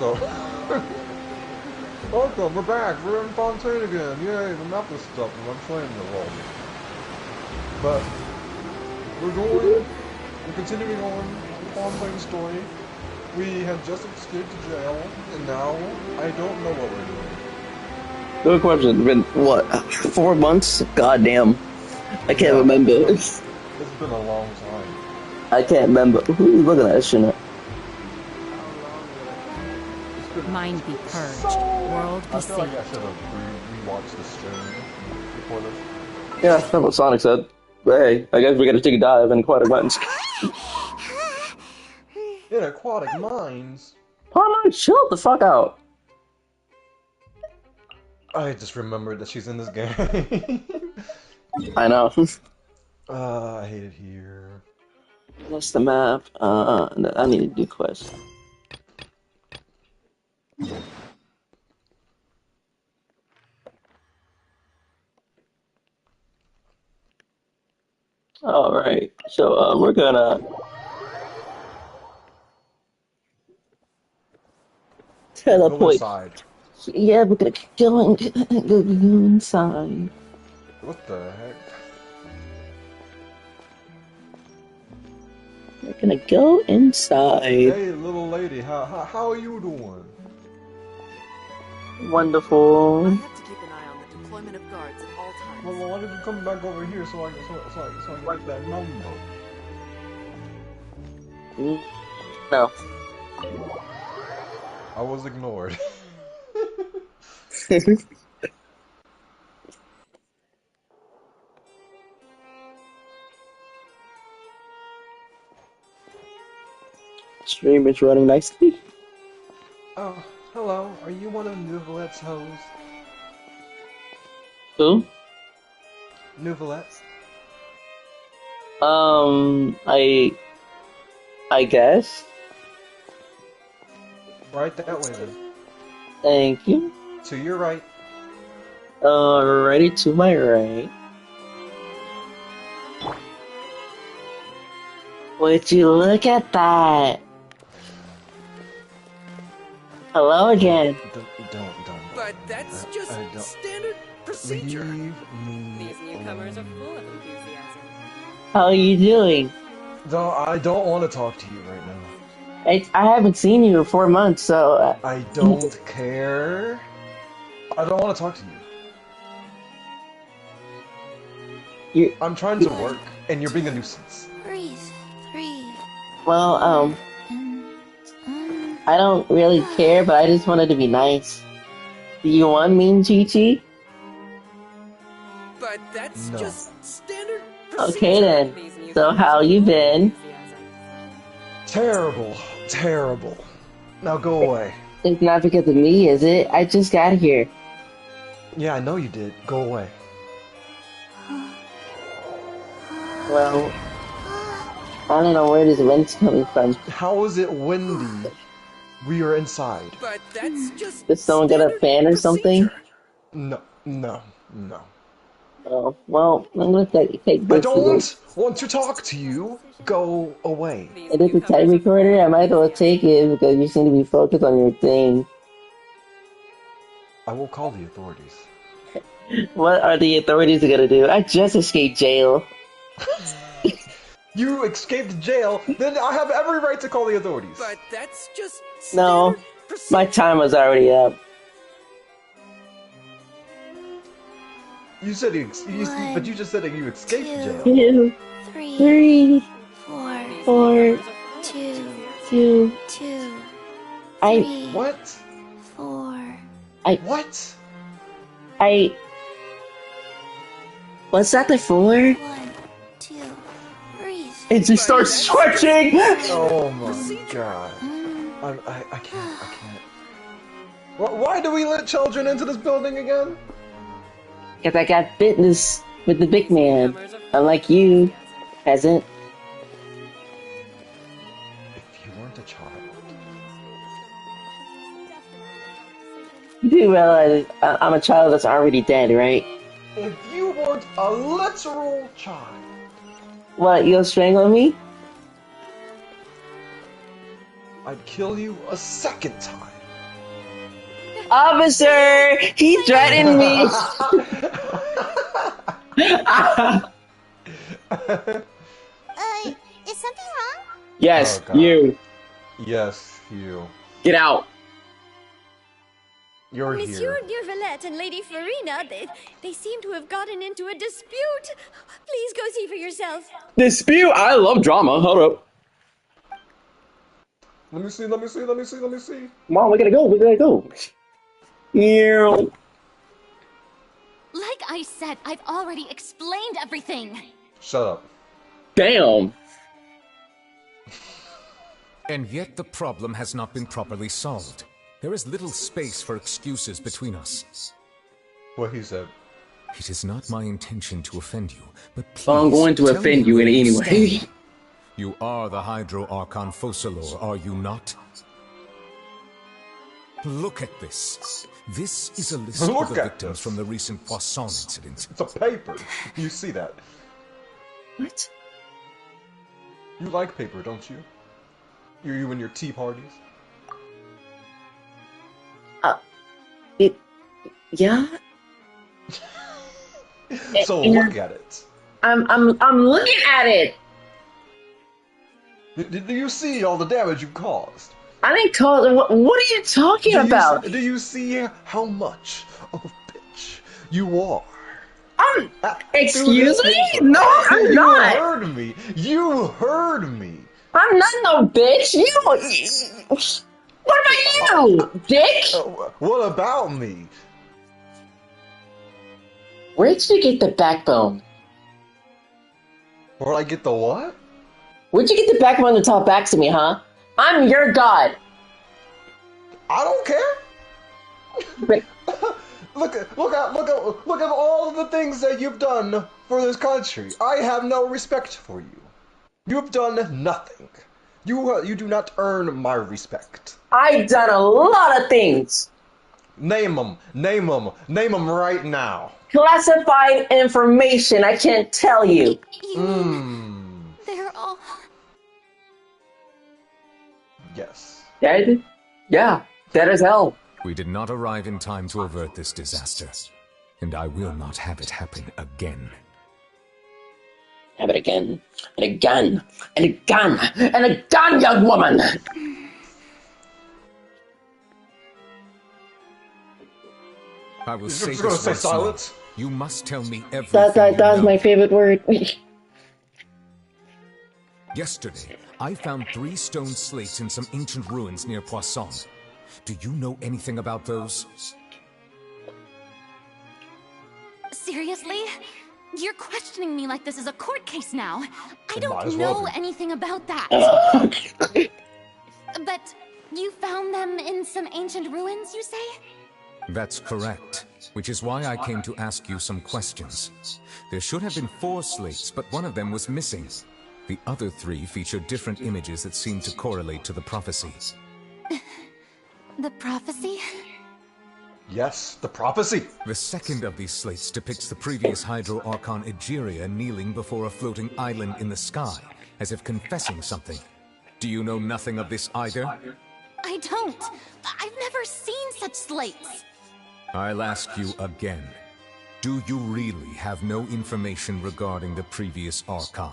So, welcome, we're back. We're in Fontaine again. Yay, the map is stuck and I'm playing the role. But we're continuing on the Fontaine story. We had just escaped jail, and now I don't know what we're doing. Good question. It's been what? 4 months? Goddamn. I can't remember. It's been a long time. I can't remember. Who's looking at this shit? Mind be purged. So, World be I feel like I saved. should have rewatched the stream before this. Yeah, that's what Sonic said. But hey, I guess we gotta take a dive in Aquatic Mines. In Aquatic Mines? Paimon, chill the fuck out. I just remembered that she's in this game. I know. I hate it here. That's the map. I need to do quests. Alright, so we're gonna Go teleport. inside. Yeah, we're gonna go inside. What the heck? We're gonna go inside. Hey, little lady, how are you doing? Wonderful. I have to keep an eye on the deployment of guards at all times. Well, why did you come back over here so I can write that number? No. I was ignored. Stream is running nicely. Oh, hello. Are you one of Nouvelette's hoes? Who? Nouvelette's? I guess. Right that way then. Thank you. To your right. Alrighty, to my right. Would you look at that? Hello again. Don't. But that's just standard procedure. Leave me These newcomers are full of enthusiasm. How are you doing? No, I don't want to talk to you right now. I haven't seen you in 4 months, so... I don't care. I don't want to talk to you. I'm trying to work, and you're being a nuisance. Breathe. Well, I don't really care, but I just wanted to be nice. Do you want me, Chi-Chi? But that's just standard procedure. Okay then. So how you been? Terrible. Now go away. It's not because of me, is it? I just got here. Yeah, I know you did. Go away. Well, I don't know where this wind's coming from. How is it windy? We are inside. But that's just Did someone get a fan or something? No. Oh, well, I'm gonna take this. I don't want to talk to you. Go away. It is a tape recorder. I might as well take it because you seem to be focused on your thing. I will call the authorities. What are the authorities gonna do? I just escaped jail. You escaped jail, then I have every right to call the authorities. But that's just No, procedure. my time was already up. You said but you just said that you escaped jail. 2, 3, 4, 2. What? 4. What? What's that the 4? 1, 2, 3. And she starts stretching! Oh my god. I can't. Why do we let children into this building again? Because I got fitness with the big man. Unlike you, hasn't. If you weren't a child. You do realize I'm a child that's already dead, right? If you weren't a literal child. What, you'll strangle me? I'd kill you a second time. Officer, he threatened me. Is something wrong? Yes, Oh, God. you. Yes, you. Get out. You're Monsieur here. Neuvillette and Lady Farina, they seem to have gotten into a dispute. Please go see for yourself. Dispute? I love drama. Hold up. Let me see, let me see, let me see, let me see. Come on, we gotta go. We gotta go. Yeah. Like I said, I've already explained everything. Shut up. Damn. And yet the problem has not been properly solved. There is little space for excuses between us. What he said. It is not my intention to offend you, but please Well, I'm going to tell offend me you where in any way. stand. You are the Hydro Archon Focalor, are you not? Look at this. This is a list Look of the at victims this. from the recent Poisson incident. It's a paper. You see that. What? You like paper, don't you? You and your tea parties. Yeah. So look at it. I'm looking at it. Do you see all the damage you caused? I didn't call it. What are you talking about? Do you see how much of a bitch you are? Excuse me? Paper. No, I'm not. You heard me. You heard me. I'm not no bitch. You. What about you, dick? What about me? Where'd you get the backbone? Where'd I get the what? Where'd you get the backbone to talk back to me, huh? I'm your god. I don't care. But Look at all of the things that you've done for this country. I have no respect for you. You've done nothing. You do not earn my respect. I've done a lot of things. Name them. Name them. Name them right now. Classified information. I can't tell you. They're all... Yes. Dead? Yeah, dead as hell. We did not arrive in time to avert this disaster, and I will not have it happen again. Have it again, and again, and again, and again, young woman! I will You're say just gonna this say once more. silence? You must tell me everything That you was know. my favorite word. Yesterday, I found 3 stone slates in some ancient ruins near Poisson. Do you know anything about those? Seriously? You're questioning me like this is a court case now. I Might as don't well know be. anything about that. But you found them in some ancient ruins, you say? That's correct, which is why I came to ask you some questions. There should have been 4 slates, but one of them was missing. The other 3 featured different images that seemed to correlate to the prophecy. The prophecy? Yes, the prophecy. The second of these slates depicts the previous Hydro Archon Egeria kneeling before a floating island in the sky, as if confessing something. Do you know nothing of this either? I don't. I've never seen such slates. I'll ask you again. Do you really have no information regarding the previous Archon?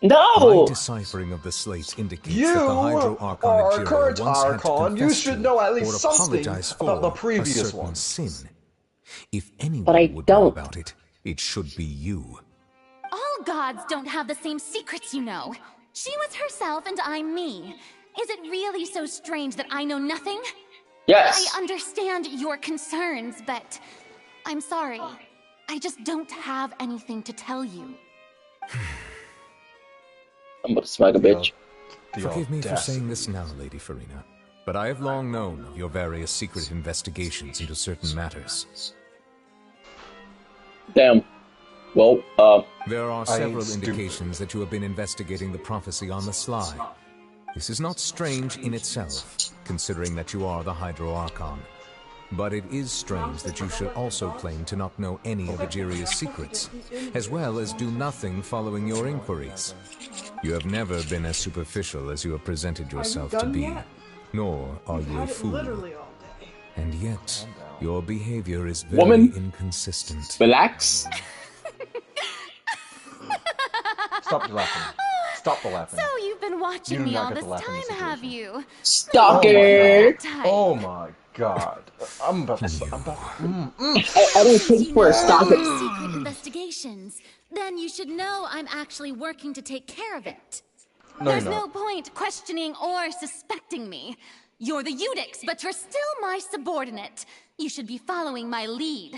No! My deciphering of the slates indicates You that the Hydro Archon are a Egeria current once had to Archon. You confess should to know at least or something apologize about for the a previous certain one. sin. If anyone But I would know don't. about it, it should be you. All gods don't have the same secrets, you know. She was herself and I'm me. Is it really so strange that I know nothing? Yes! I understand your concerns, but I'm sorry. I just don't have anything to tell you. I'm about to smack a bitch. Forgive me for saying this now, Lady Farina, but I have long known of your various secret investigations into certain matters. Damn. Well, There are I ain't several stupid. indications that you have been investigating the prophecy on the sly. This is not strange in itself, considering that you are the Hydro Archon. But it is strange that you should also claim to not know any of Egeria's secrets, as well as do nothing following your inquiries. You have never been as superficial as you have presented yourself to be, nor are you a fool. And yet, your behavior is very Woman. inconsistent. Relax. Stop the laughing. Stop the laughing. So you've been watching You do me not all get this to laugh in this time, have situation. you? Stalker. Oh my god. I'm about to. I don't think we're a stalker. Secret investigations. Then you should know I'm actually working to take care of it. No, There's you're no not. point questioning or suspecting me. You're the Eudix, but you're still my subordinate. You should be following my lead.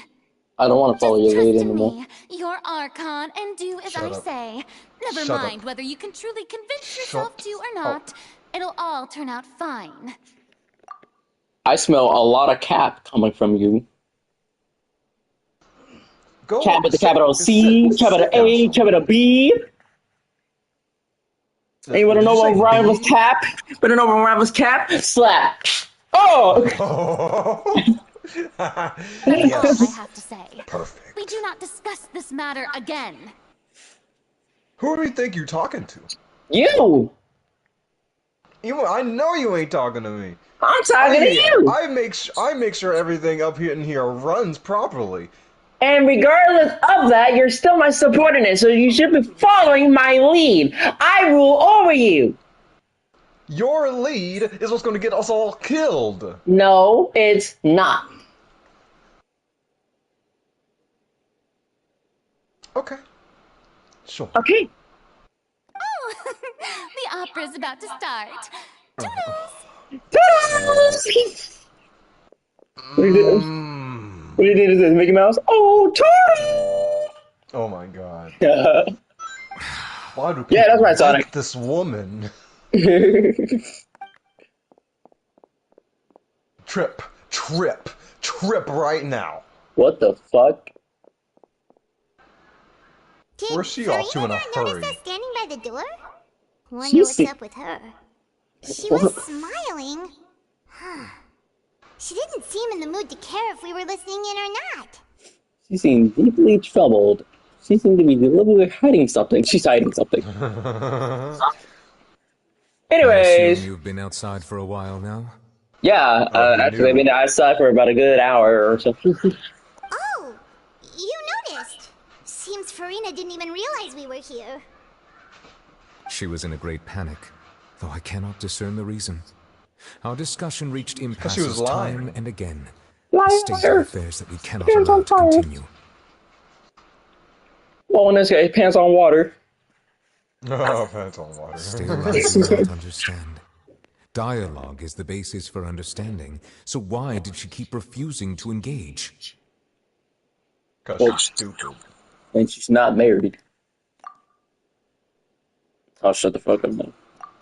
I don't want to follow Just your lead trust in anymore. me, your Archon, and do as Shut I up. say. Never Shut mind up. whether you can truly convince yourself to or not. It'll all turn out fine. I smell a lot of cap coming from you. Go. Cap with the sit- capital C, sit capital down A, somewhere. capital B. And you wanna know what rhymes with cap? Wanna know what rhymes with cap? Slap. Oh! That's all I have to say. Perfect. We do not discuss this matter again. Who do you think you're talking to? You! I know you ain't talking to me. I'm talking to you! I make sure everything up here in here runs properly. And regardless of that, you're still my subordinate, so you should be following my lead. I rule over you. Your lead is what's going to get us all killed. No, it's not. Okay. Sure. Okay. Oh, the opera's about to start. Toodles! Toodles! What do you do? What do you do to this, Mickey Mouse? Oh, Toodles! Oh my god. Yeah, Why do people that's right, Sonic. like this woman? Trip right now. What the fuck? Did Where's she off to in a Serena not hurry? notice us standing by the door? Wonder She's what's se- up with her. She was smiling. Huh. She didn't seem in the mood to care if we were listening in or not. She seemed deeply troubled. She seemed to be deliberately hiding something. She's hiding something. I Anyways, assume you've been outside for a while now? yeah, he actually, I've knew. been outside for about a good hour or so. Oh, you noticed. Seems Farina didn't even realize we were here. She was in a great panic, though I cannot discern the reason. Our discussion reached impasses lying. time and again. Liar. A state of affairs that we cannot Pants allow on to fire. continue. Well, in this case, pants on water. Oh, pants on water. Still, I do not understand. Dialogue is the basis for understanding, so why did she keep refusing to engage? Because she's stupid. And she's not married. I'll shut the fuck up now.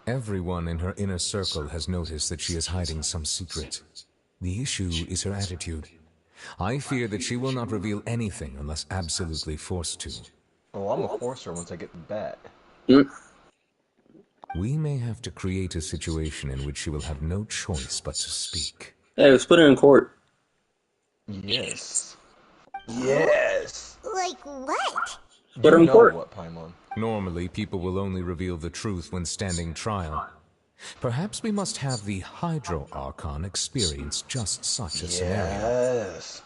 Everyone in her inner circle has noticed that she is hiding some secret. The issue is her attitude. I fear that she will not reveal anything unless absolutely forced to. Oh, I'm gonna force her once I get the bat. We may have to create a situation in which she will have no choice but to speak. Hey, let's put her in court. Yes. Yes. Like what? Put her You in know court. what, Paimon? Normally, people will only reveal the truth when standing trial. Perhaps we must have the Hydro Archon experience just such a scenario. Yes.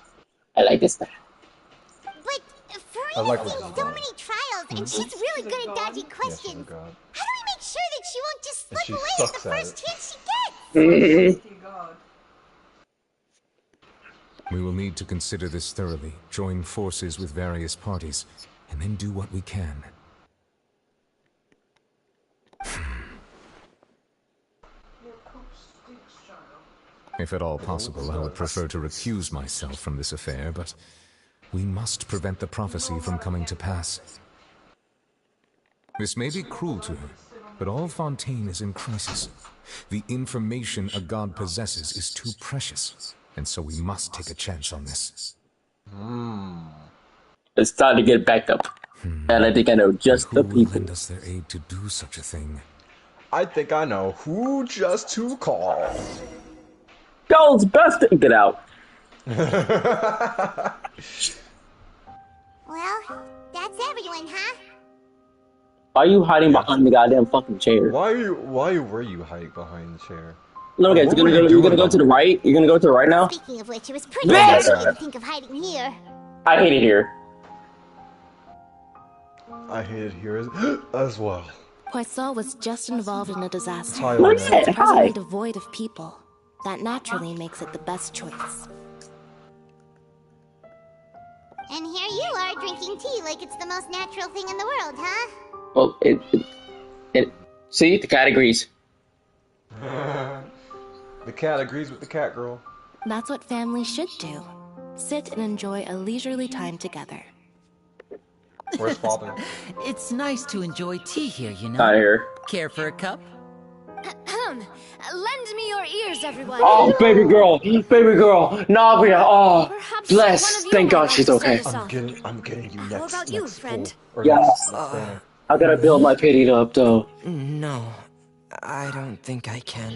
I like this stuff. But I like Farina's what seen you're so doing. many trials, and she's really good at dodging Yes, questions. oh god. How do we make sure that she won't just That slip she away at the sucks at first it. chance she gets? We will need to consider this thoroughly, join forces with various parties, and then do what we can. If at all possible, I would prefer to recuse myself from this affair, but we must prevent the prophecy from coming to pass. This may be cruel to her, but all Fontaine is in crisis. The information a god possesses is too precious, and so we must take a chance on this. It's time to get backed up. And I think I know just Who the will people. lend us their aid to do such a thing? I think I know who just to call. Gold's best. Get out. Well, that's everyone, huh? Why are you hiding behind the goddamn fucking chair? Why were you hiding behind the chair? No, okay, What you're were you gonna doing, go to the though? right. You're gonna go to the right now. Speaking of which, it was pretty Bitch! easy to think of hiding here. I hate it here. I hate it here as well. BOYZ was just involved in a disaster. Hi, Look Lynette. at It's it. presently Hi. devoid of people. That naturally makes it the best choice. And here you are drinking tea like it's the most natural thing in the world, huh? Well, see, the cat agrees. The cat agrees with the cat girl. That's what families should do. Sit and enjoy a leisurely time together. Where's father? It's nice to enjoy tea here, you know. Not here. Care for a cup? Lend me your ears, everyone. Oh, baby girl, Nabria. Oh, Perhaps bless. one of you Thank might God like she's to okay. start us off. I'm getting you next. How about you, next friend? full- or Yes. next banner. I gotta build my pity up though. No, I don't think I can.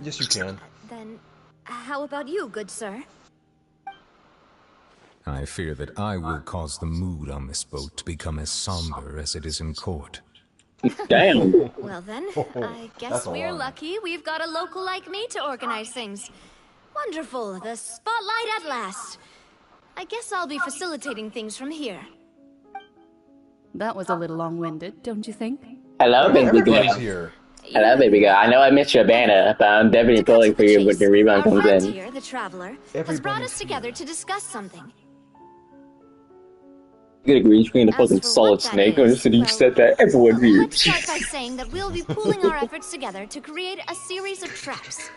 Yes, you can. Then, how about you, good sir? I fear that I will cause the mood on this boat to become as somber as it is in court. Damn. Well then, I guess That's a we're lot. lucky we've got a local like me to organize things. Wonderful, the spotlight at last. I guess I'll be facilitating things from here. That was a little long-winded, don't you think? Hello, baby Everybody's girl. here. Hello, baby girl. I know I missed your banner, but I'm definitely To cut to pulling the for you chase, when the rebound our comes friend in. here, the traveler, has Everybody's brought us here. together to discuss something. Get a green screen, the As fucking for solid what that snake on the is, city. You well, said that. Everyone's here. Let's start by saying that we'll be pooling our efforts together to create a series of traps.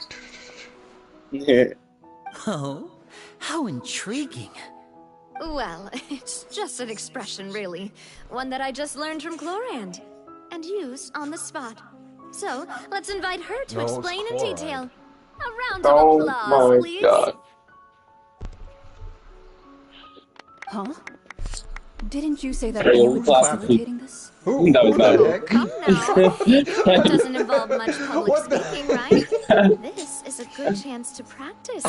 Yeah. Oh, how intriguing. Well, it's just an expression, really. One that I just learned from Chlorand. And used on the spot. So, let's invite her to No, it's explain in Chlorand. detail. A round Oh of applause, my please. god. Huh? Didn't you say that Hey, you were classic. facilitating this? Who? That was Who bad. the heck? Come now. It doesn't involve much public What the- speaking, right? This is a good chance to practice.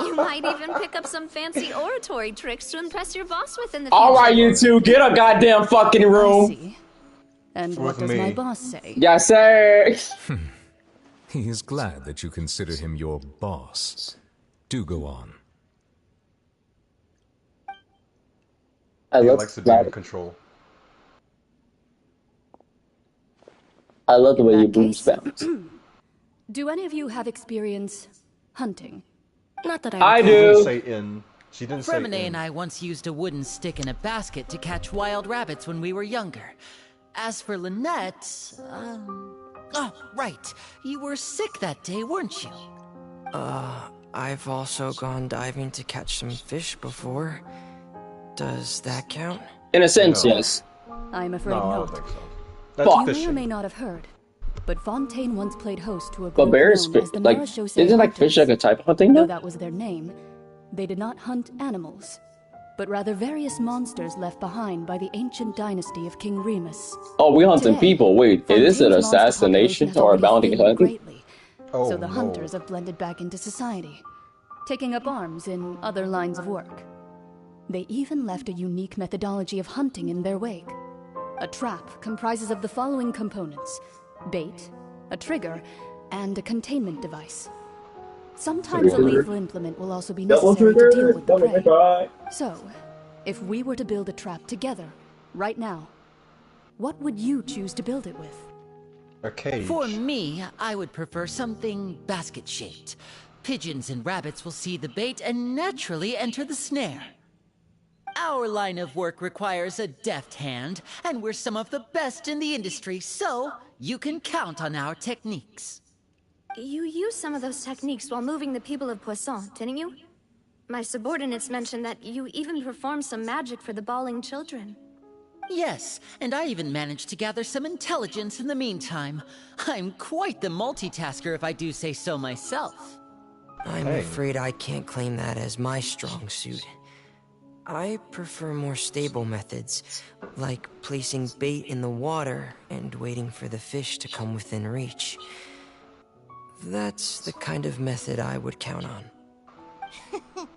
You might even pick up some fancy oratory tricks to impress your boss with in the future. Alright, you two, get a goddamn fucking I room. see. And what With does my me. boss say? Yes, sir. He is glad that you consider him your boss. Do go on. I He love likes to be in that. control. I love the way In your that boobs case- bounce. Do any of you have experience hunting? Not that I I She didn't do. say in. She didn't say Fremine in. and I once used a wooden stick in a basket to catch wild rabbits when we were younger. As for Lynette, oh, right. You were sick that day, weren't you? I've also gone diving to catch some fish before. Does that count? In a sense, No. yes. I'm afraid No, I not. don't think so. That's Fuck. You may or fishing. may not have heard, but Fontaine once played host to a But group bears, known as the like, Marachose isn't like fish like Hunters. a type of hunting Though though? that was their name, they did not hunt animals, but rather various monsters left behind by the ancient dynasty of King Remus. Oh, we hunting Today, people. Wait, is this an Fontaine's monster assassination population has or a already bounty thinned hunting? greatly, Oh, so the no. hunters have blended back into society, taking up arms in other lines of work. They even left a unique methodology of hunting in their wake. A trap comprises of the following components: bait, a trigger, and a containment device. Sometimes a lethal implement will also be necessary to deal with the prey. So, if we were to build a trap together, right now, what would you choose to build it with? A cage. For me, I would prefer something basket-shaped. Pigeons and rabbits will see the bait and naturally enter the snare. Our line of work requires a deft hand, and we're some of the best in the industry, so you can count on our techniques. You used some of those techniques while moving the people of Poisson, didn't you? My subordinates mentioned that you even performed some magic for the bawling children. Yes, and I even managed to gather some intelligence in the meantime. I'm quite the multitasker if I do say so myself. I'm afraid I can't claim that as my strong suit. I prefer more stable methods, like placing bait in the water and waiting for the fish to come within reach. That's the kind of method I would count on.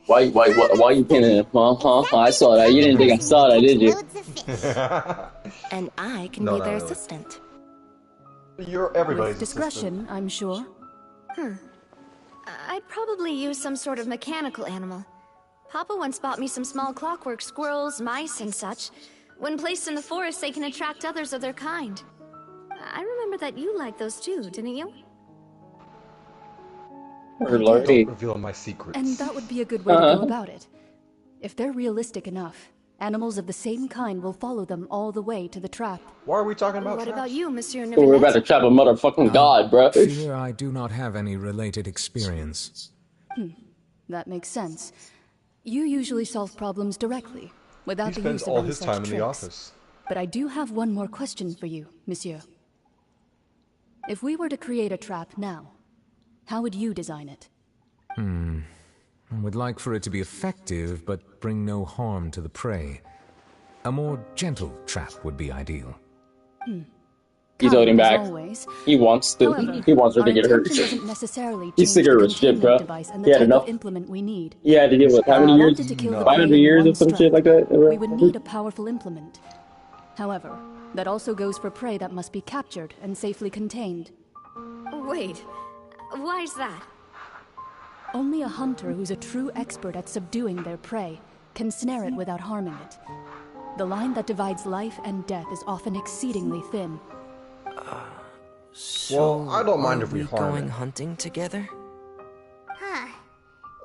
Why you pinning him? I saw that. You didn't think I saw that, did you? Loads of fish. And I can No, be not their really. assistant. You're everybody's With discretion, I'm sure. I'd probably use some sort of mechanical animal. Papa once bought me some small clockwork squirrels, mice, and such. When placed in the forest, they can attract others of their kind. I remember that you liked those too, didn't you? Don't reveal my secrets. And that would be a good way to go about it. If they're realistic enough, animals of the same kind will follow them all the way to the trap. Why are we talking about What traps? about you, Monsieur So we're about to trap a motherfucking god, bro. Fear I do not have any related experience. That makes sense. You usually solve problems directly, without the use of all any his such time in tricks. the office. But I do have one more question for you, Monsieur. If we were to create a trap now, how would you design it? I would like for it to be effective, but bring no harm to the prey. A more gentle trap would be ideal. He's holding back. Always. He wants However, he wants her to get hurt. doesn't necessarily He's sick change of the his shit, containment bro. device and the He had type enough. of implement we need. He had to deal with how many If we years? wanted to kill the 500 prey in years one of some strike, shit like that? we would need a powerful implement. However, that also goes for prey that must be captured and safely contained. Wait, why is that? Only a hunter who's a true expert at subduing their prey can snare it without harming it. The line that divides life and death is often exceedingly thin. So Well, I don't mind if we are harm going it. hunting together? Huh.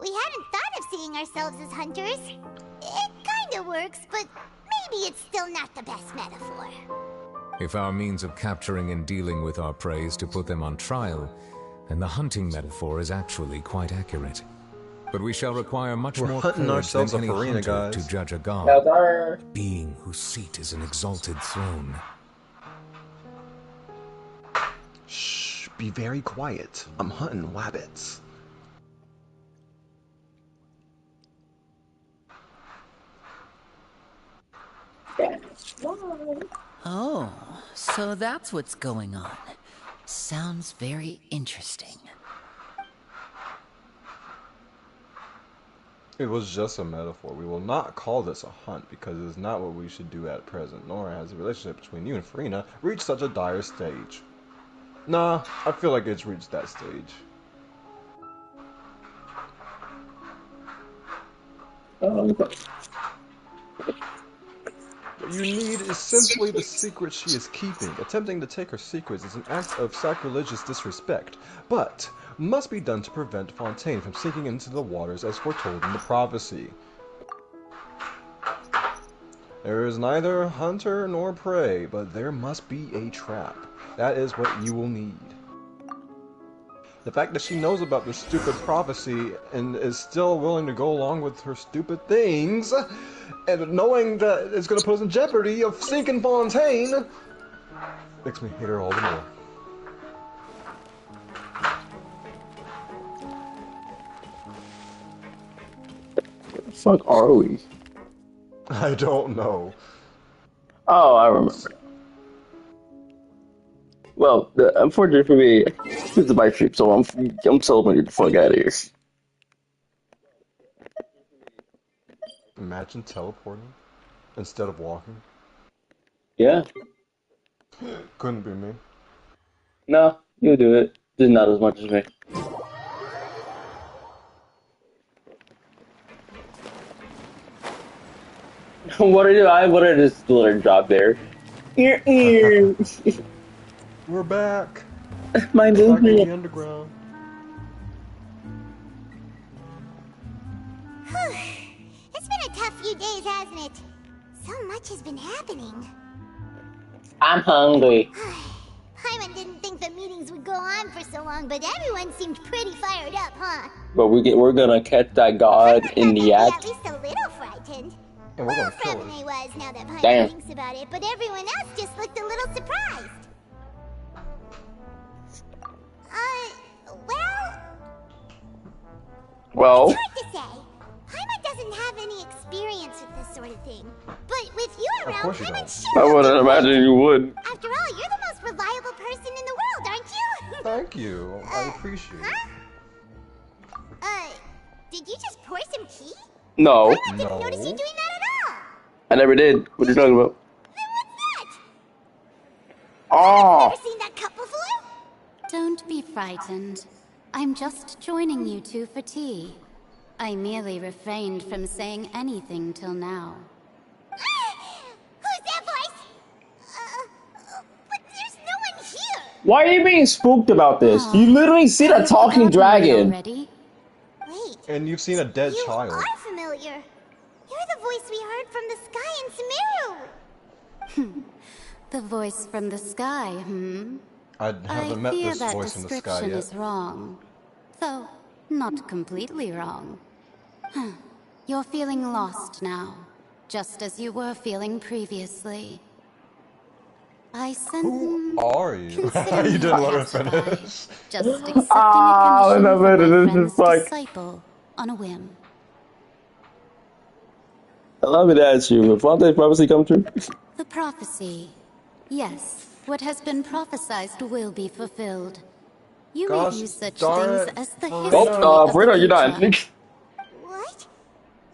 We hadn't thought of seeing ourselves as hunters. It kinda works, but maybe it's still not the best metaphor. If our means of capturing and dealing with our prey is to put them on trial, then the hunting metaphor is actually quite accurate. But we shall require much We're more hunting courage ourselves than a any farina, hunter guys. to judge a god, Yes, sir. a being whose seat is an exalted throne. Shh, be very quiet. I'm hunting wabbits. Oh, so that's what's going on. Sounds very interesting. It was just a metaphor. We will not call this a hunt because it is not what we should do at present, nor has the relationship between you and Farina reached such a dire stage. Nah, I feel like it's reached that stage. What you need is simply the secret she is keeping. Attempting to take her secrets is an act of sacrilegious disrespect, but must be done to prevent Fontaine from sinking into the waters as foretold in the prophecy. There is neither hunter nor prey, but there must be a trap. That is what you will need. The fact that she knows about this stupid prophecy and is still willing to go along with her stupid things, and knowing that it's going to put us in jeopardy of sinking Fontaine, makes me hate her all the more. Where the fuck are we? I don't know. Oh, I remember. Well, unfortunately for me, it's my trip, so I'm celebrating the fuck out of here. Imagine teleporting instead of walking. Yeah. Couldn't be me. No, you do it. Just not as much as me. What did I would have just let her drop there. We're back. My Back in movement. the underground. It's been a tough few days, hasn't it? So much has been happening. I'm hungry. Paimon didn't think the meetings would go on for so long, but everyone seemed pretty fired up, huh? But we're gonna catch that god in the At act. least a little frightened. And we're Well, gonna kill her. Frevene was, now that Paimon Damn. thinks about it, but everyone else just looked a little surprised. Well, It's hard to say. Paimon doesn't have any experience with this sort of thing. But with you Of around, course you Paimon don't. should. I wouldn't imagine you would. After all, you're the most reliable person in the world, aren't you? Thank you. I appreciate it. Did you just pour some tea? No, I didn't notice you doing that at all. I never did. What are you talking about? Then what's that? Oh, Never seen that cup before? Don't be frightened. I'm just joining you two for tea. I merely refrained from saying anything till now. Who's that voice? But there's no one here. Why are you being spooked about this? You literally see a talking dragon. Already? Wait. And you've seen a dead child. You are familiar. You're the voice we heard from the sky in Sumeru. The voice from the sky, I haven't met fear this that voice in the sky description yet. is wrong. Though, not completely wrong. You're feeling lost now, just as you were feeling previously. Who are you? You didn't let her finish. Just accepting a commission from my friend's like... disciple on a whim. I love it as you. Will Fontaine's prophecy come true? The prophecy. Yes, what has been prophesized will be fulfilled. You may view such things as the history of the Bruno, you're done. What?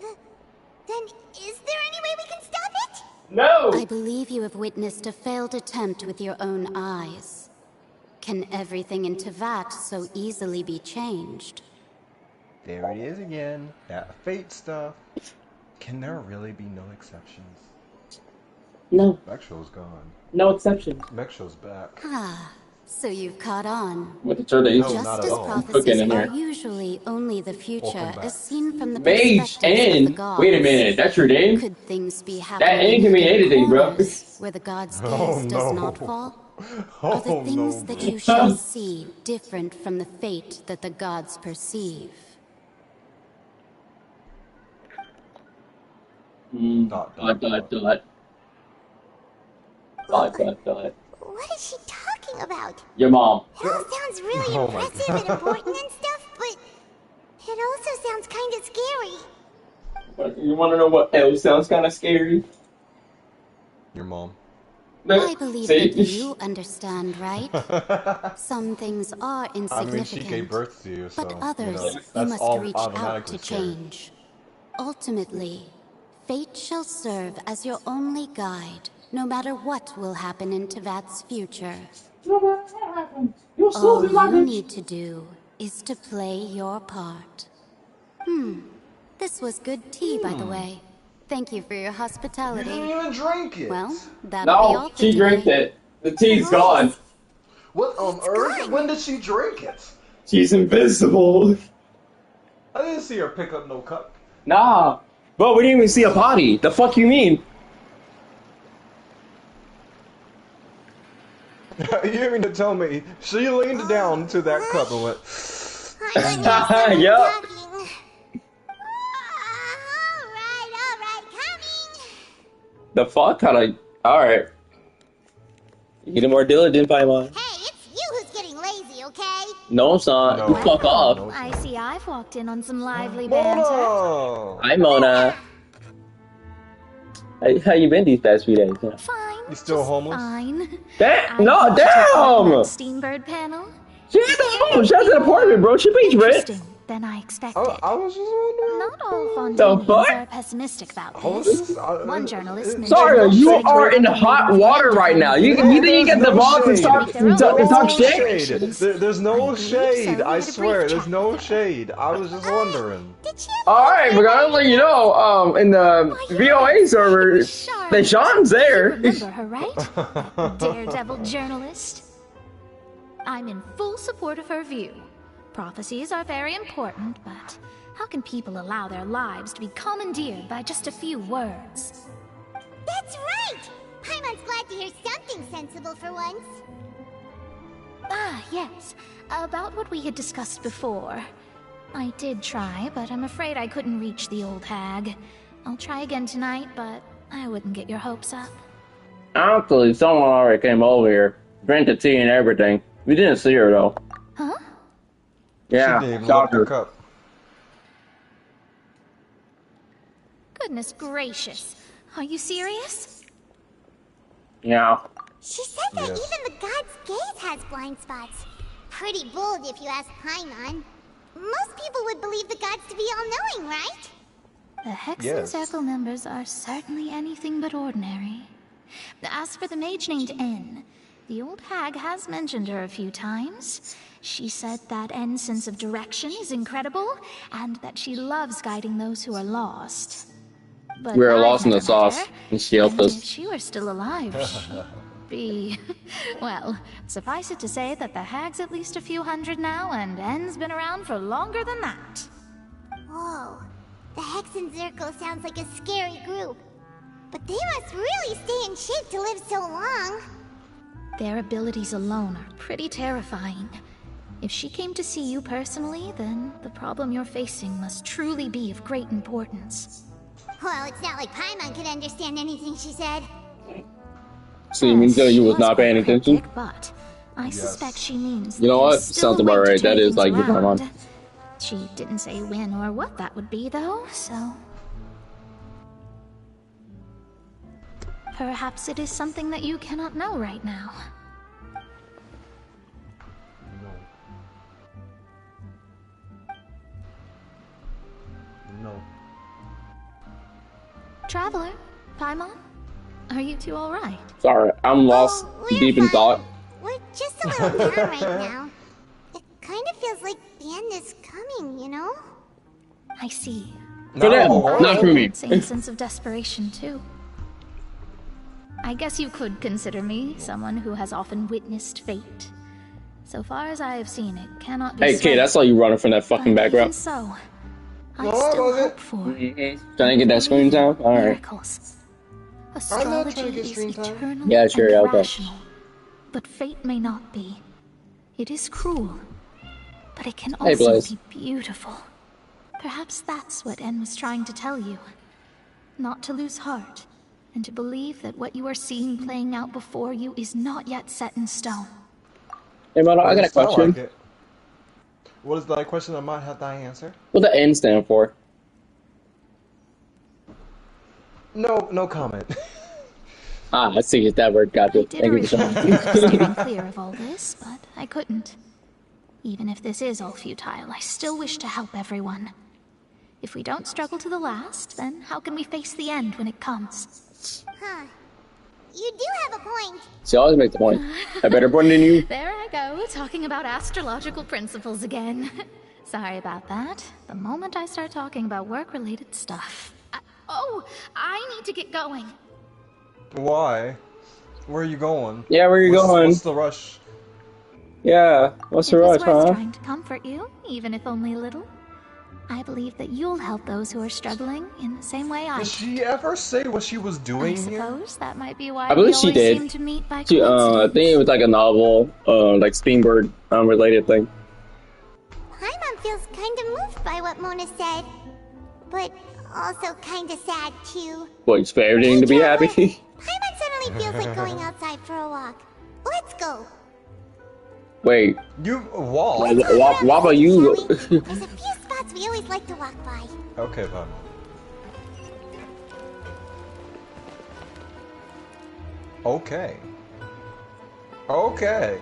Then is there any way we can stop it? No! I believe you have witnessed a failed attempt with your own eyes. Can everything in Teyvat so easily be changed? There it is again. That fate stuff. Can there really be no exceptions? No. Mexho's gone. No exceptions. Mexho's back. Ah, so you've caught on. What the turn is? Just as prophecies are usually only the future as seen from the Mage perspective of the N. gods. Wait a minute, that's your name? Could things be happening That N can mean anything, bro. where the god's gaze does not fall? Are the things that you no. shall see different from the fate that the gods perceive? Dot. What is she talking about? Your mom. It all sounds really Oh my impressive and important and stuff, but it also sounds kind of scary. You want to know what else sounds kind of scary? Your mom. I believe that you understand, right? Some things are insignificant, I mean, she gave birth to you, so, but others you you must reach out automatically to scary. change. Ultimately, fate shall serve as your only guide, no matter what will happen in Teyvat's future. All you need to do is to play your part. This was good tea, by the way. Thank you for your hospitality. You didn't even drink it. Well, that'll be all No, for she today. drank it. The tea's gone. What on earth? When did she drink it? She's invisible. I didn't see her pick up no cup. Nah. Bro, we didn't even see a potty. The fuck you mean? You mean to tell me she leaned down to that cup and went... Yup. Alright, coming. The fuck? Alright. You getting more diligent, Paimon. Hey, it's you who's getting lazy, okay? No, I'm not. No. Fuck off. No. I see I've walked in on some lively Mona! Hi, Mona. How you been these past few days? Yeah. Fine. You still homeless? Fine. No, damn! Steambird panel? She has a home. She has an apartment, bro. She pays rent. Interesting than I expected. I was just wondering. Not all The Fontainians fuck? are pessimistic about Oh, this. this is- One journalist mentioned Sorry, you that are in hot water right now. You think you get the balls to talk shit? There's no shade. I swear, there's no shade. I was just wondering. Alright, we're gonna let you know, in the VOA server, that Sean's there. Remember her, right? Daredevil journalist. I'm in full support of her view. Prophecies are very important, but how can people allow their lives to be commandeered by just a few words? That's right! Paimon's glad to hear something sensible for once. Ah, yes. About what we had discussed before. I did try, but I'm afraid I couldn't reach the old hag. I'll try again tonight, but I wouldn't get your hopes up. Actually, someone already came over here, drank the tea and everything. We didn't see her though. Huh? Yeah, She didn't even shocked lift her her. cup. Goodness gracious. Are you serious? Yeah. She said that Yes. even the god's gaze has blind spots. Pretty bold if you ask Paimon. Most people would believe the gods to be all-knowing, right? The Hex and Yes. Circle members are certainly anything but ordinary. As for the mage named N, the old hag has mentioned her a few times. She said that N's sense of direction is incredible, and that she loves guiding those who are lost. But We were I've lost in the never met sauce, her, and she helped and us. if she were still alive, she'd be... Well, suffice it to say that the hag's at least a few hundred now, and N's been around for longer than that. Whoa. The Hexen Zircle sounds like a scary group. But they must really stay in shape to live so long. Their abilities alone are pretty terrifying. If she came to see you personally, then the problem you're facing must truly be of great importance. Well, it's not like Paimon could understand anything she said. So you mean that you was not paying Cryptic, attention? but I suspect she means You know that what? there's still Sounds a way about to right. That turn is things like the around. Paimon. She didn't say when or what that would be, though, so... Perhaps it is something that you cannot know right now. No. Traveler, Paimon, are you two alright? Sorry, I'm lost deep in thought. We're just a little down right now. It kind of feels like the end is coming, you know? I see. For them, not for me. Same sense of desperation, too. I guess you could consider me someone who has often witnessed fate. So far as I have seen, it cannot be Hey, Kate, swayed. I saw you running from that fucking But even background. so, I still hope for Trying to get that screen time? Alright. miracles. I'm not trying to Astrology get is screen time. eternal Yeah, sure, and okay. rational, but fate may not be. It is cruel, but it can Hey, also Blaze. be beautiful. Perhaps that's what N was trying to tell you. Not to lose heart, and to believe that what you are seeing playing out before you is not yet set in stone. Hey, Mano, I got a Sound question. like it. What is that question I might have to answer? What the N stand for? No comment. Ah, I see. It's that word. Gotcha. I did Thank you for originally think of steering saying. clear of all this, but I couldn't. Even if this is all futile, I still wish to help everyone. If we don't struggle to the last, then how can we face the end when it comes? Huh. You do have a point. She always makes the point. A better point than you. There I go, talking about astrological principles again. Sorry about that. The moment I start talking about work-related stuff... I need to get going. Why? Where are you going? Yeah, where are you going? What's the rush? Yeah, what's the It was rush, worth huh? trying to comfort you, even if only a little. I believe that you'll help those who are struggling in the same way I Did did. she ever say what she was doing I here? suppose that might be why I believe we she always did. seem to meet by She, I coincidence. think it was like a novel, like Steamboat related thing. Paimon feels kind of moved by what Mona said. But also kind of sad, too. Well, you expect everything to be happy. Paimon suddenly feels like going outside for a walk. Let's go. Wait. You walk? Wobble you. There's a few spots we always like to walk by. Okay, Pam. Okay. Okay.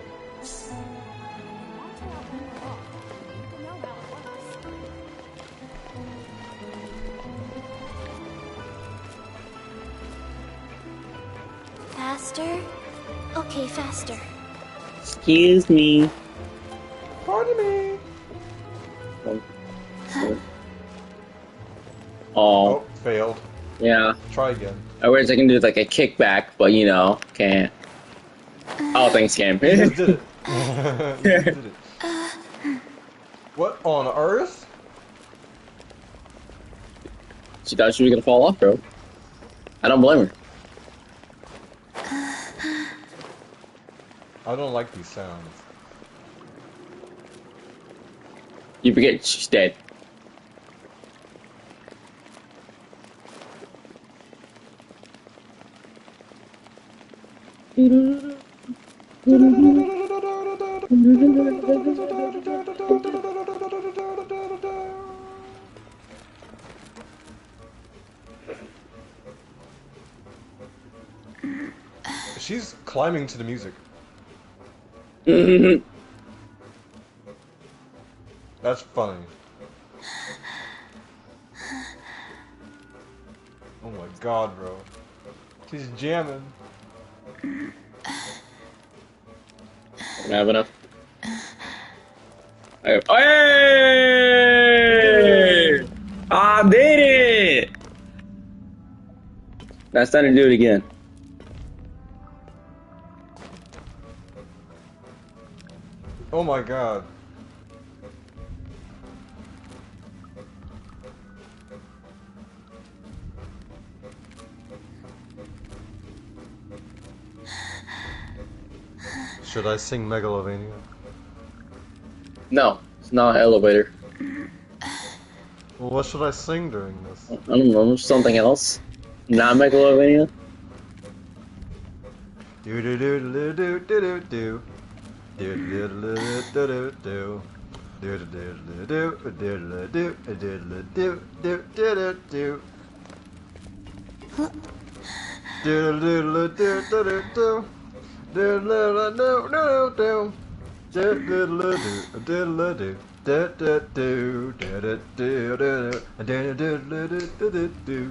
Faster? Okay, faster. Excuse me. Pardon me. Oh. Failed. Yeah. Try again. I wish I can do like a kickback, but you know, can't. Oh, thanks, Cam. You just did it. You just did it. What on earth? She thought she was gonna fall off, bro. I don't blame her. I don't like these sounds. You forget she's dead. She's climbing to the music. That's funny. Oh my god, bro. She's jamming. Have enough. Hey! I did it! Now it's time to do it again. Oh my god. Should I sing Megalovania? No, it's not an elevator. Well, what should I sing during this? I don't know, something else. Not Megalovania. Do do do do do do do do do do do do do. Do do do do do do do do do do do. Do do do do do do. Do do do do do do. Do do do do do. Do do do do do do do. Do do do do do do.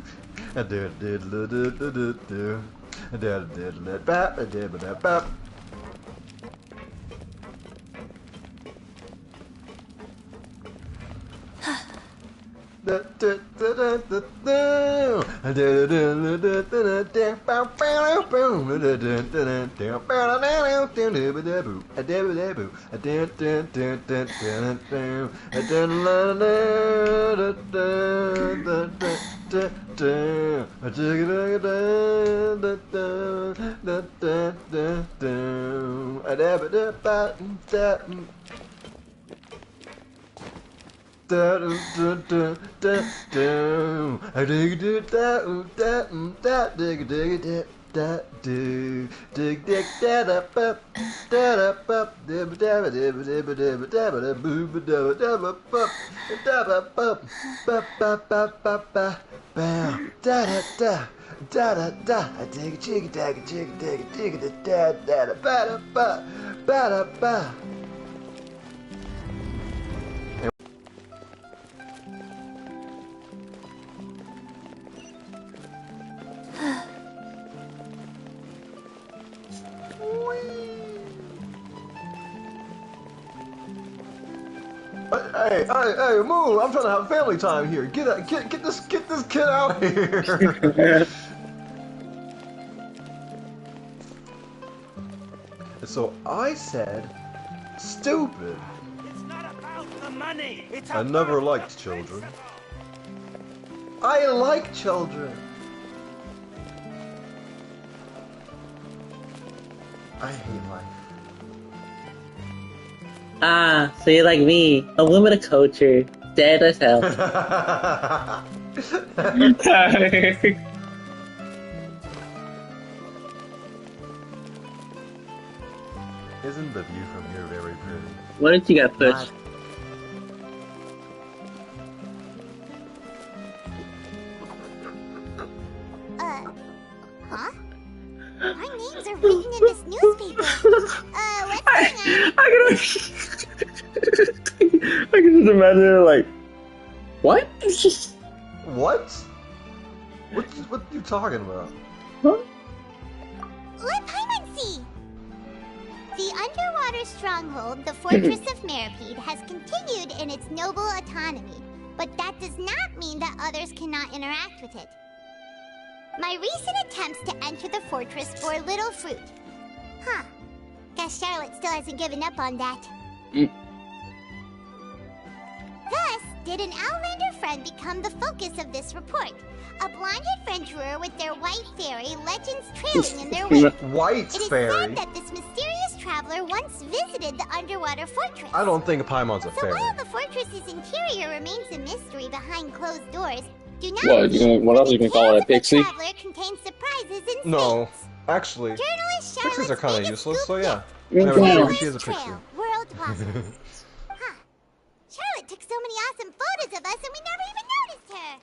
Do do do do do do. Do do do bap do do bap. Da da da da da da. I dig da da da da dig dig da da do dig dig da da ba da da ba da da da da da da da da boo da da ba ba da ba ba ba ba ba ba ba bam da da da da da da. I dig jig dag jig dig dig da da da ba da ba ba. Hey, move! I'm trying to have family time here. Get this kid out here. So I said, stupid. It's not about the money. It's I never liked children. I like children. I hate life. Ah, so you're like me, a woman of culture, dead as hell. Isn't the view from here very pretty? What if you got pushed? Huh? Our names are written in this newspaper. What's going on? I can just imagine her like, what? What? What are you talking about? Huh? Let Paimon see. The underwater stronghold, the Fortress of Meripede, has continued in its noble autonomy, but that does not mean that others cannot interact with it. My recent attempts to enter the fortress bore little fruit. Huh. Guess Charlotte still hasn't given up on that. Thus, did an Outlander friend become the focus of this report? A blind adventurer with their white fairy, legends trailing in their wake. White fairy? It is said that this mysterious traveler once visited the underwater fortress. I don't think Paimon's a fairy. So while the fortress's interior remains a mystery behind closed doors, do not What else you can call it, a pixie? traveler contains surprises in No, actually, Journalist pixies are kind of useless, so yeah. Yeah. Never mind, she is a pixie. World Blossom. Huh. Charlotte took so many awesome photos of us and we never even noticed her.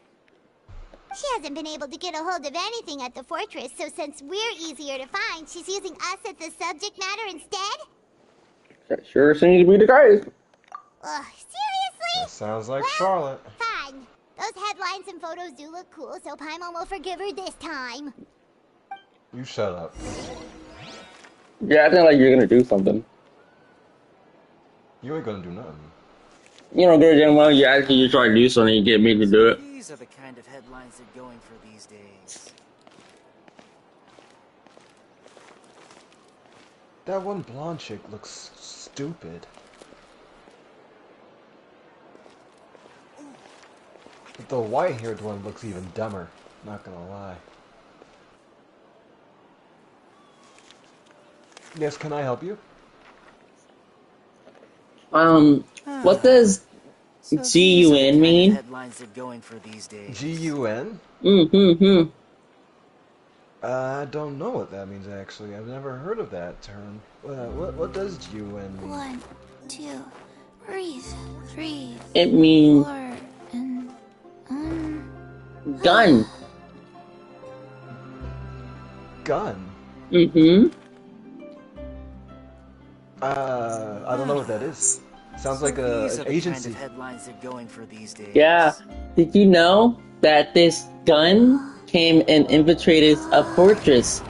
She hasn't been able to get a hold of anything at the fortress, so since we're easier to find, she's using us as the subject matter instead? That sure seems to be the case. Ugh, seriously? Sounds like Charlotte. Fine. Those headlines and photos do look cool, so Paimon will forgive her this time. You shut up. Yeah, I think like you're gonna do something. You ain't gonna do nothing. You know, girl, Jen, why you actually just try to do something, you get me to do it. These are the kind of headlines they're going for these days. That one blonde chick looks stupid. But the white-haired one looks even dumber, not gonna lie. Yes, can I help you? What does GUN mean? Headlines they're going for these days. GUN? Mm-hmm. I don't know what that means, actually. I've never heard of that term. What does GUN mean? 1, 2, breathe. 3. It means 4 and gun. Gun? Mm-hmm. I don't know what that is. Sounds like These are an the agency. kind of headlines they're going for these days. Yeah. Did you know that this gun came and infiltrated a fortress?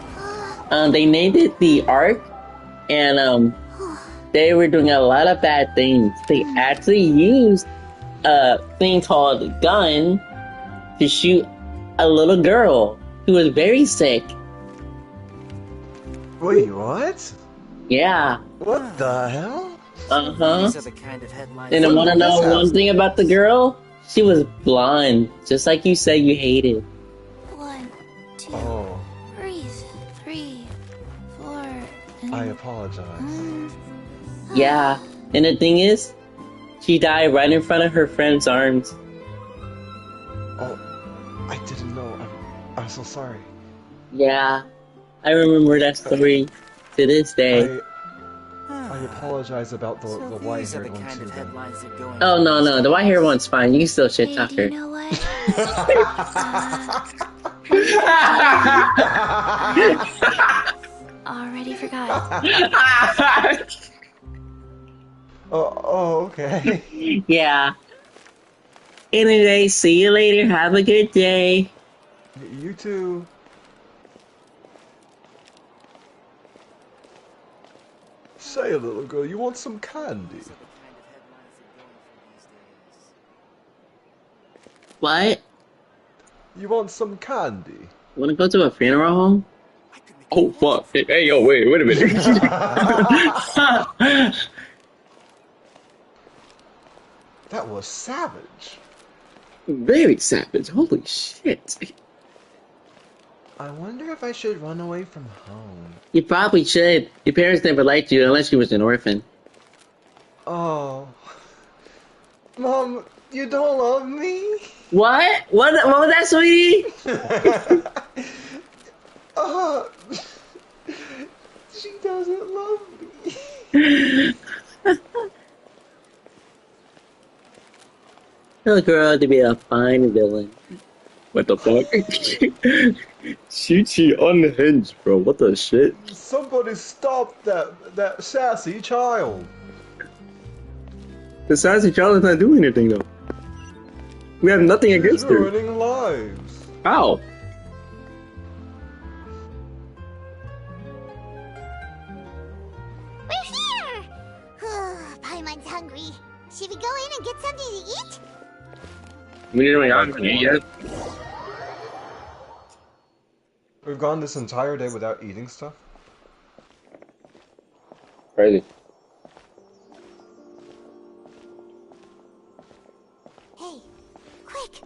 They named it the Ark, and they were doing a lot of bad things. They actually used a thing called a gun to shoot a little girl who was very sick. Wait, what? Yeah. What the hell? Uh-huh. These are the kind of headlines. And I want to know one thing about the girl? She was blonde, just like you said you hated. 1, 2, Oh, breathe. 3, 4 and I apologize. Yeah. And the thing is, she died right in front of her friend's arms. Oh, I didn't know. I'm so sorry. Yeah. I remember that story to this day. I apologize about the white-haired one too. Then. Oh, no. The white hair one's fine. You can still shit talk her. you know what? Already forgot. Oh, okay. Yeah. Anyway, see you later. Have a good day. You too. Say, little girl, you want some candy? What? You want some candy? Wanna go to a funeral home? Oh, fuck. Hey, yo, wait a minute. That was savage. Very savage. Holy shit. I wonder if I should run away from home. You probably should. Your parents never liked you unless you was an orphan. Oh. Mom, you don't love me? What? What was that, sweetie? She doesn't love me. Tell a girl to be a fine villain. What the fuck? Chi unhinged, bro. What the shit? Somebody stop that sassy child. The sassy child is not doing anything, though. We have nothing against her. Ruining lives. How? We're here! Paimon's hungry. Should we go in and get something to eat? We didn't even eat yet. We've gone this entire day without eating stuff? Crazy. Hey, quick!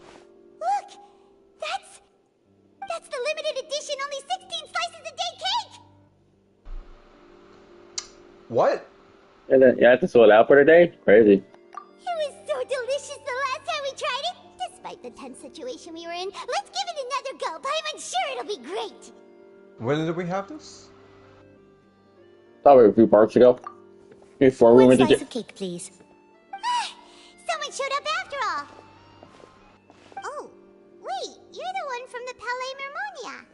Look! That's the limited edition only 16 slices a day cake! What? And then you have to sort out for today? Crazy. It was so delicious the last time we tried it. Despite the tense situation we were in, let's give it another go. Paimon's sure it'll be great. When did we have this? Probably a few parts ago. Before we One went to slice of cake, please. Someone showed up after all. Oh, wait, you're the one from the Palais Mermonia.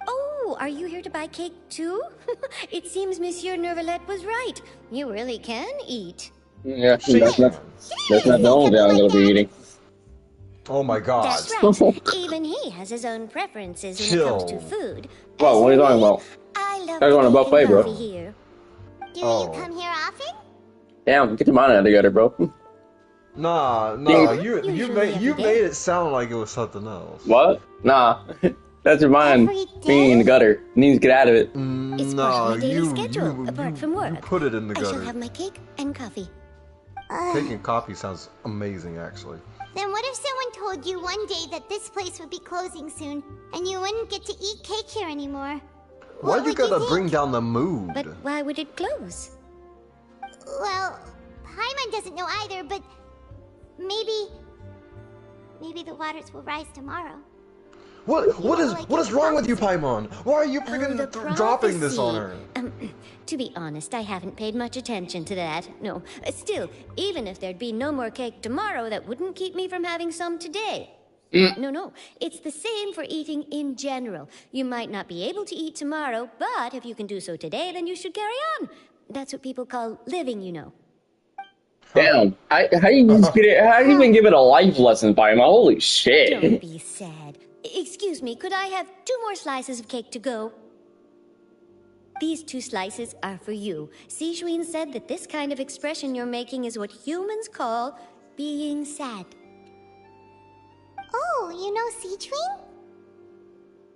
Oh, are you here to buy cake too? It seems Monsieur Nervalette was right. You really can eat. Yeah, that's not the only thing I'm gonna be eating. Oh my god. That's right. Even he has his own preferences when it comes to food. Whoa, what are you talking about? I love I want a buffet, cake and bro. coffee here. Do you come here often? Damn, get your mind out together, bro. Nah, you made it sound like it was something else. What? Nah. That's your mind being in the gutter. You need to get out of it. It's part of my daily schedule, apart from work. You put it in the gutter. I shall have my cake and coffee. Cake and coffee sounds amazing, actually. Then what if someone told you one day that this place would be closing soon, and you wouldn't get to eat cake here anymore? Why do you gotta bring down the mood? But why would it close? Well, Paimon doesn't know either, but maybe the waters will rise tomorrow. What is wrong with you, Paimon? Why are you freaking dropping this on her? To be honest, I haven't paid much attention to that. No, still, even if there'd be no more cake tomorrow, that wouldn't keep me from having some today. No, it's the same for eating in general. You might not be able to eat tomorrow, but if you can do so today, then you should carry on. That's what people call living, you know. Damn, how do you even give it a life lesson, Paimon? Holy shit. Don't be sad. Excuse me, could I have 2 more slices of cake to go? These 2 slices are for you. Sijouin said that this kind of expression you're making is what humans call being sad. Oh, you know Sijouin?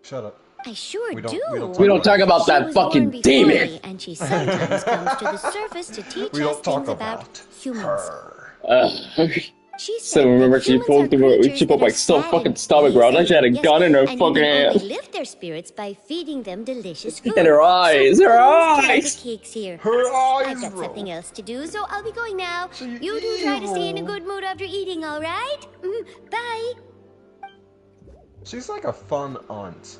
Shut up. I sure do. We don't talk about that fucking demon. Me, and she sometimes comes to the surface to teach us things about humans. So remember, she poked my so fucking stomach, bro. Then she had a gun in her fucking hand. And you lift their spirits by feeding them delicious food. And her eyes, so her eyes. Cakes here. Her eyes, I've got something else to do, so I'll be going now. You do try to stay in a good mood after eating, all right? Bye. She's like a fun aunt.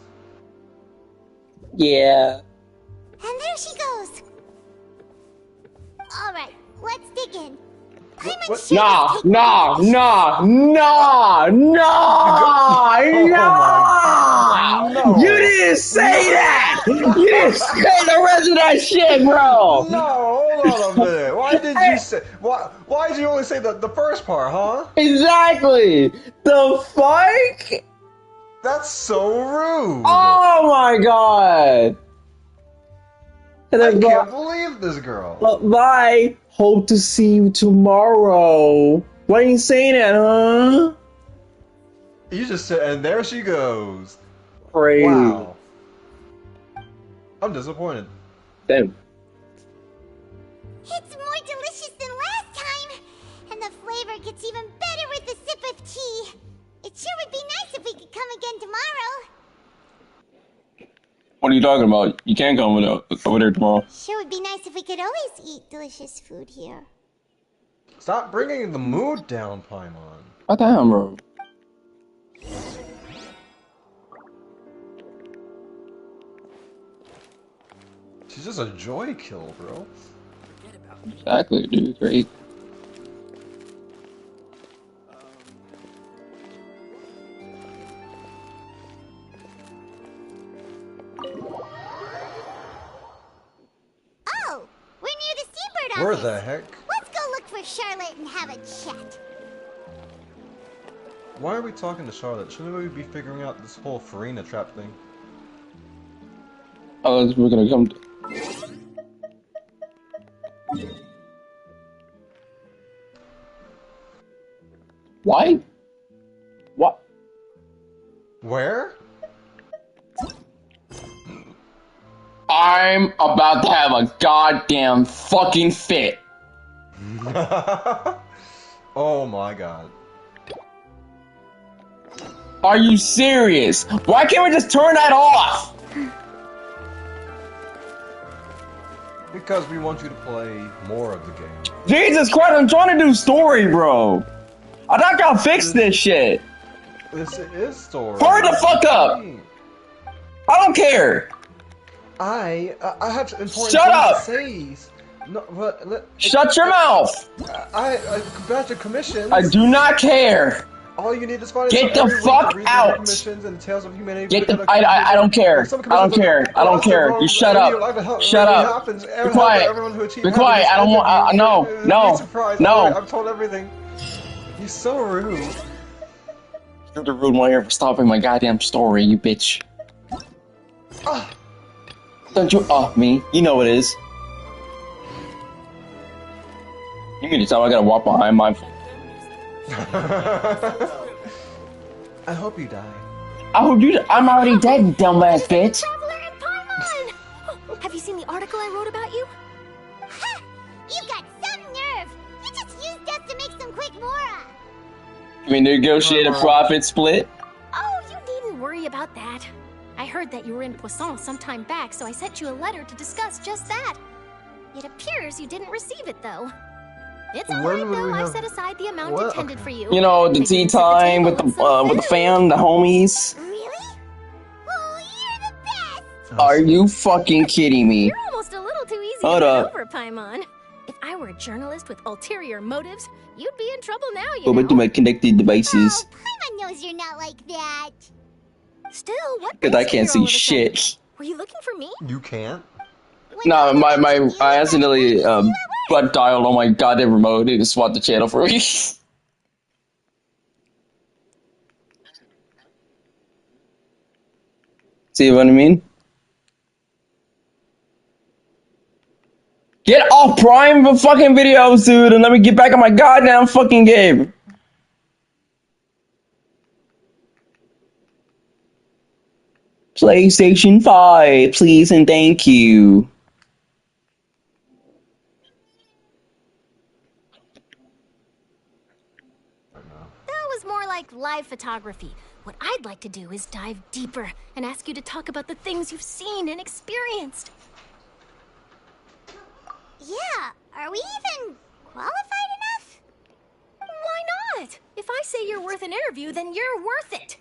Yeah. And there she goes. All right, let's dig in. Nah! You didn't say that! You didn't say the rest of that shit, bro! No, hold on a minute. Why did you say... Why did you only say the first part, huh? Exactly! The fuck? That's so rude! Oh my god! I can't believe this girl. Bye! Hope to see you tomorrow. Why are you saying that, huh? You just said, and there she goes. Crazy. Wow. I'm disappointed. Damn. It's more delicious than last time, and the flavor gets even better with a sip of tea. It sure would be nice if we could come again tomorrow. What are you talking about? You can't come over there tomorrow. Sure would be nice if we could always eat delicious food here. Stop bringing the mood down, Paimon. What the hell, bro? She's just a joy kill, bro. Exactly, dude. Great. Oh, we're near the Seabird Where office. the heck? Let's go look for Charlotte and have a chat. Why are we talking to Charlotte? Shouldn't we be figuring out this whole Farina trap thing? Oh, we're gonna come. Why? What? Where? I'm about to have a goddamn fucking fit. Oh my god. Are you serious? Why can't we just turn that off? Because we want you to play more of the game. Jesus Christ, I'm trying to do story, bro. I thought y'all fixed this shit. This is story. Hurry the fuck up. I don't care. I have important Shut up. things to say. No, but Shut your mouth. I batch of commissions. I do not care. All you need is find Get the fuck out. Commissions and Tales of Humanity. Get the. I don't care. I don't care. I don't care. You shut up. Shut up. Be quiet. Be quiet. I don't want. No. I've told everything. He's so rude. You're the rude one here for stopping my goddamn story, you bitch. Don't you off me? You know it is. You mean to tell me I gotta walk behind my I hope you die. I hope you. I'm already dead, you dumbass bitch. Traveler and Paimon! Have you seen the article I wrote about you? Ha! You got some nerve! You just used us to make some quick mora! We negotiate a profit split. Oh, you needn't worry about that. I heard that you were in Poisson some time back, so I sent you a letter to discuss just that. It appears you didn't receive it, though. It's alright, though. I set aside the amount intended for you. You know, the tea time with the fam, the homies. Really? Oh, you're the best! Are you fucking kidding me? You're almost a little too easy Hold to up. win over, Paimon. If I were a journalist with ulterior motives, you'd be in trouble now, you Go back to my connected devices. Paimon knows you're not like that. Still, what? Because I can't see shit. Were you looking for me? You can't? No, I accidentally butt dialed on my goddamn remote to swap the channel for me. See what I mean? Get off Prime for fucking videos, dude, and let me get back on my goddamn fucking game. PlayStation 5, please and thank you. That was more like live photography. What I'd like to do is dive deeper and ask you to talk about the things you've seen and experienced. Yeah, are we even qualified enough? Why not? If I say you're worth an interview, then you're worth it.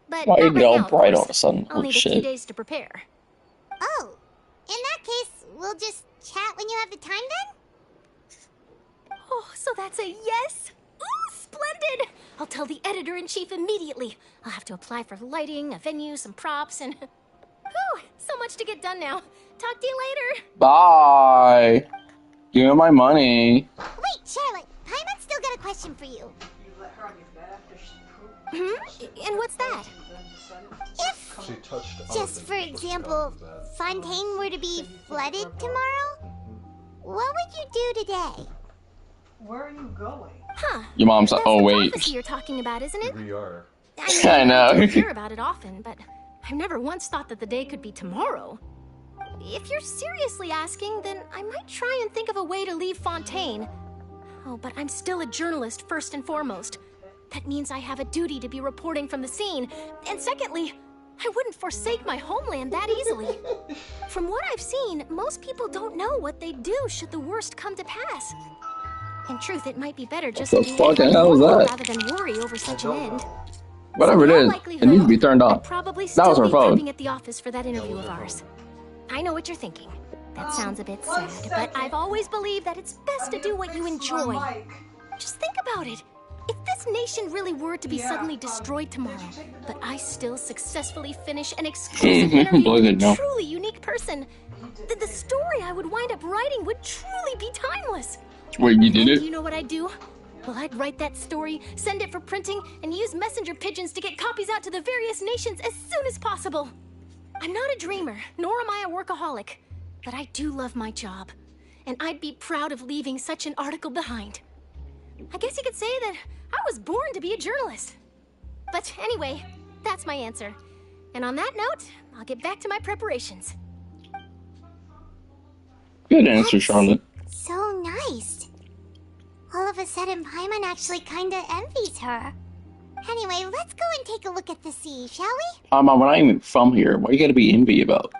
But Why not you right get all now, of bright all course. of a sudden? I'll Oh need a few shit. days to prepare. Oh, in that case, we'll just chat when you have the time then? Oh, so that's a yes? Ooh, splendid! I'll tell the editor-in-chief immediately. I'll have to apply for lighting, a venue, some props, and... Whew, so much to get done now. Talk to you later. Bye. Give me my money. Wait, Charlotte, Paimon's still got a question for you. And what's that? If, She touched just for example, Fontaine were to be flooded tomorrow, what would you do today? Where are you going? Huh. Your mom's like, oh wait. Prophecy you're talking about, isn't it? We are. I know. I hear about it often, but I've never once thought that the day could be tomorrow. If you're seriously asking, then I might try and think of a way to leave Fontaine. Oh, but I'm still a journalist first and foremost. That means I have a duty to be reporting from the scene. And secondly, I wouldn't forsake my homeland that easily. From what I've seen, most people don't know what they'd do should the worst come to pass. In truth, it might be better just to What be the fucking hell is that? rather than worry over such an end. Whatever it is, it needs to be turned off. Probably That was still her be phone. prepping at the office for that interview of ours. I know what you're thinking. That sounds a bit sad, but I've always believed that it's best to do what you enjoy. Just think about it. If this nation really were to be suddenly destroyed tomorrow, but I still successfully finish an exclusive interview with a truly unique person, then the story I would wind up writing would truly be timeless. Wait, you did And it? do you know what I'd do? Well, I'd write that story, send it for printing, and use messenger pigeons to get copies out to the various nations as soon as possible. I'm not a dreamer, nor am I a workaholic, but I do love my job, and I'd be proud of leaving such an article behind. I guess you could say that I was born to be a journalist. But anyway, that's my answer. And on that note, I'll get back to my preparations. Good answer, Charlotte. So nice. All of a sudden, Paimon actually kinda envies her. Anyway, let's go and take a look at the sea, shall we? We're not even from here. What you gotta be envy about?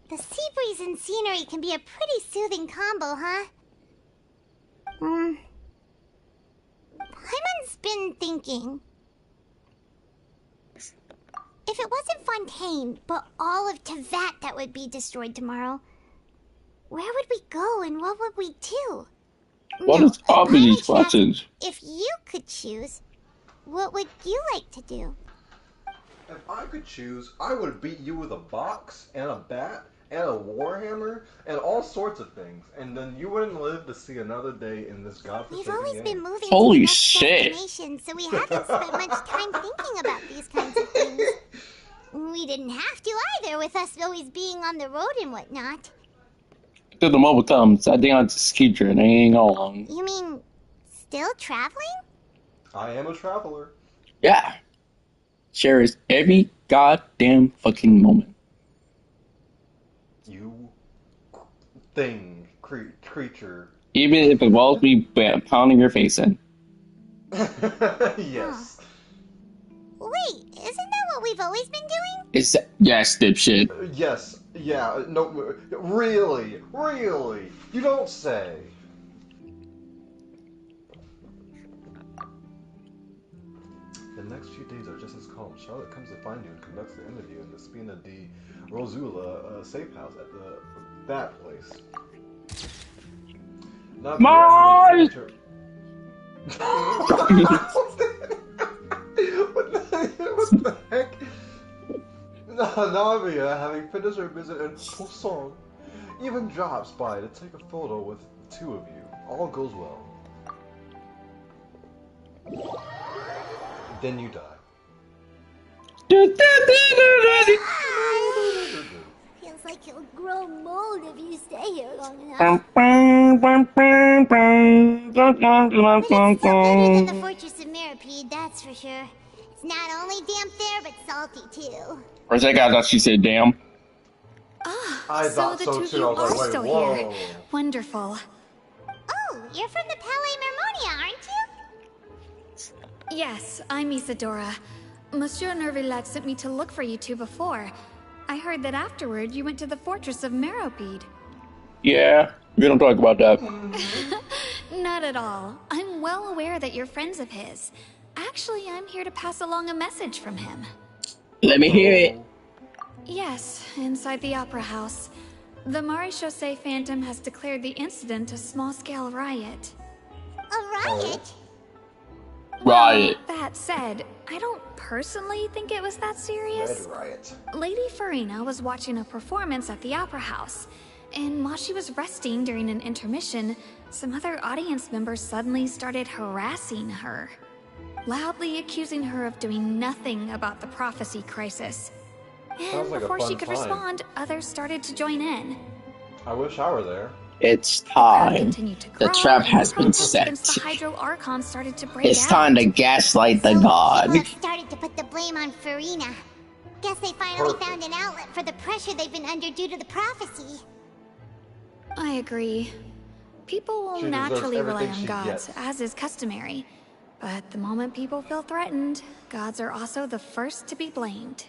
The sea breeze and scenery can be a pretty soothing combo, huh? Paimon's been thinking. If it wasn't Fontaine, but all of Tevat that would be destroyed tomorrow, where would we go and what would we do? What is up with these questions? If you could choose, what would you like to do? If I could choose, I would beat you with a box and a bat and a warhammer and all sorts of things, and then you wouldn't live to see another day in this godforsaken We've always game. been moving Holy to the next shit. destination, so we haven't spent much time thinking about these kinds of things. We didn't have to either, with us always being on the road and whatnot. Till the moment comes, I think I'll just keep journeying along. You mean still traveling? I am a traveler. Yeah. Cherish every goddamn fucking moment. You thing, creature. Even if it involves me pounding your face in. Yes. Wait, isn't that what we've always been doing? It's yes, dipshit. Yes. Yeah. No. Really. You don't say. The next few days are just as calm. Charlotte comes to find you and conducts the interview in the Spina di Rosula safe house at that place. Mars! What the heck? Navia, having finished her visit in Poisson, even drops by to take a photo with the two of you. All goes well. Then you die. Feels like you'll grow mold if you stay here long enough. But it's still better than the Fortress of Meripede, that's for sure. It's not only damp there, but salty too. For a second, I thought she said damn. I thought so too. I was like, wait, whoa. Wonderful. Oh, you're from the Palais Mermonia, aren't you? Yes, I'm Isadora. Monsieur Nervillet sent me to look for you two before. I heard that afterward you went to the Fortress of Meripede. Yeah, we don't talk about that. Not at all. I'm well aware that you're friends of his. Actually, I'm here to pass along a message from him. Let me hear it. Yes, inside the Opera House. The Maréchaussée Phantom has declared the incident a small-scale riot. A riot? Riot. Well, that said, I don't personally think it was that serious. Red riot. Lady Farina was watching a performance at the Opera House, and while she was resting during an intermission, some other audience members suddenly started harassing her, loudly accusing her of doing nothing about the prophecy crisis. And like before she could respond, others started to join in. I wish I were there. It's time. The trap has been set. The Hydro Archon started to break It's out. time to gaslight the god. People have started to put the blame on Farina. Guess they finally found an outlet for the pressure they've been under due to the prophecy. I agree. People will naturally rely on gods, as is customary. But the moment people feel threatened, gods are also the first to be blamed.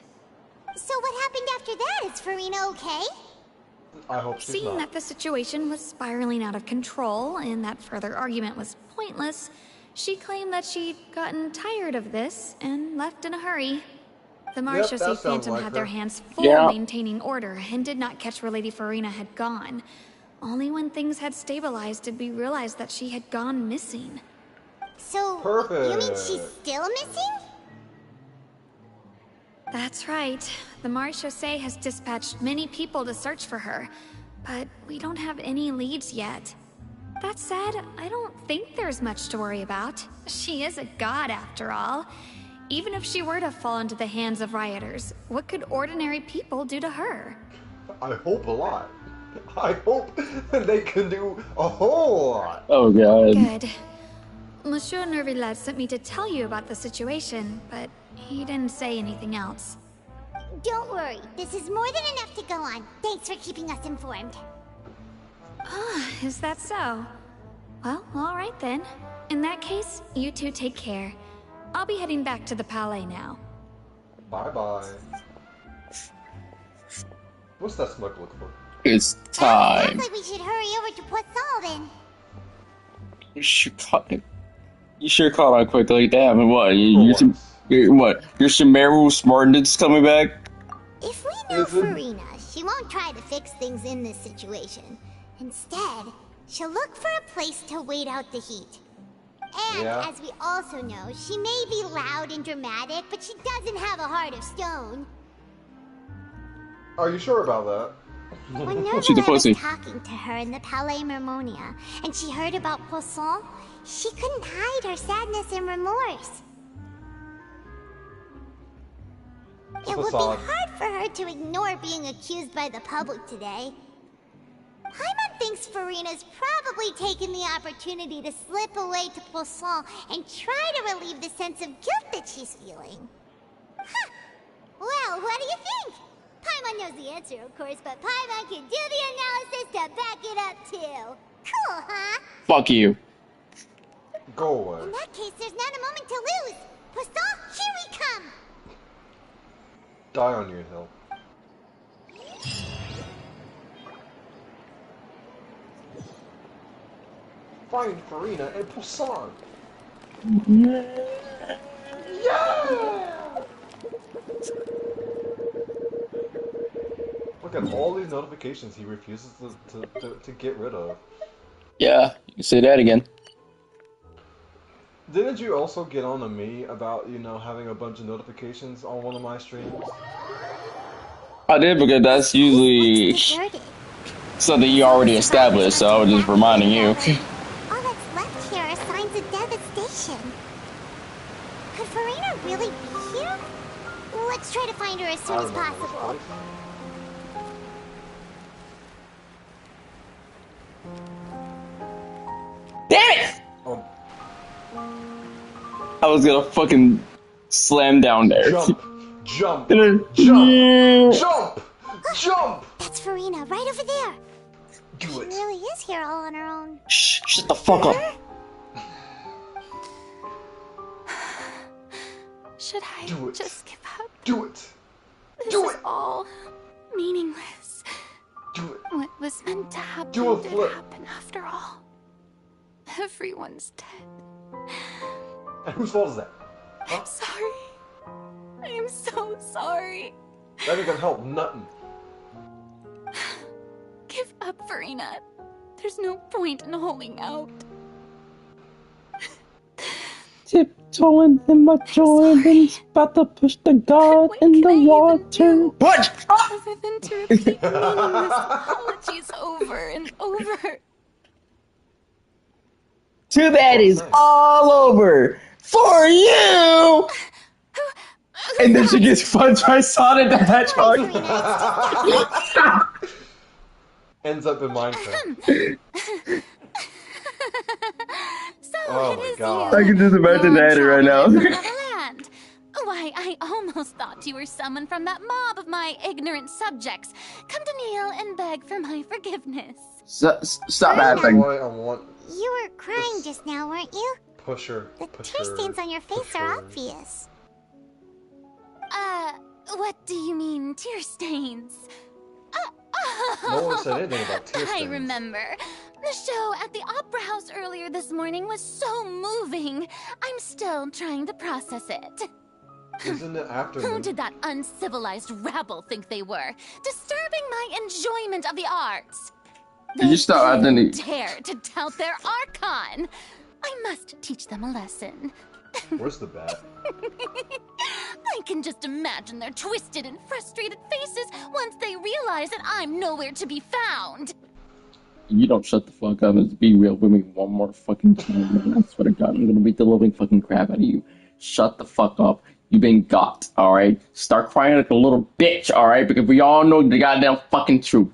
So what happened after that? Is Farina okay? I hope she's Seeing that the situation was spiraling out of control and that further argument was pointless, she claimed that she'd gotten tired of this and left in a hurry. The Maréchaussée Phantom had their hands full maintaining order and did not catch where Lady Farina had gone. Only when things had stabilized did we realize that she had gone missing. So, you mean she's still missing? That's right. The Maréchaussée has dispatched many people to search for her, but we don't have any leads yet. That said, I don't think there's much to worry about. She is a god after all. Even if she were to fall into the hands of rioters, what could ordinary people do to her? I hope a lot. I hope they can do a whole lot. Oh god. Good. Monsieur Nervillet sent me to tell you about the situation, but he didn't say anything else. Don't worry, this is more than enough to go on. Thanks for keeping us informed. Ah, is that so? Well, alright then. In that case, you two take care. I'll be heading back to the Palais now. Bye-bye. What's that smoke look for? It's time. Sounds like we should hurry over to Poisson then. You sure caught on quickly. Damn, and what? Your Shimeru smartness coming back? If we know Farina, she won't try to fix things in this situation. Instead, she'll look for a place to wait out the heat. And as we also know, she may be loud and dramatic, but she doesn't have a heart of stone. Are you sure about that? When Nervillet was talking to her in the Palais Mermonia, and she heard about Poisson, she couldn't hide her sadness and remorse. It would be hard for her to ignore being accused by the public today. Paimon thinks Farina's probably taken the opportunity to slip away to Poisson and try to relieve the sense of guilt that she's feeling. Huh. Well, what do you think? Paimon knows the answer, of course, but Paimon can do the analysis to back it up, too. Cool, huh? Fuck you. Go away. In that case, there's not a moment to lose. Poisson, here we come! Die on your hill. Find Farina and Poisson. Yeah! Look at all these notifications he refuses to get rid of. Yeah, you can say that again. Didn't you also get on to me about, you know, having a bunch of notifications on one of my streams? I did, because that's usually something you already established, so I was just reminding you. All that's left here are signs of devastation. Could Farina really be here? Let's try to find her as soon as possible. Damn it! Oh. I was gonna fucking slam down there. Jump! Jump! Jump! Jump! Jump! That's Farina, right over there. Do it. She really is here all on her own. Shh! Shut the fuck up. Should I just give up? Do it. This Do is it. all meaningless. Do it. What was meant to happen Do a did flip. happen after all. Everyone's dead. And whose fault is that? Huh? I'm sorry. I am so sorry. That ain't gonna help nothing. Give up, Farina. There's no point in holding out. Tiptoeing in my Jordans, about to push the god in the water. What? Other than to repeat meaningless apologies over and over. Too bad it's all over for you. And then she gets punched by Sonic the Hedgehog. Ends up in Minecraft. Oh my god. I can just imagine that right now. Land. Why, I almost thought you were someone from that mob of my ignorant subjects. Come to kneel and beg for my forgiveness. Stop acting. You were crying just now, weren't you? Push her. The tear stains on your face are obvious. What do you mean, tear stains? No one said anything about tear stains. I remember. The show at the Opera House earlier this morning was so moving. I'm still trying to process it. Isn't it after Who did that uncivilized rabble think they were? Disturbing my enjoyment of the arts. Did you stop after the... Dare to tout their archon. I must teach them a lesson. Where's the bat? I can just imagine their twisted and frustrated faces once they realize that I'm nowhere to be found. You don't shut the fuck up and be real with me one more fucking time, man. I swear to God, I'm gonna beat the living fucking crap out of you. Shut the fuck up. You've been got, alright? Start crying like a little bitch, alright? Because we all know the goddamn fucking truth.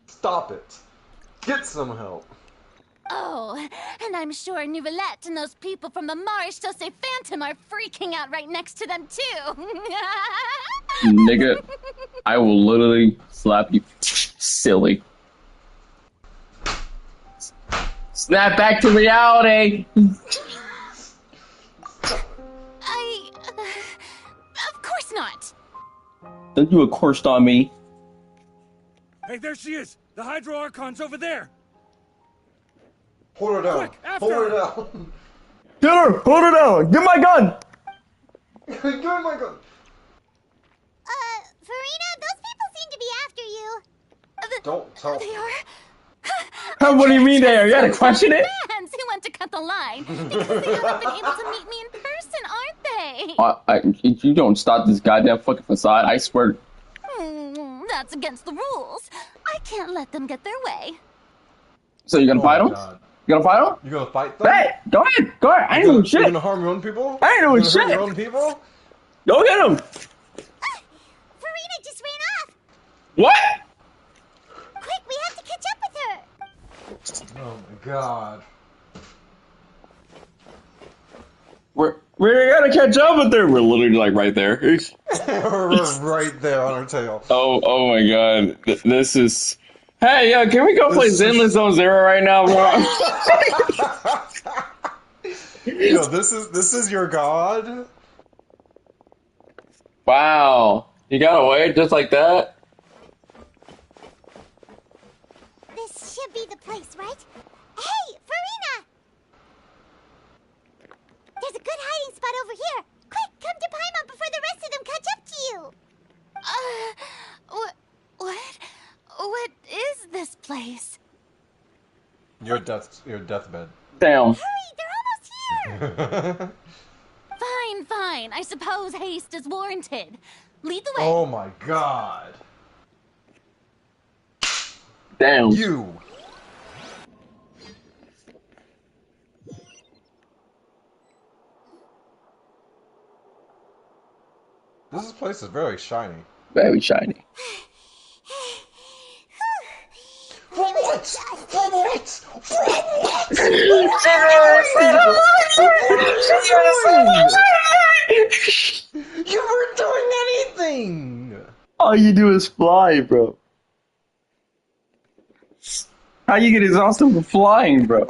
Stop it. Get some help. Oh, and I'm sure Nouvellette and those people from the Maréchaussée say Phantom are freaking out right next to them, too. Nigga, I will literally slap you silly. Snap back to reality! Of course not! Don't you of course on me. Hey, there she is! The Hydro Archon's over there! Hold her down. Quick, after Hold her her. down. Get her! Hold her down! Get my gun! Give me my gun. Farina, those people seem to be after you. Don't tell. They are? What do you mean they are? You gotta question it? Fans who want to cut the line because they haven't been able to meet me in person, aren't they? You don't stop this goddamn fucking facade, I swear. That's against the rules. I can't let them get their way. So you gonna fight them? You gonna fight them? You gonna fight them? Hey, go ahead, go ahead. I ain't doing shit. You gonna harm your own people? I ain't doing you shit. Harm your own people? Go get them. Farina just ran off. What? Oh my god. We gotta catch up with her. We're literally like right there. We're right there on her tail. Oh my god. This is. Hey, yo, can we go play Zenless Zone Zero right now, bro? Yo, this is your god? Wow. You got away just like that? This should be the place, right? Hey, Farina! There's a good hiding spot over here. Quick, come to Paimon before the rest of them catch up to you. What is this place? Your deathbed. Damn. Hurry, they're almost here. Fine. I suppose haste is warranted. Lead the way. Oh my god. Damn. You. This place is very shiny. Very shiny. For what? For what? For what? You weren't doing anything! All you do is fly, bro. How you get exhausted from flying, bro?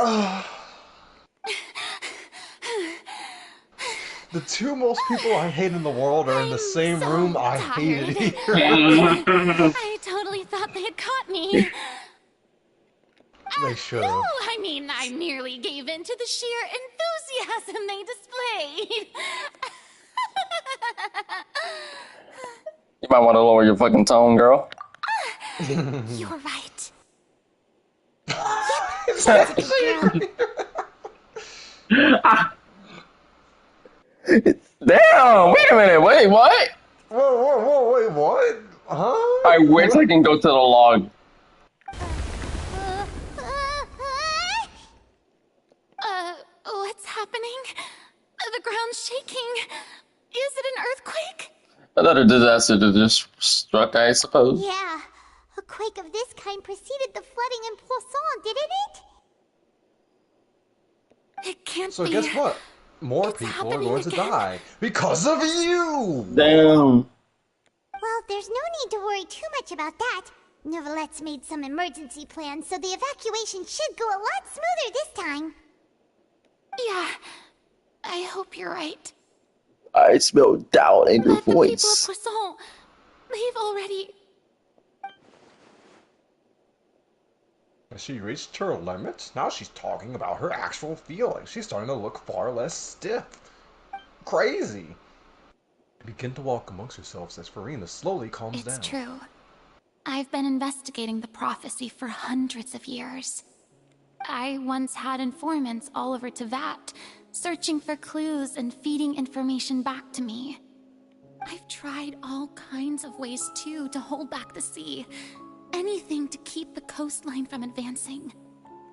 The two most people I hate in the world are in the same room. I hate it here. I totally thought they had caught me. They should have. No, I mean, I merely gave in to the sheer enthusiasm they displayed. You might want to lower your fucking tone, girl. You're right. Damn! Wait a minute! Wait, what? Whoa, wait, what? Huh? Alright, wait till I can go to the log. What's happening? The ground's shaking. Is it an earthquake? Another disaster that just struck, I suppose. Yeah, a quake of this kind preceded the flooding in Poisson, didn't it? It can't So be. guess what? More people are going to die because of you! Damn. Well, there's no need to worry too much about that. Neverlette's made some emergency plans, so the evacuation should go a lot smoother this time. Yeah, I hope you're right. I smell doubt in your But the people of voice. Poisson, they've already... Has she reached her limits? Now she's talking about her actual feelings. She's starting to look far less stiff. Crazy. Begin to walk amongst yourselves as Farina slowly calms down. It's true. I've been investigating the prophecy for hundreds of years. I once had informants all over Tevat, searching for clues and feeding information back to me. I've tried all kinds of ways too to hold back the sea. Anything to keep the coastline from advancing.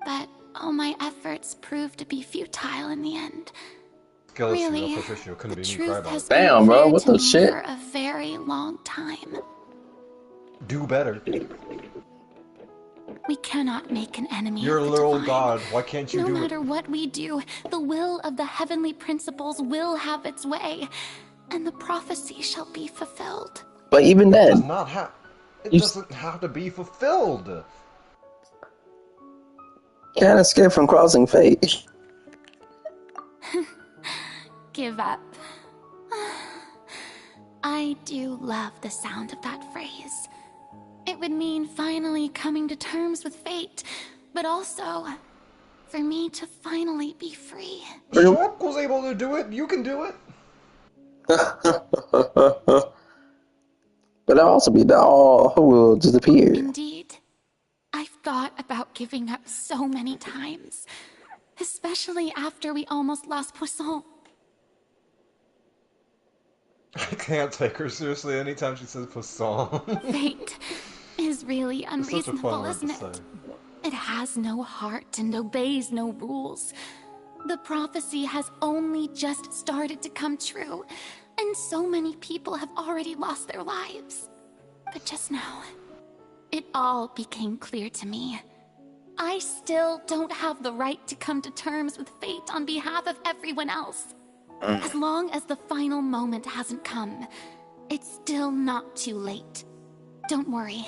But all my efforts proved to be futile in the end. Really, the truth has been Damn, bro, clear what to the me shit? for a very long time. Do better. We cannot make an enemy You're a of the little divine. god. Why can't you No do matter it? what we do, the will of the heavenly principles will have its way, and the prophecy shall be fulfilled. But even It then, does not have. It doesn't have to be fulfilled. can't escape from crossing fate. Give up. I do love the sound of that phrase. It would mean finally coming to terms with fate, but also for me to finally be free. Shrek was able to do it. You can do it. But it'll also be that all will disappear. Indeed. I've thought about giving up so many times, especially after we almost lost Poisson. I can't take her seriously anytime she says Poisson. Fate is really It's such a fun unreasonable, word isn't to it? say. It has no heart and obeys no rules. The prophecy has only just started to come true, and so many people have already lost their lives. But just now, it all became clear to me. I still don't have the right to come to terms with fate on behalf of everyone else. As long as the final moment hasn't come, it's still not too late. Don't worry.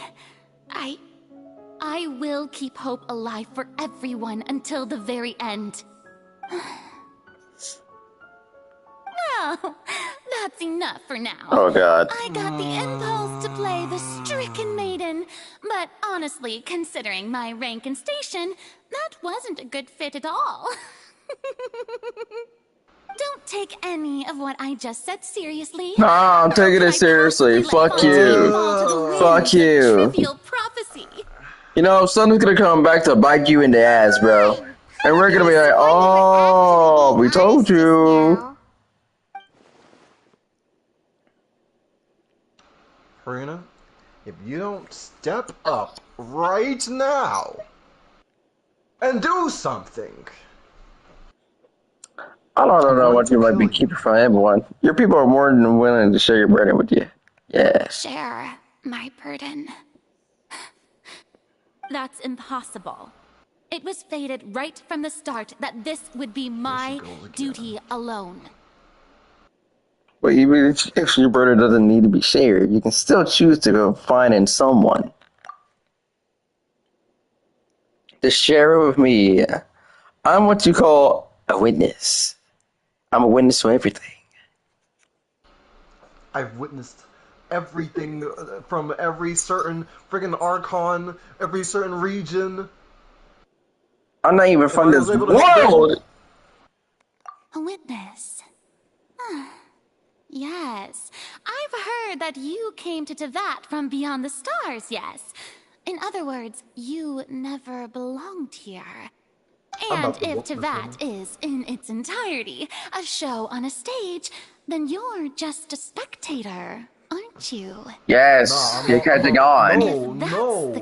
I will keep hope alive for everyone until the very end. Well, that's enough for now. Oh god. I got the impulse to play the stricken maiden, but honestly, considering my rank and station, that wasn't a good fit at all. Don't take any of what I just said seriously. Nah, I'm taking it seriously. Fuck you. Fuck you. Trivial prophecy. You know, something's gonna come back to bite you in the ass, bro. And we're gonna be like, oh, we told you. Karina, if you don't step up right now and do something. I don't know what you might be keeping from everyone. Your people are more than willing to share your burden with you. Yeah. Share my burden. That's impossible. It was fated right from the start that this would be my duty alone. But even if your burden doesn't need to be shared, you can still choose to go find in someone to share it with me. I'm what you call a witness. I'm a witness to everything. I've witnessed everything from every certain friggin' Archon, every certain region. I'm not even from this world! A witness. Yes. I've heard that you came to Tevat from beyond the stars, yes. In other words, you never belonged here. And if Tevat is, in its entirety, a show on a stage, then you're just a spectator, aren't you? Yes, you're catching on. No.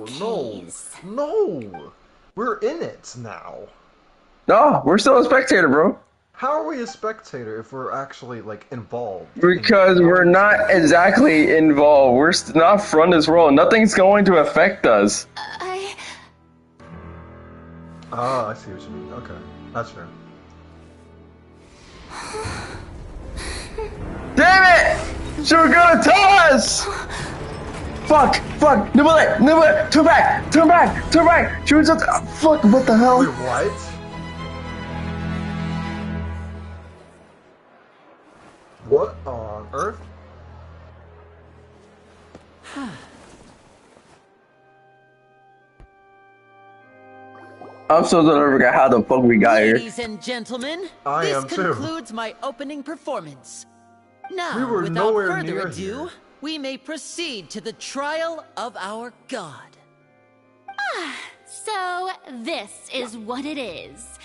We're in it now. No, we're still a spectator, bro. How are we a spectator if we're actually, like, involved? Because we're not exactly involved. We're not from this world. Nothing's going to affect us. Ah, I see what you mean. Okay, that's fair. Damn it! She was gonna tell us! Fuck! Nibble! Turn back! She was just... fuck, what the hell? Wait, what? What on earth? I'm so done. I forgot how the fuck we got here. Ladies and gentlemen, this concludes my opening performance. Now, without further ado, we may proceed to the trial of our god. So this is what it is.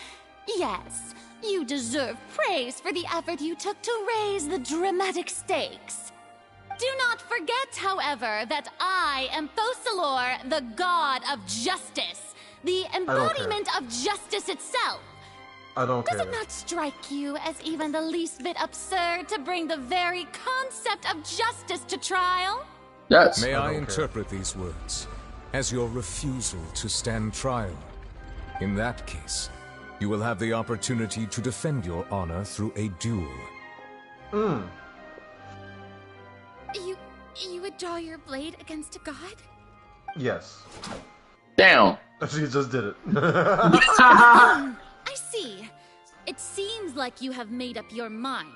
Yes, you deserve praise for the effort you took to raise the dramatic stakes. Do not forget, however, that I am Fosalor, the god of justice, the embodiment of justice itself. I don't care. Does it not strike you as even the least bit absurd to bring the very concept of justice to trial? Yes. May I interpret these words as your refusal to stand trial? In that case, you will have the opportunity to defend your honor through a duel. You would draw your blade against a god? Yes. Down. She just did it. I see. It seems like you have made up your mind.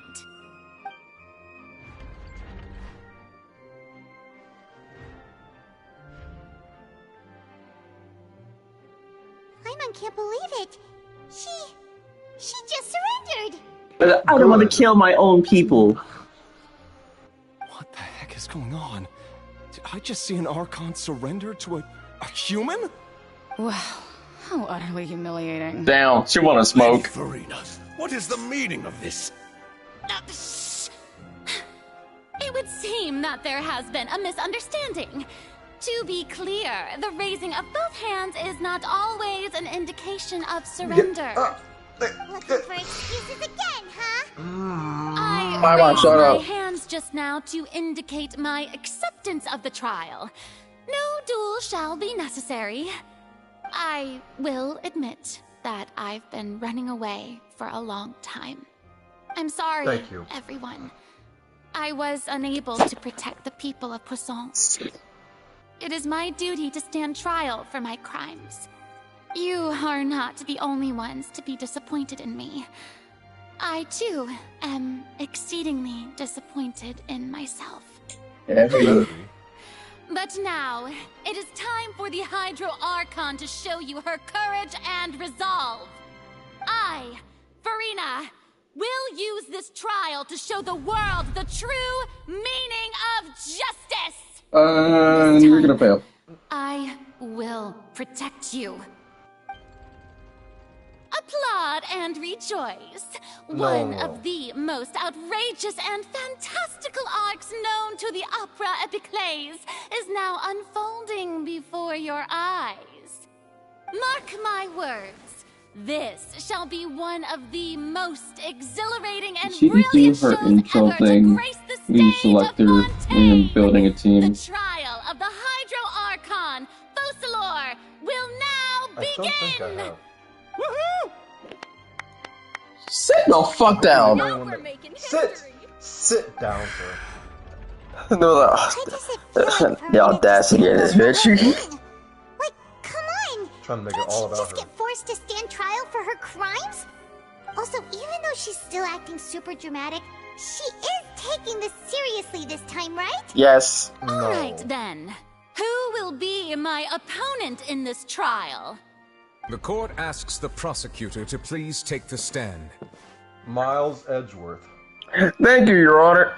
Paimon can't believe it. She just surrendered. But I don't want to kill my own people. What the heck is going on? Did I just see an Archon surrender to a human? Wow, how utterly humiliating. Down. She wanna smoke. Farina, what is the meaning of this? It would seem that there has been a misunderstanding. To be clear, the raising of both hands is not always an indication of surrender. Looking for excuses again, huh? I raised my hands just now to indicate my acceptance of the trial. No duel shall be necessary. I will admit that I've been running away for a long time. I'm sorry, Thank you. everyone. I was unable to protect the people of Poisson. It is my duty to stand trial for my crimes. You are not the only ones to be disappointed in me. I, too, am exceedingly disappointed in myself. But now, it is time for the Hydro Archon to show you her courage and resolve. I, Farina, will use this trial to show the world the true meaning of justice! You're gonna fail. I will protect you. Applaud and rejoice. One of the most outrageous and fantastical arcs known to the opera epiclese is now unfolding before your eyes. Mark my words, this shall be one of the most exhilarating and She didn't do brilliant her shows intro ever to thing. grace the We stage select of her when Fontaine. you're building a team. The trial of the Hydro Archon, Focalor, will now I don't think I begin! have. Woohoo! Sit the fuck down. Sit down, sir. No, the audacity of this bitch. Like, come on! Trying to make it Can't all she about just her. get forced to stand trial for her crimes? Also, even though she's still acting super dramatic, she is taking this seriously this time, right? Yes. Alright then. Who will be my opponent in this trial? The court asks the prosecutor to please take the stand. Miles Edgeworth. Thank you, Your Honor.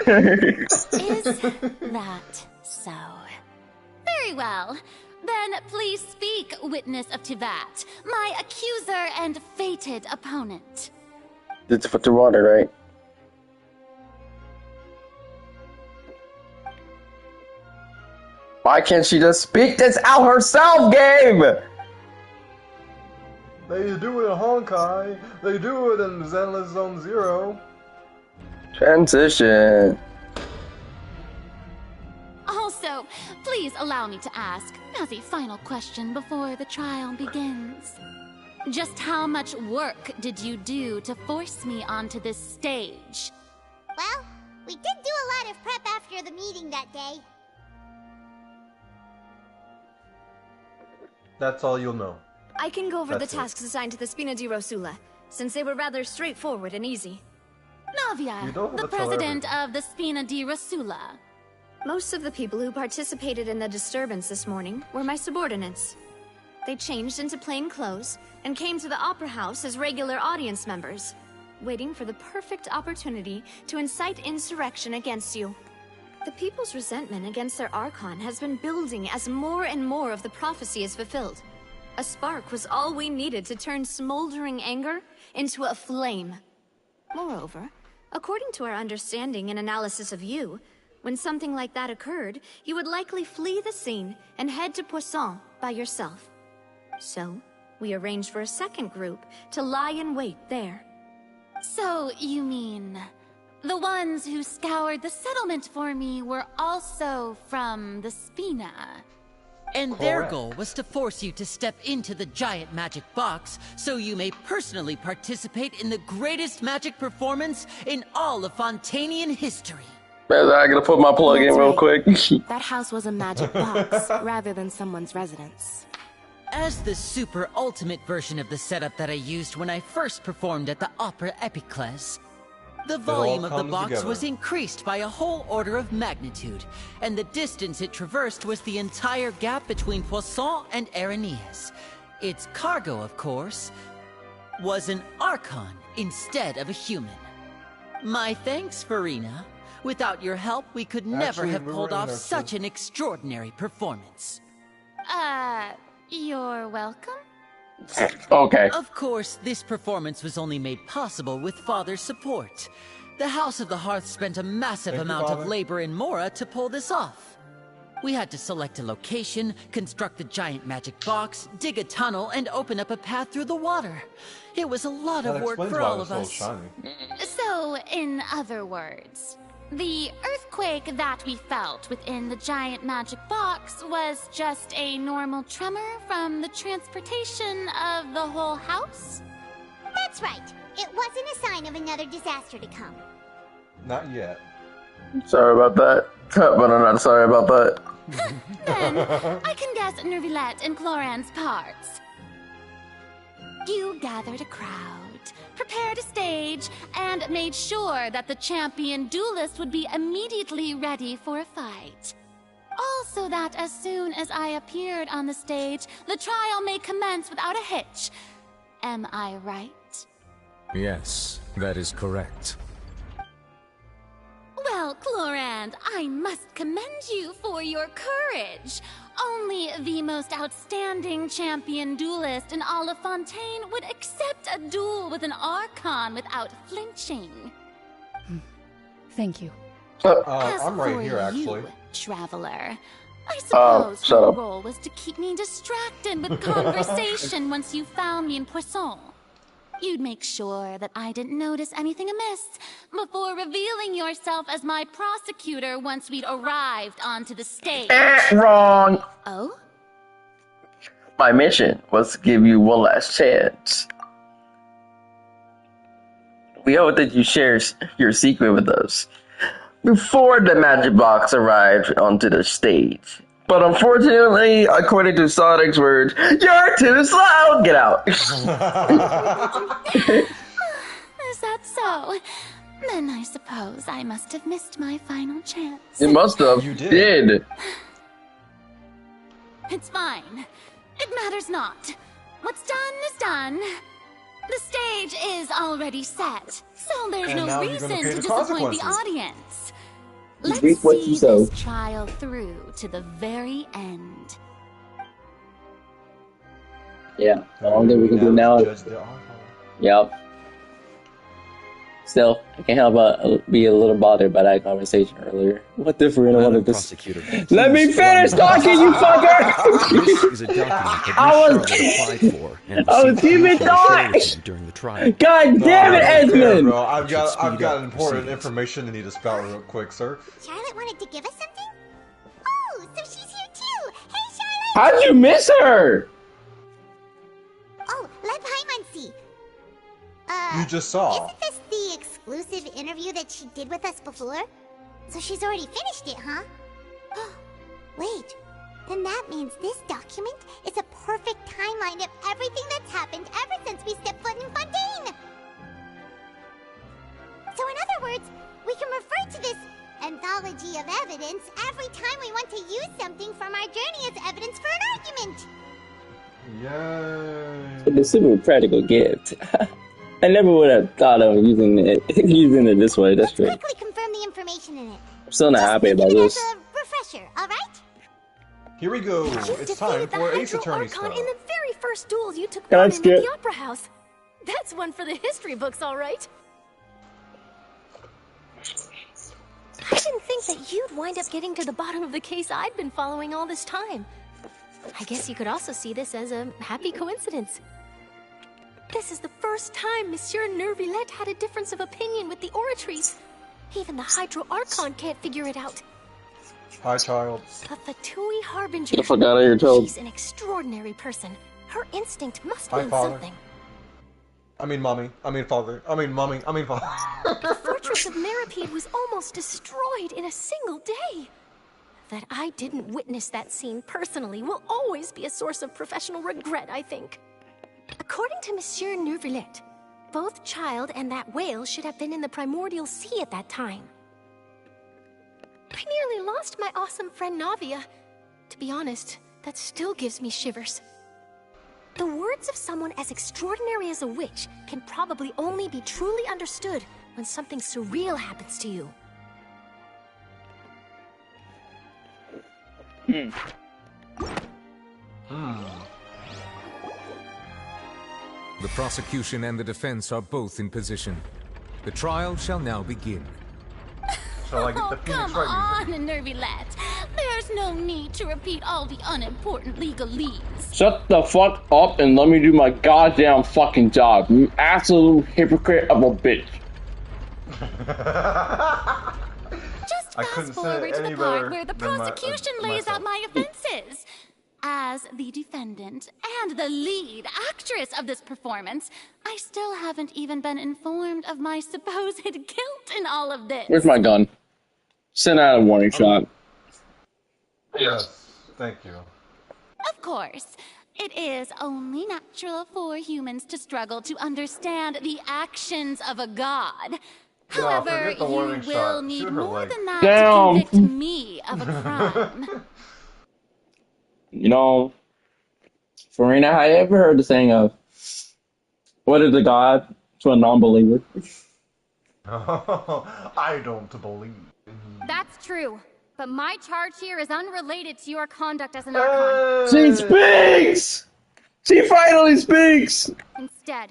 Is that so? Very well. Then please speak, witness of Tivat, my accuser and fated opponent. It's for the water, right? Why can't she just speak this out herself, game? They do it in Honkai. They do it in Zenless Zone Zero. Transition. Also, please allow me to ask, as a final question before the trial begins. Just how much work did you do to force me onto this stage? Well, we did do a lot of prep after the meeting that day. That's all you'll know. I can go over That's the it. tasks assigned to the Spina di Rosula, since they were rather straightforward and easy. Navia, You don't have the to tell president of the Spina di Rosula. Most of the people who participated in the disturbance this morning were my subordinates. They changed into plain clothes and came to the Opera House as regular audience members, waiting for the perfect opportunity to incite insurrection against you. The people's resentment against their Archon has been building as more and more of the prophecy is fulfilled. A spark was all we needed to turn smoldering anger into a flame. Moreover, according to our understanding and analysis of you, when something like that occurred, you would likely flee the scene and head to Poisson by yourself. So, we arranged for a second group to lie in wait there. So, you mean... the ones who scoured the settlement for me were also from the Spina? And their goal was to force you to step into the giant magic box so you may personally participate in the greatest magic performance in all of Fontainian history. I gotta put my plug in real quick. That house was a magic box rather than someone's residence. As the super ultimate version of the setup that I used when I first performed at the Opera Epiclese, the volume of the box together. was increased by a whole order of magnitude, and the distance it traversed was the entire gap between Poisson and Araneas. Its cargo, of course, was an Archon instead of a human. My thanks, Farina. Without your help, we could never have pulled off such an extraordinary performance. You're welcome? Okay. Of course, this performance was only made possible with Father's support. The House of the Hearth spent a massive amount of labor in Mora to pull this off. We had to select a location, construct the giant magic box, dig a tunnel, and open up a path through the water. It was a lot of work for all of us. So, in other words, The earthquake that we felt within the giant magic box was just a normal tremor from the transportation of the whole house? That's right. It wasn't a sign of another disaster to come. Not yet. Sorry about that. But I'm not sorry about that. Then, I can guess Nervilette and Cloran's parts. You gathered a crowd, prepared a stage, and made sure that the champion duelist would be immediately ready for a fight. Also that as soon as I appeared on the stage, the trial may commence without a hitch. Am I right? Yes, that is correct. Well, Clorand, I must commend you for your courage. Only the most outstanding champion duelist in all of Fontaine would accept a duel with an Archon without flinching. Thank you. I'm right here, actually. You, traveler. I suppose your role was to keep me distracted with conversation once you found me in Poisson. You'd make sure that I didn't notice anything amiss before revealing yourself as my prosecutor once we'd arrived onto the stage. Wrong. Oh? My mission was to give you one last chance. We hope that you share your secret with us before the magic box arrived onto the stage. But unfortunately, according to Sonic's words, you're too slow! Get out! Is that so? Then I suppose I must have missed my final chance. You must have. You did. It's fine. It matters not. What's done is done. The stage is already set, so there's no reason to disappoint the audience. Let's see this trial through to the very end. Yeah, the only thing we can do now is... Yep. Still, I can't help but be a little bothered by that conversation earlier. What different one of this? Let me finish talking, you fucker! This is a document that Charlotte applied for and keeping talking during the trial. God damn it, Edmund! Bro, I've got important information I need to spout real quick, sir. Charlotte wanted to give us something? Oh, so she's here too! Hey, Charlotte! How'd you miss her? Oh, let Paimon see. You just saw. Isn't this the exclusive interview that she did with us before? So she's already finished it, huh? Wait, then that means this document is a perfect timeline of everything that's happened ever since we stepped foot in Fontaine! So in other words, we can refer to this anthology of evidence every time we want to use something from our journey as evidence for an argument! Yay! It's a super practical gift. I never would have thought of using it this way. That's true. Quickly confirm the information in it. I'm still not happy about this. As a refresher, all right? Here we go. It's time for Ace Attorney Archon stuff. in the very first duel you took Can I part in skip? at the Opera House. That's one for the history books, all right. I didn't think that you'd wind up getting to the bottom of the case I'd been following all this time. I guess you could also see this as a happy coincidence. This is the first time Monsieur Nervilette had a difference of opinion with the oratories. Even the Hydro Archon can't figure it out. Hi, child. The Fatui Harbinger. I forgot your told. She's an extraordinary person. Her instinct must Hi, mean father. something. I mean, mommy. I mean, father. I mean, mommy. I mean, father. The fortress of Meripede was almost destroyed in a single day. That I didn't witness that scene personally will always be a source of professional regret, I think. According to Monsieur Nervilette, both Child and that whale should have been in the primordial sea at that time. I nearly lost my awesome friend Navia. To be honest, that still gives me shivers. The words of someone as extraordinary as a witch can probably only be truly understood when something surreal happens to you. The prosecution and the defense are both in position. The trial shall now begin. Shall I get the Phoenix Come Wright music? on, Nervilette. There's no need to repeat all the unimportant legalese. Shut the fuck up and let me do my goddamn fucking job, you absolute hypocrite of a bitch. I fast couldn't say forward it to the any part better where the than prosecution lays out my offenses. As the defendant and the lead actress of this performance, I still haven't even been informed of my supposed guilt in all of this. Where's my gun? Send out a warning shot. Yes, thank you. Of course, it is only natural for humans to struggle to understand the actions of a god. However, forget the you warning will shot. need Shoot her more leg. than that Damn. to convict me of a crime. You know, Farina, have you ever heard the saying of, what is a god to a non-believer? I don't believe. That's true. But my charge here is unrelated to your conduct as an Archon. She speaks! She finally speaks! Instead,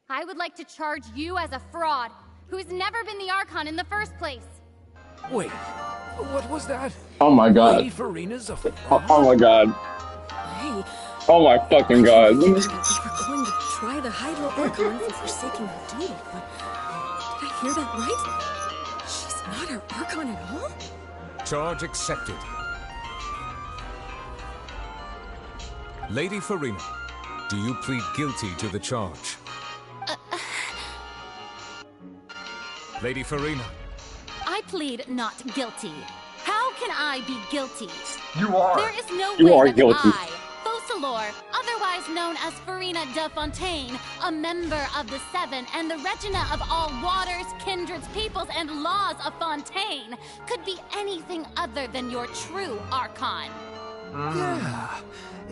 I would like to charge you as a fraud who's never been the Archon in the first place. Wait, what was that? Oh my god. Lady Farina's a fraud? Oh my god. Hey. Oh my fucking god. We were going to try the Hydro Archon for forsaking her duty, but did I hear that right? She's not our Archon at all? Charge accepted. Lady Farina, do you plead guilty to the charge? Lady Farina. I plead not guilty. How can I be guilty? You are. There is no You way are that guilty. I, Focalor, otherwise known as Farina de Fontaine, a member of the Seven and the Regina of all waters, kindreds, peoples, and laws of Fontaine, could be anything other than your true Archon. Yeah.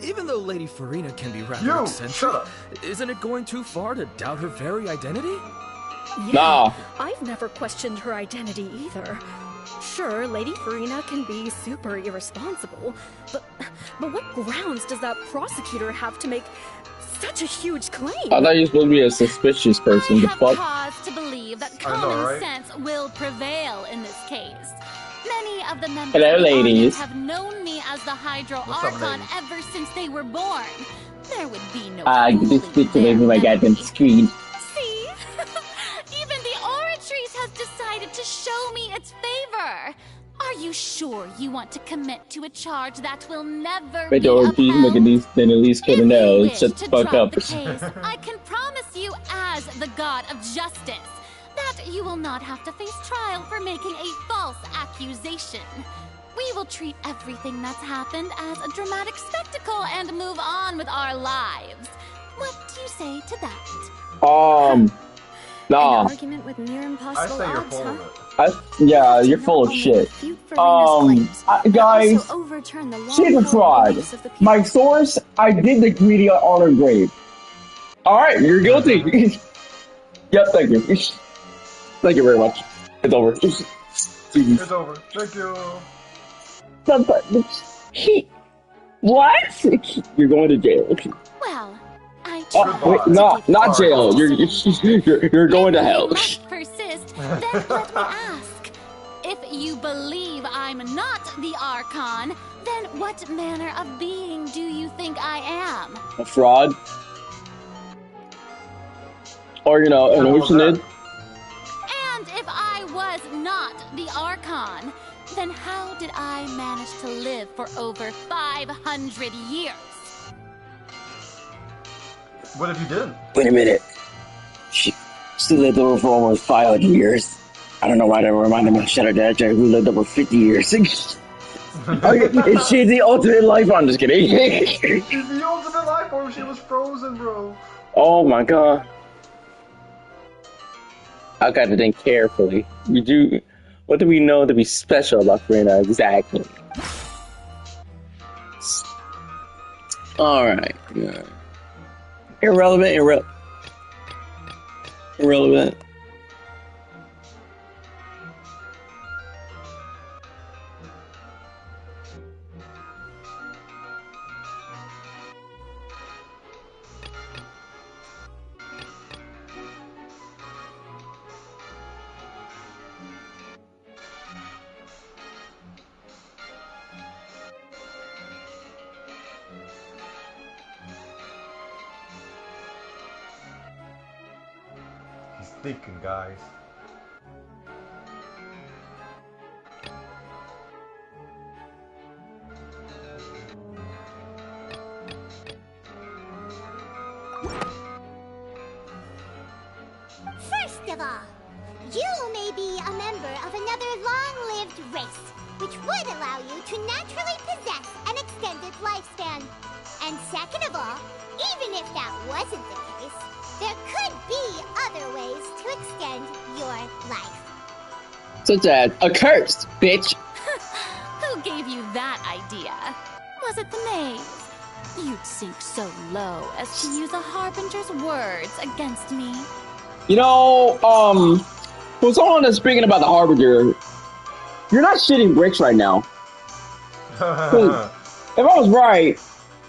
Even though Lady Farina can be rather eccentric, isn't it going too far to doubt her very identity? Yeah, Nah. I've never questioned her identity either. Sure, Lady Farina can be super irresponsible, but what grounds does that prosecutor have to make such a huge claim? I thought you were supposed to be a suspicious person. The fuck? Cause to believe that common sense will prevail in this case. Many of the members Hello, of the ladies. audience have known me as the Hydro Archon ever since they were born. There would be no Get this bitch away from my goddamn screen. See? Even the Oratrice has decided to show me its favor. Are you sure you want to commit to a charge that will never Wait, be or upheld? please make at least, then at least could have known. Shut the fuck up. The case, I can promise you as the god of justice that you will not have to face trial for making a false accusation. We will treat everything that's happened as a dramatic spectacle and move on with our lives. What do you say to that? Nah. An argument with near impossible odds, huh? Yeah, you're full of shit. Guys, she's a fraud. My source, I did the greedy on her grave. Alright, you're guilty. Yep, thank you. Thank you very much. It's over. It's over. Thank you. What? You're going to jail. Well, I wait, no, not jail. You're going to hell. Persist, then let me ask. If you believe I'm not the Archon, then what manner of being do you think I am? A fraud? Or, you know, an hallucinate? And if I was not the Archon, then how did I manage to live for over 500 years? What if you didn't? Wait a minute. She lived over for almost 500 years. I don't know why that reminded me of Shadow Dad who lived over 50 years. Is she the ultimate life? I'm just kidding. She's the ultimate life form. She was frozen, bro. Oh my god. I gotta think carefully. What do we know to be special about Farina exactly? Alright. Yeah. Irrelevant. He's thinking, guys. of all, you may be a member of another long-lived race, which would allow you to naturally possess an extended lifespan. And second of all, even if that wasn't the case, there could be other ways to extend your life. Such as a curse, bitch. Who gave you that idea? Was it the maze? You'd sink so low as to use a harbinger's words against me. You know, for someone that's speaking about the harbinger, you're not shitting bricks right now. If I was right,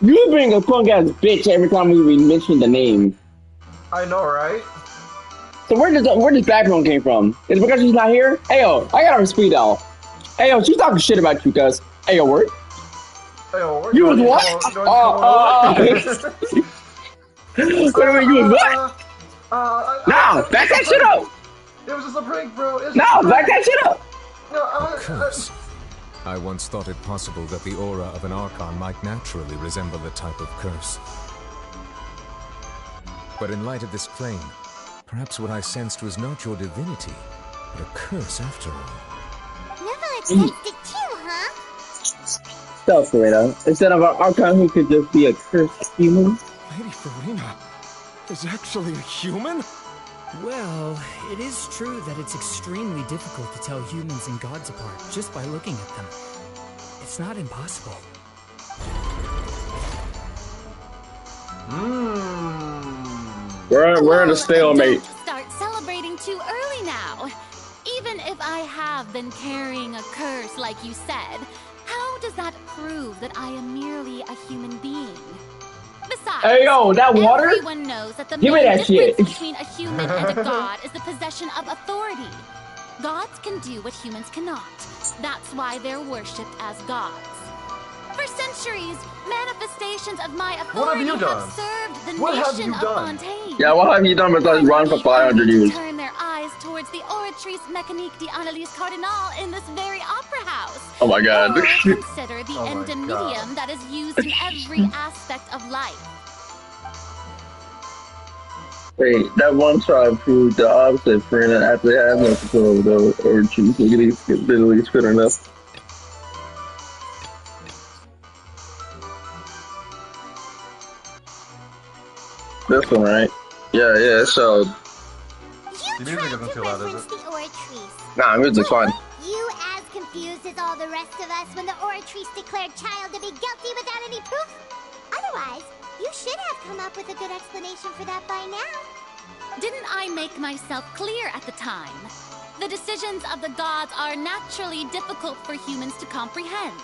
you bring a punk ass bitch every time we mention the name. I know, right? So where does backbone came from? Is it because she's not here? Ayo, I got her on speed dial. Ayo, she's talking shit about you, cuz. Ayo, word. Ayo, word. You was what? Wait a minute, you was what? No, back that shit up. It was just a prank, bro. No, back that shit up. A curse. I once thought it possible that the aura of an Archon might naturally resemble the type of curse. But in light of this claim, perhaps what I sensed was not your divinity, but a curse after all. Never sensed it too, huh? So, Farina, instead of an Archon who could just be a cursed human? Lady Farina is actually a human? Well, it is true that it's extremely difficult to tell humans and gods apart just by looking at them. It's not impossible. We're in a stalemate. Don't start celebrating too early now. Even if I have been carrying a curse like you said, how does that prove that I am merely a human being? Besides, hey yo, that water? Everyone knows that the Give me main that difference shit. between a human and a god is the possession of authority. Gods can do what humans cannot. That's why they're worshipped as gods. For centuries, manifestations of my authority have served the nation of Fontaine. Yeah, what have you done besides run for 500 years? Turn their eyes towards the Oratrice Mécanique d'Analyse Cardinal in this very opera house. Oh my god. Or consider the endemedium that is used in every aspect of life. Wait, that one tribe proved the opposite, Farina, after they had no control of the Oratrice. Look at these, literally spit enough. This one, right? Yeah, so... The music isn't too loud, is it? The Oratrice. Nah, music's fine. You as confused as all the rest of us when the Oratrice declared Child to be guilty without any proof? Otherwise, you should have come up with a good explanation for that by now. Didn't I make myself clear at the time? The decisions of the gods are naturally difficult for humans to comprehend.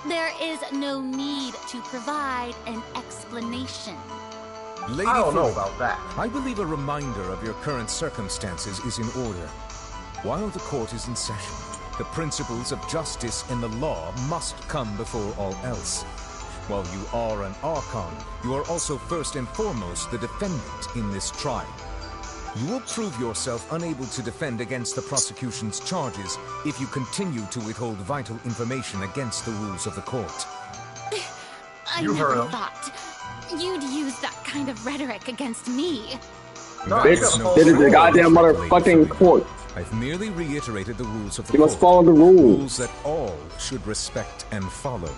There is no need to provide an explanation. Lady I don't know Farina, about that. I believe a reminder of your current circumstances is in order. While the court is in session, the principles of justice and the law must come before all else. While you are an Archon, you are also first and foremost the defendant in this trial. You will prove yourself unable to defend against the prosecution's charges if you continue to withhold vital information against the rules of the court. I never thought you'd use that kind of rhetoric against me. Bitch, this is the goddamn motherfucking court. I've merely reiterated the rules of the You court. must follow the rules. Rules that all should respect and follow.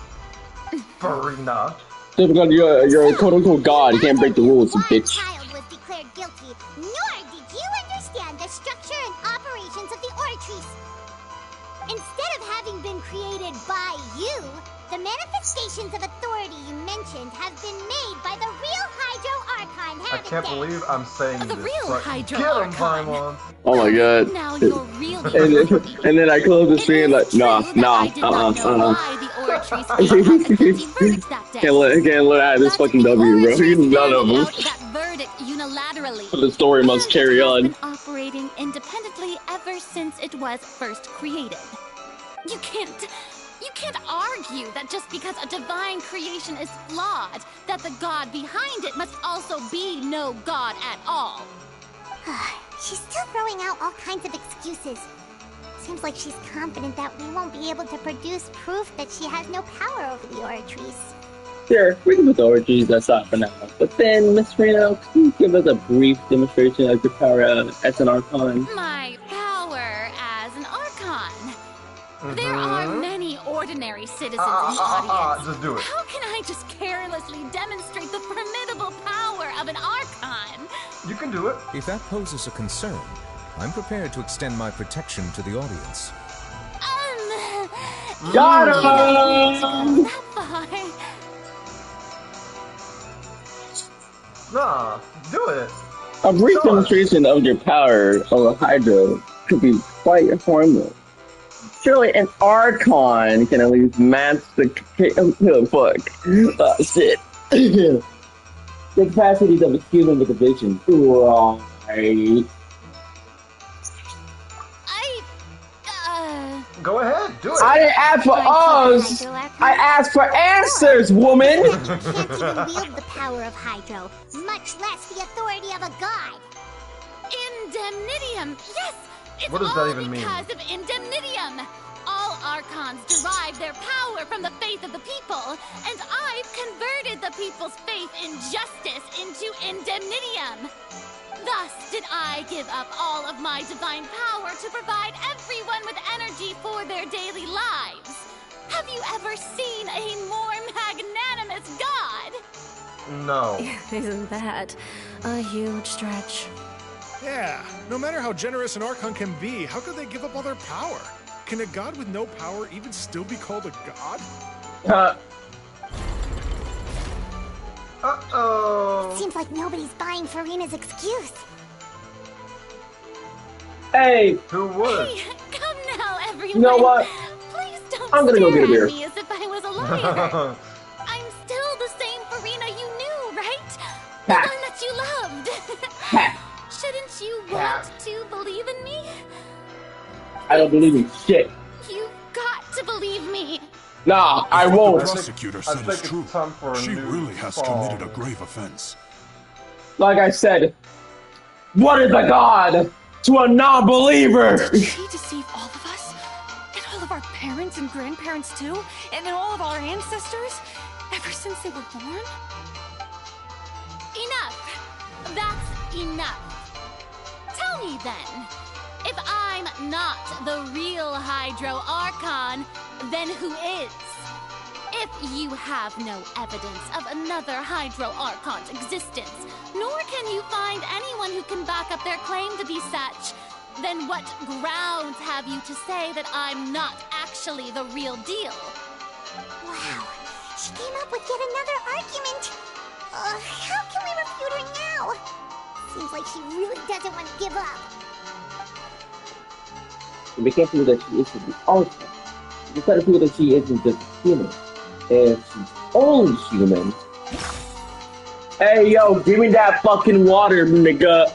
Farina. Just because you're a quote-unquote god, you can't break the rules, you bitch. Child was declared guilty, nor did you understand the structure and operations of the Oratrice. Instead of having been created by you, the manifestations of authority you mentioned have been made by the real Hydro Archon, I haven't can't they? believe I'm saying The this. real but Hydro get him, Archon. Paimon. Oh my god. Now you're really and then I close the screen like, nah. Can't let out of this fucking W, bro. None of them. verdict unilaterally. The story must carry on. Operating independently ever since it was first created. You can't argue that just because a divine creation is flawed, that the god behind it must also be no god at all. She's still throwing out all kinds of excuses. Seems like she's confident that we won't be able to produce proof that she has no power over the Oratrice. Sure, we can put the orgies aside for now. But then, Miss Reno, can you give us a brief demonstration of your power as an Archon? My power as an Archon. There are many ordinary citizens in the audience. Just do it. How can I just carelessly demonstrate the formidable power of an Archon? You can do it. If that poses a concern, I'm prepared to extend my protection to the audience. Got you don't need him! to go that far. Nah, do it. A brief demonstration of your power over Hydro could be quite harmless. Surely an Archon can at least match the shit. The capacities of a human with a vision. Right. Go ahead, do it. I didn't ask for us. I asked for answers, woman. Can't even wield the power of Hydro, much less the authority of a god. Indemnitium! Yes! It's What does that even mean? because of Indemnitium! All Archons derive their power from the faith of the people, and I've converted the people's faith in justice into Indemnitium. Thus did I give up all of my divine power to provide everyone with energy for their daily lives. Have you ever seen a more magnanimous god? No. Isn't that a huge stretch? Yeah, no matter how generous an Archon can be, how could they give up all their power? Can a god with no power even still be called a god? Uh-oh. Seems like nobody's buying Farina's excuse. Hey! Who would? Hey, come now, everyone. You know what? Please don't I'm gonna go get a beer. stare at me as if I was a liar. I'm still the same Farina you knew, right? The one that you loved. Shouldn't you want to believe in me? I don't believe in shit. You've got to believe me. Nah, I won't. The prosecutor said it's true. She really has committed a grave offense. Like I said, what is a god to a non-believer? Did she deceive all of us? And all of our parents and grandparents too? And all of our ancestors? Ever since they were born? Enough. That's enough. Tell me then, if I'm not the real Hydro Archon, then who is? If you have no evidence of another Hydro Archon's existence, nor can you find anyone who can back up their claim to be such, then what grounds have you to say that I'm not actually the real deal? Wow, she came up with yet another argument. How can we refute her now? Seems like she really doesn't want to give up. We can't prove that she isn't the Archon. We try to prove that she isn't just human. If she's only human. Hey yo, give me that fucking water, nigga.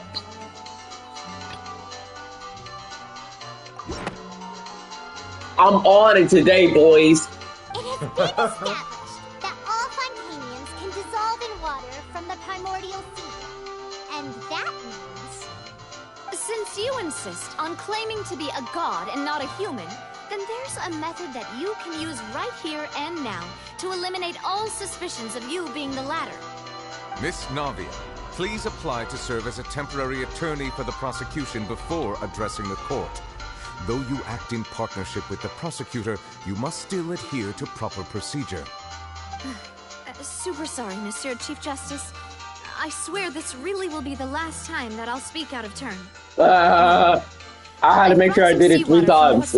I'm on it today, boys. It has been established that all Fontainians can dissolve in water from the primordial sea. And that means... Since you insist on claiming to be a god and not a human, then there's a method that you can use right here and now to eliminate all suspicions of you being the latter. Miss Navia, please apply to serve as a temporary attorney for the prosecution before addressing the court. Though you act in partnership with the prosecutor, you must still adhere to proper procedure. Super sorry, Monsieur Chief Justice. I swear this really will be the last time that I'll speak out of turn. I had to make sure I did it 3 times.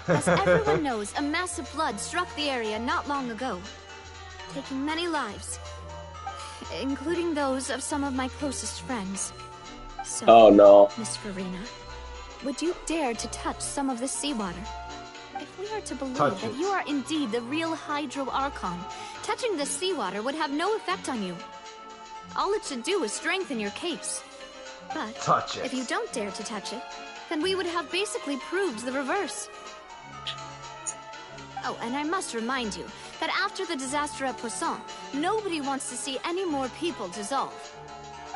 As everyone knows, a massive flood struck the area not long ago, taking many lives, including those of some of my closest friends. So, oh no. Miss Farina, would you dare to touch some of this seawater? If we are to believe that you are indeed the real Hydro Archon, touching the seawater would have no effect on you. All it should do is strengthen your case. But if you don't dare to touch it, then we would have basically proved the reverse. Oh, and I must remind you that after the disaster at Poisson, nobody wants to see any more people dissolve.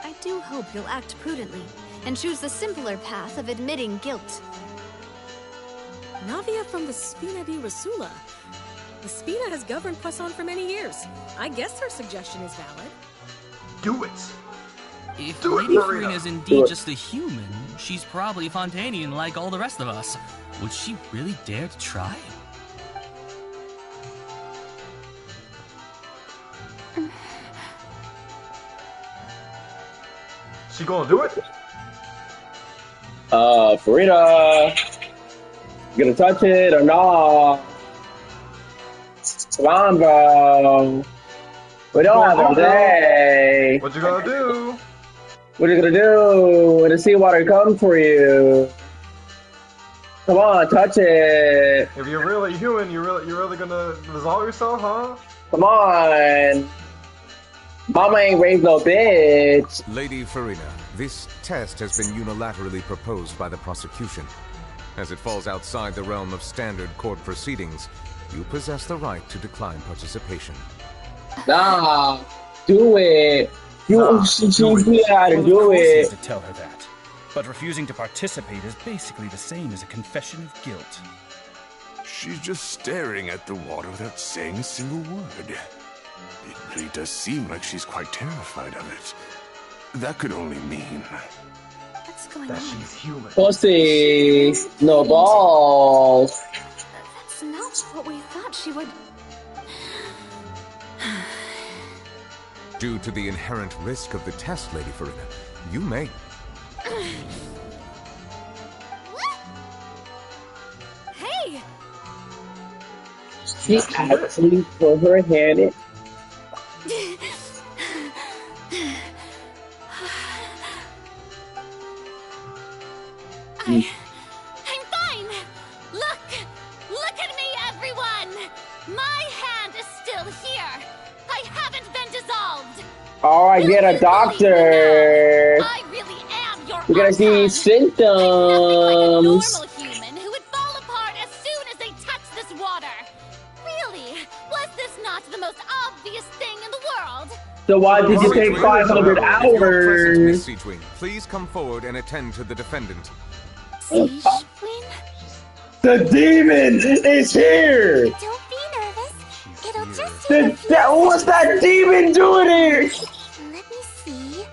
I do hope you'll act prudently and choose the simpler path of admitting guilt. Navia from the Spina di Rasula. The Spina has governed Poisson for many years. I guess her suggestion is valid. Do it! If Do it, Lady Marina. Farina is indeed just a human, she's probably Fontainian like all the rest of us. Would she really dare to try? She gonna do it? Farina, you gonna touch it or not? Come on, bro. We don't have all day. What you gonna do? What are you gonna do when the seawater comes for you? Come on, touch it. If you're really human, you're really gonna dissolve yourself, huh? Come on. Mama ain't raised no bitch. Lady Farina, this test has been unilaterally proposed by the prosecution. As it falls outside the realm of standard court proceedings, you possess the right to decline participation. Nah, do it. She's how to do it. To tell her that, but refusing to participate is basically the same as a confession of guilt. She's just staring at the water without saying a single word. It really does seem like she's quite terrified of it. That could only mean What's going that on? she's human. Pussy, no balls. That's not what we thought she would. Due to the inherent risk of the test, Lady Farina, you may. Hey! She actually put her hand in. I'm fine! Look at me, everyone! My hand is still here! I haven't been dissolved! All right, get a doctor. I really am your We're gonna see symptoms. normal human who would fall apart as soon as they touch this water! Really? Was this not the most obvious thing in the world? So why did you take 500 If you're present, Miss hours? Seedwing, please come forward and attend to the defendant. The demon is here. Don't be nervous. It'll just take a few What's that demon doing here? Let me see.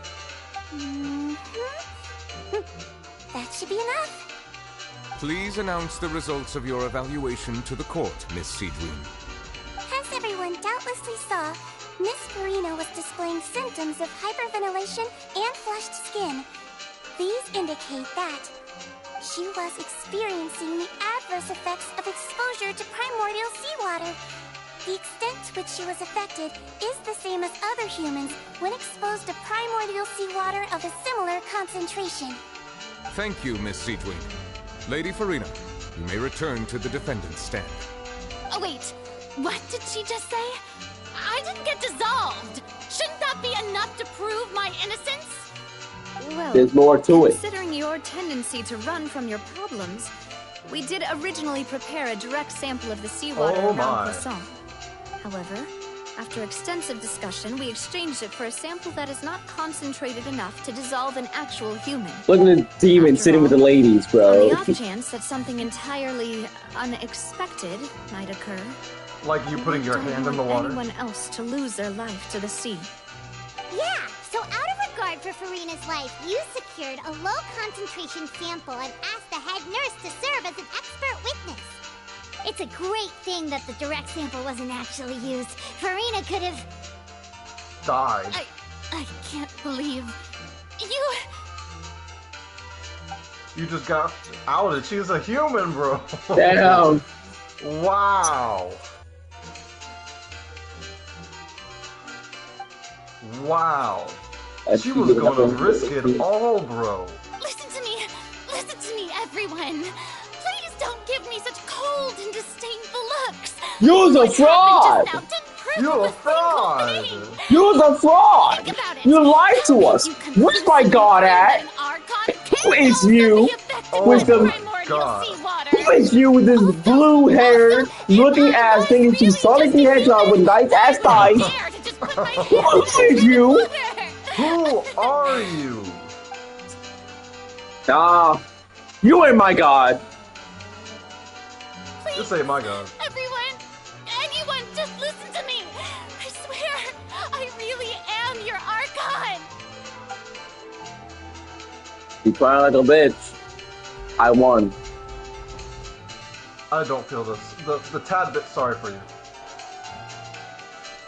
That should be enough. Please announce the results of your evaluation to the court, Miss Seedwing. As everyone doubtlessly saw, Miss Farina was displaying symptoms of hyperventilation and flushed skin. These indicate that she was experiencing the adverse effects of exposure to primordial seawater. The extent to which she was affected is the same as other humans when exposed to primordial seawater of a similar concentration. Thank you, Miss Seedwing. Lady Farina, you may return to the defendant's stand. Oh, wait. What did she just say? I didn't get dissolved. Shouldn't that be enough to prove my innocence? Well, There's more to it. Considering your tendency to run from your problems, we did originally prepare a direct sample of the seawater Oh around my. Poisson. However, after extensive discussion, we exchanged it for a sample that is not concentrated enough to dissolve an actual human. Look at the demon sitting with the ladies, On bro. the off chance that something entirely unexpected might occur, Like you putting your don't hand in the want water? anyone else to lose their life to the sea. Yeah, so out of regard for Farina's life, you secured a low-concentration sample and asked the head nurse to serve as an expert witness. It's a great thing that the direct sample wasn't actually used. Farina could have... Died. I can't believe... You just got outed. She's a human, bro. Damn. Wow. Wow. She was gonna risk it all, bro. Listen to me, everyone. Please don't give me such cold and disdainful looks. You's a fraud. You're a fraud. You's a fraud. You lied to us. Where's my god at? Who is you? With the Who is you with this blue hair looking ass thinking she's Sonic the Hedgehog with nice ass thighs? Who is you? Who are you? You ain't my god. Just say my god. Everyone, anyone, You crying like a bitch. I won. I don't feel this. The tad bit sorry for you.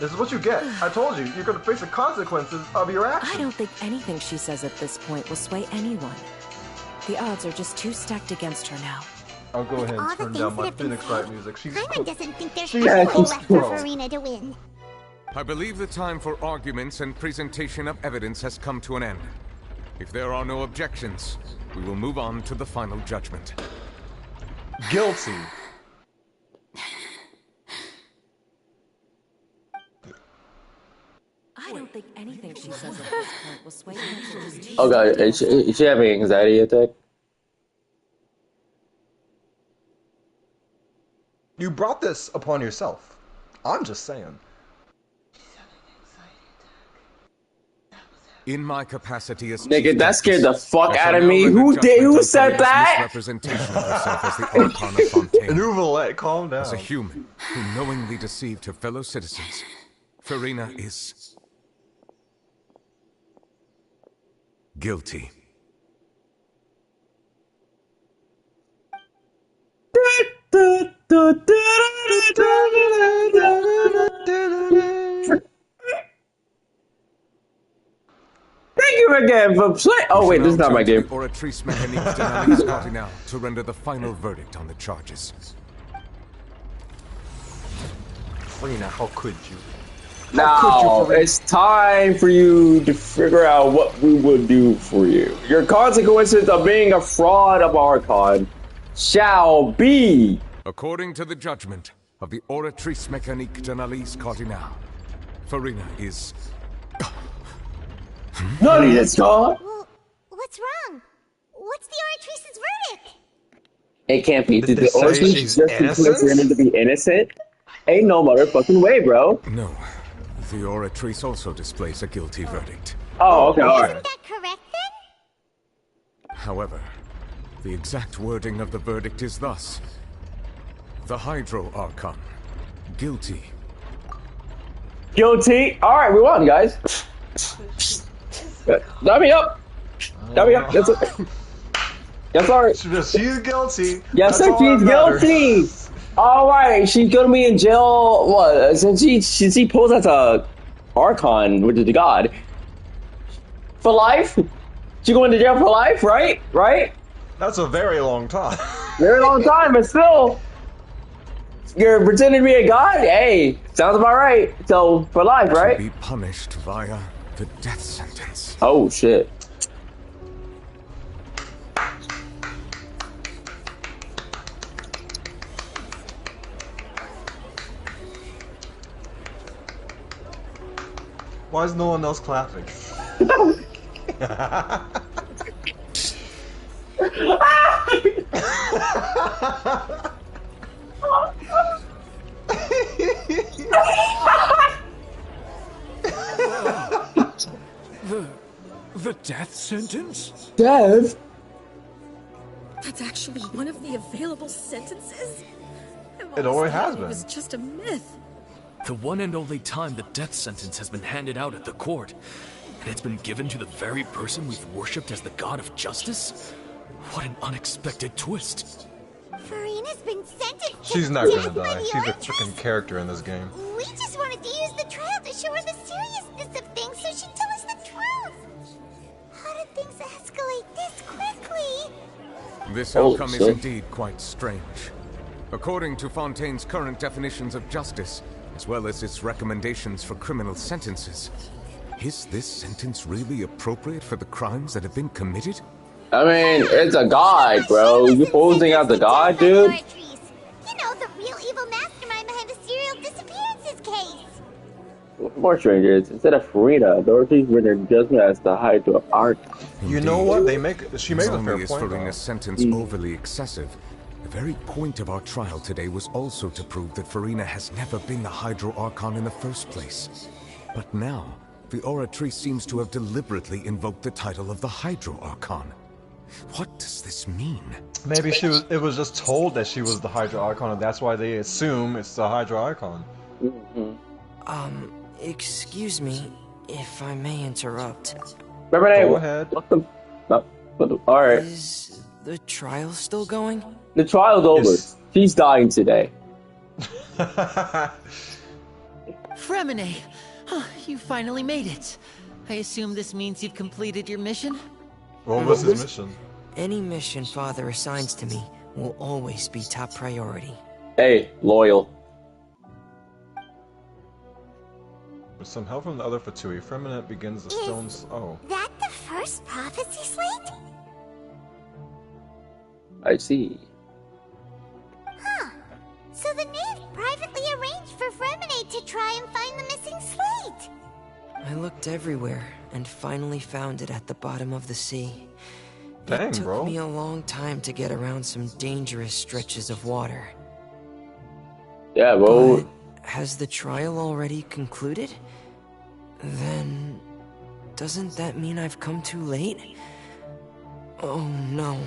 This is what you get. I told you, you're gonna face the consequences of your actions. I don't think anything she says at this point will sway anyone. The odds are just too stacked against her now. I'll go ahead and turn down my Phoenix Wright music. Paimon doesn't think there's she's any way close, left for bro. Furina to win. I believe the time for arguments and presentation of evidence has come to an end. If there are no objections, we will move on to the final judgment. Guilty. I don't think anything she says at this point will sway anyone. Oh god, is she having an anxiety attack? You brought this upon yourself. I'm just saying. In my capacity as Nigga, that scared the fuck I shall out of now me. render Who judgment said on Furina's that? misrepresentation of herself as the Archon of Fontaine. Nouvelette, calm down. As a human who knowingly deceived her fellow citizens, Furina is guilty. Thank you again for playing. Oh wait, this is not my game. Oratrice Mécanique d'Analyse Cardinal to render the final verdict on the charges. Furina, how could you? Now, it's time for you to figure out what we will do for you. Your consequences of being a fraud of Archon shall be... According to the judgment of the Oratrice Mécanique d'Analyse Cardinal, Furina is... None of this, God! Well, what's wrong? What's the Oratrice's verdict? It can't be. Did The they say Oratrice she's just declared innocent? Furina to be innocent? Ain't no motherfucking way, bro. No. The Oratrice also displays a guilty verdict. Oh, okay, alright. Isn't that correct then? However, the exact wording of the verdict is thus. The Hydro Archon. Guilty. Guilty. Alright, we won, guys. Dab me up. Dab me up. That's it. Yes, sorry. She's guilty. Yes, That's sir. all She's that matters. guilty. All right. She's gonna be in jail. What? Since she posed as a Archon, which is the god, for life. She going to jail for life, right? Right. That's a very long time. Very long time, but still, you're pretending to be a god. Hey, sounds about right. So for life, right? To be punished via the death sentence. Oh shit. Why is no one else clapping? The death sentence? Death? That's actually one of the available sentences? It always has It been. was just a myth. The one and only time the death sentence has been handed out at the court, and it's been given to the very person we've worshipped as the god of justice? What an unexpected twist. Furina's been sentenced She's to not death gonna by die. the She's a Oratrice. freaking character in this game. We just wanted to use the trial to show her the seriousness of things so she'd tell us the truth. How did things escalate this quickly? This Oh, outcome is shit. indeed quite strange. According to Fontaine's current definitions of justice, as well as its recommendations for criminal sentences, is this sentence really appropriate for the crimes that have been committed? I mean, it's a god, bro. You posing as a god, dude? Oratrice. You know, the real evil mastermind behind the serial disappearances case. More strangers. Instead of Furina, the Oratrice rendered judgment as the Hydro Archon. You know what? She makes Not a fair only is point. Furina's though. sentence overly excessive, the very point of our trial today was also to prove that Furina has never been the Hydro Archon in the first place. But now, the Oratrice seems to have deliberately invoked the title of the Hydro Archon. What does this mean? Maybe it was just told that she was the Hydra Archon, and that's why they assume it's the Hydra Archon. Excuse me, if I may interrupt. Remember, Go ahead. What the? No. But alright. Is the trial still going? The trial's over. Yes. She's dying today. Fremine! You finally made it. I assume this means you've completed your mission? What was his mission? Any mission Father assigns to me will always be top priority. Hey, loyal. With some help from the other Fatui, Fremine begins the stone's... Oh. That the first prophecy slate? I see. Huh. So the knave privately arranged for Fremine to try and find the missing slate. I looked everywhere and finally found it at the bottom of the sea. Dang, it took bro. me a long time to get around some dangerous stretches of water. Yeah, bro. But has the trial already concluded? Then doesn't that mean I've come too late? Oh no.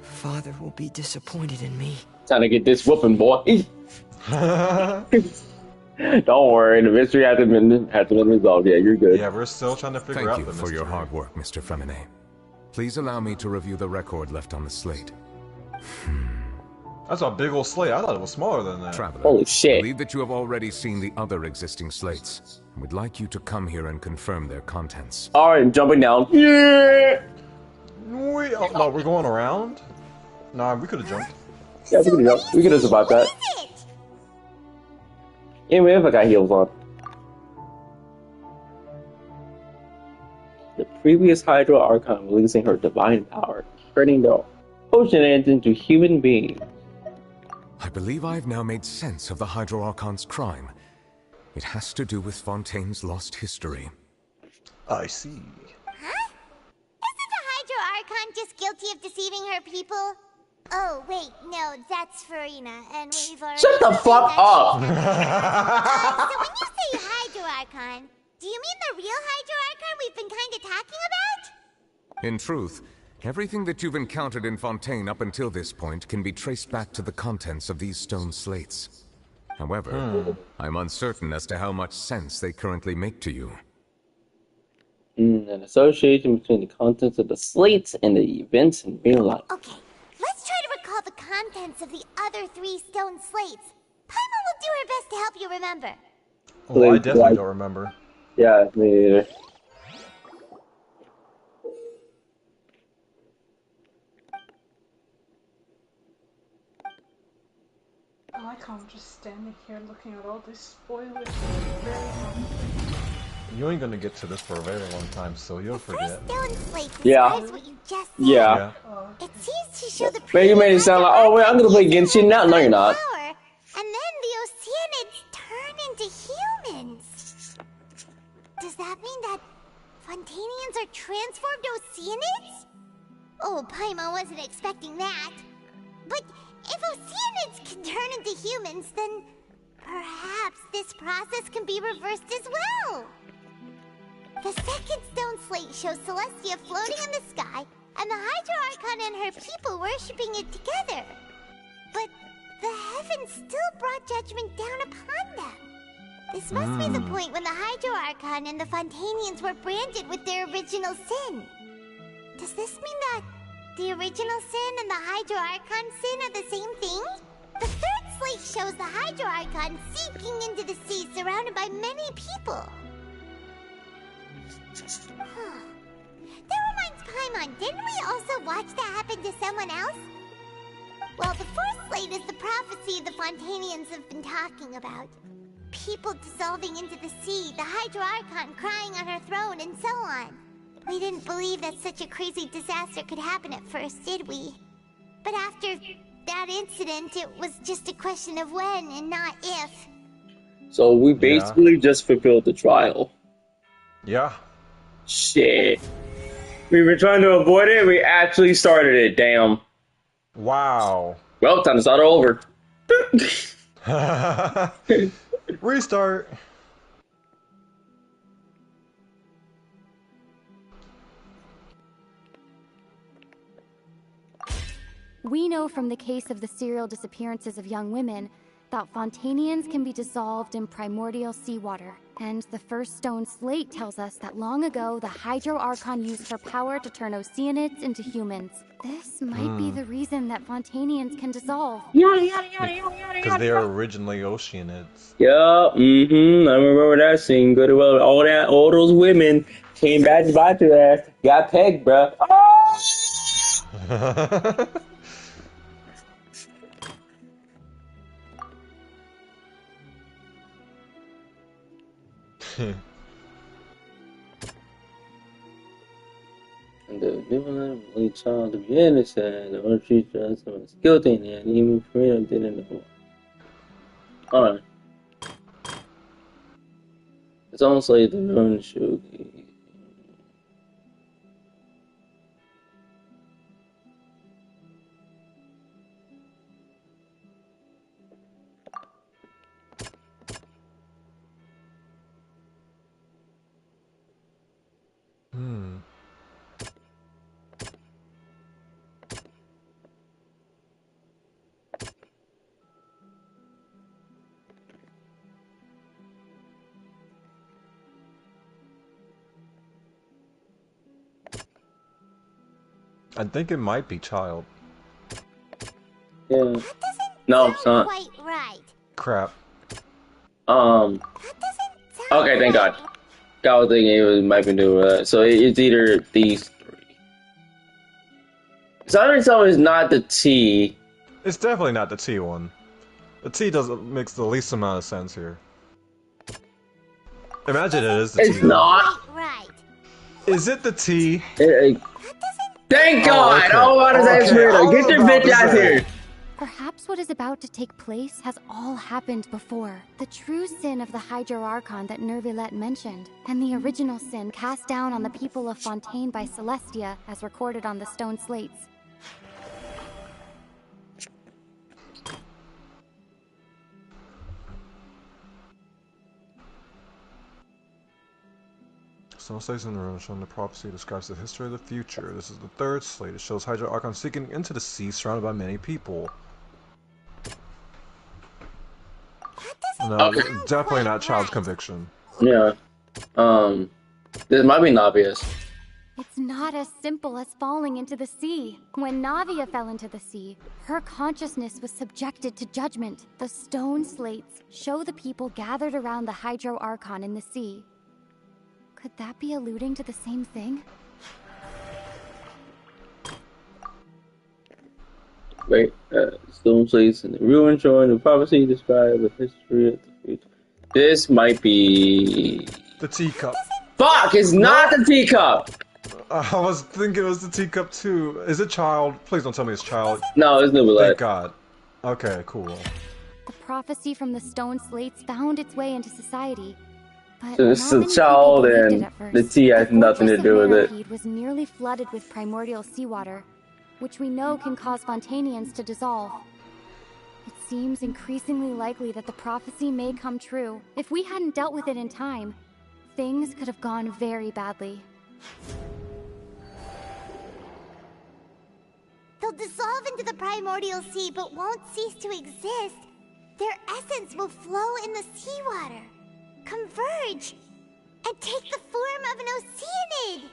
Father will be disappointed in me. Time to get this whooping, boy. Don't worry, the mystery hasn't been resolved yet. You're good. Yeah, we're still trying to figure out Thank the you for mystery. your hard work, Mr. Fremine. Please allow me to review the record left on the slate. That's a big old slate. I thought it was smaller than that. Traveler, Holy shit. I believe that you have already seen the other existing slates. I would like you to come here and confirm their contents. Alright, I'm jumping down. Yeah! Wait, oh, no, we're going around? Nah, we could have jumped. Yeah, we could have jumped. We could have survived that. Yeah, we have got heels on. The previous Hydro Archon releasing her divine power, turning the ocean ants into human beings. I believe I've now made sense of the Hydro Archon's crime. It has to do with Fontaine's lost history. I see. Huh? Isn't the Hydro Archon just guilty of deceiving her people? Oh, wait, no, that's Farina, and we've already... Shut the fuck up! So when you say Hydro Archon, do you mean the real Hydro Archon we've been kind of talking about? In truth, everything that you've encountered in Fontaine up until this point can be traced back to the contents of these stone slates. However, I'm uncertain as to how much sense they currently make to you. An association between the contents of the slates and the events in real life. Okay, let's try to recall the contents of the other 3 stone slates. Paimon will do her best to help you remember. Oh, I definitely don't remember. Yeah, me neither. I like how I'm just standing here looking at all these spoilers. You ain't gonna get to this for a very long time, so you'll forget. Stone slate Yeah. describes what you just said. Yeah. It seems to show the Man, you made it sound like, oh, wait, I'm gonna play Genshin now. No, you're not. power, and then the Oceanids turn into humans. Does that mean that Fontainians are transformed Oceanids? Oh, Paimon wasn't expecting that. But if Oceanids can turn into humans, then perhaps this process can be reversed as well. The second stone slate shows Celestia floating in the sky, and the Hydro Archon and her people worshipping it together. But the heavens still brought judgment down upon them. This must be the point when the Hydro Archon and the Fontainians were branded with their original sin. Does this mean that the original sin and the Hydro Archon sin are the same thing? The third slate shows the Hydro Archon seeking into the sea surrounded by many people. That reminds Paimon, didn't we also watch that happen to someone else? Well, the fourth slate is the prophecy the Fontainians have been talking about. People dissolving into the sea, the Hydro Archon crying on her throne, and so on. We didn't believe that such a crazy disaster could happen at first, did we? But after that incident, it was just a question of when and not if. So we basically just fulfilled the trial. Yeah. Shit. We've been trying to avoid it, we actually started it, damn. Wow. Well, time to start over. Restart. We know from the case of the serial disappearances of young women that Fontainians can be dissolved in primordial seawater. And the first stone slate tells us that long ago, the Hydro Archon used her power to turn Oceanids into humans. This might be the reason that Fontainians can dissolve. Because they are originally Oceanids. Yeah, I remember that scene good well. All those women came back to bite your ass, got pegged, bruh. And the new only child to be innocent, or she just was guilty, and even Freedom didn't know. Alright. It's almost like the moon shoe. I think it might be child. Yeah. No, it's not. Quite right. Crap. Okay, thank God. I was thinking it might be new. So it's either these three. Something is not the T. It's definitely not the T one. The T makes the least amount of sense here. Imagine it is the T. It's not. Right. Is it the T? Thank God! Oh, what is that spirit? Get your bitch out here! Perhaps what is about to take place has all happened before. The true sin of the Hydro Archon that Nervilette mentioned, and the original sin cast down on the people of Fontaine by Celestia, as recorded on the stone slates. Some slates in the room showing the prophecy describes the history of the future. This is the third slate. It shows Hydro Archon sinking into the sea, surrounded by many people. No, definitely not child's conviction. Yeah. This might be obvious. It's not as simple as falling into the sea. When Navia fell into the sea, her consciousness was subjected to judgment. The stone slates show the people gathered around the Hydro Archon in the sea. Could that be alluding to the same thing? Wait, stone slates in the ruin showing the prophecy described the history of the future. This might be the teacup. Fuck! It's not the teacup. I was thinking it was the teacup too. Is it child? Please don't tell me it's child. No, it's Nervilette. Thank God. Okay, cool. The prophecy from the stone slates found its way into society. But so this is a child, and the T has nothing to do with it. The was nearly flooded with primordial seawater, which we know can cause Fontainians to dissolve. It seems increasingly likely that the prophecy may come true. If we hadn't dealt with it in time, things could have gone very badly. They'll dissolve into the primordial sea, but won't cease to exist. Their essence will flow in the seawater, converge, and take the form of an Oceanid.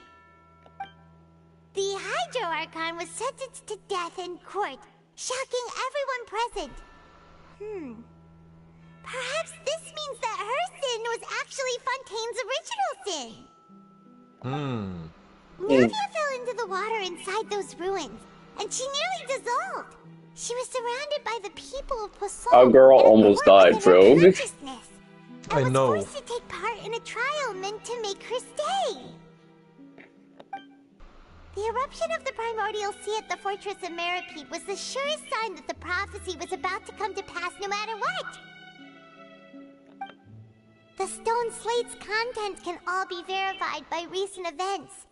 The Hydro Archon was sentenced to death in court, shocking everyone present. Perhaps this means that her sin was actually Fontaine's original sin. Navia fell into the water inside those ruins, and she nearly dissolved. She was surrounded by the people of Poisson. Our girl almost died, bro. I know. Was forced to take part in a trial meant to make her stay. The eruption of the primordial sea at the fortress of Meripede was the surest sign that the prophecy was about to come to pass no matter what. The stone slate's contents can all be verified by recent events.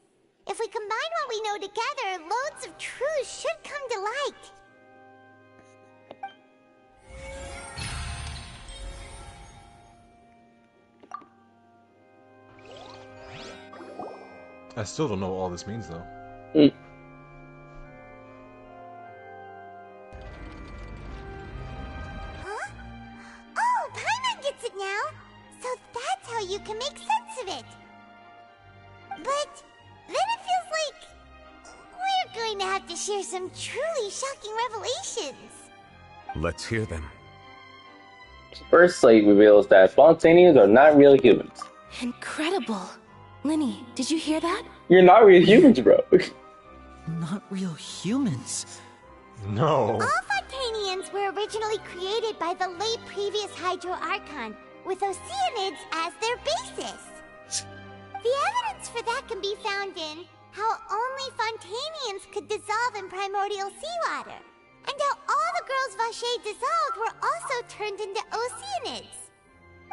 If we combine what we know together, loads of truths should come to light. I still don't know what all this means, though. Huh? Oh, Paimon gets it now! So that's how you share some truly shocking revelations. Let's hear them. First slate reveals that Fontainians are not real humans. Incredible. Linny, did you hear that? You're not real humans, bro. Not real humans. No. All Fontainians were originally created by the late previous Hydro Archon, with Oceanids as their basis. The evidence for that can be found in how only Fontainians could dissolve in primordial seawater, and how all the girls Vacher dissolved were also turned into Oceanids.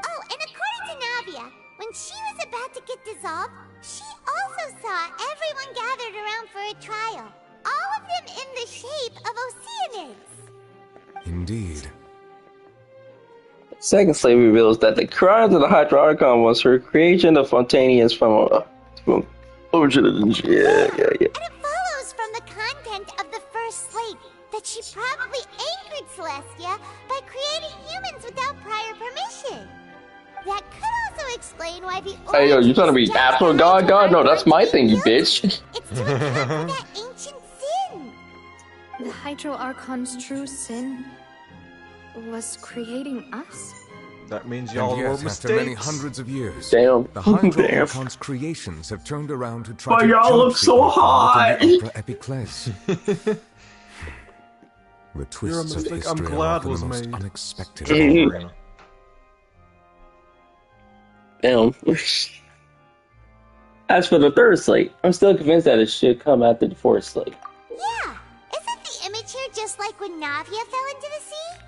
Oh, and according to Navia, when she was about to get dissolved, she also saw everyone gathered around for a trial, all of them in the shape of Oceanids. Indeed. Second slate reveals that the crimes of the Hydra Archon was her creation of Fontainians from origins. Yeah. And it follows from the content of the first slate that she probably angered Celestia by creating humans without prior permission. That could also explain why the Hey yo, you trying to be Astro God? God? No, that's my thing, you bitch. It's to account for that ancient sin. The Hydro Archon's true sin was creating us? That means y'all were mistakes. After many hundreds of years, damn, the Hydro Archon's creations have turned around to try to y'all look so hot. Epiclese. The twists of history I'm glad are was the most made. unexpected. Damn. As for the third slate, I'm still convinced that it should come after the fourth slate. Yeah, isn't the image here just like when Navia fell into the sea?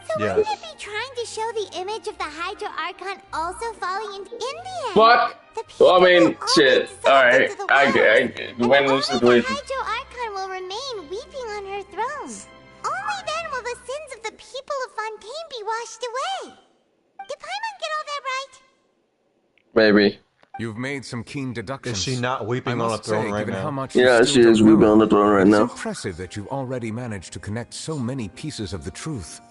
So Yes. wouldn't it be trying to show the image of the Hydro Archon also falling into in the end? Fuck. Well, I mean, shit. Alright, I And win only this the situation. Hydro Archon will remain weeping on her throne. Only then will the sins of the people of Fontaine be washed away. Did Paimon get all that right? Maybe. You've made some keen deductions. Is she not weeping I on a must throne say, right given now? how much Yeah, you she still is don't weeping know, on the throne right it's now. impressive that you've already managed to connect so many pieces of the truth.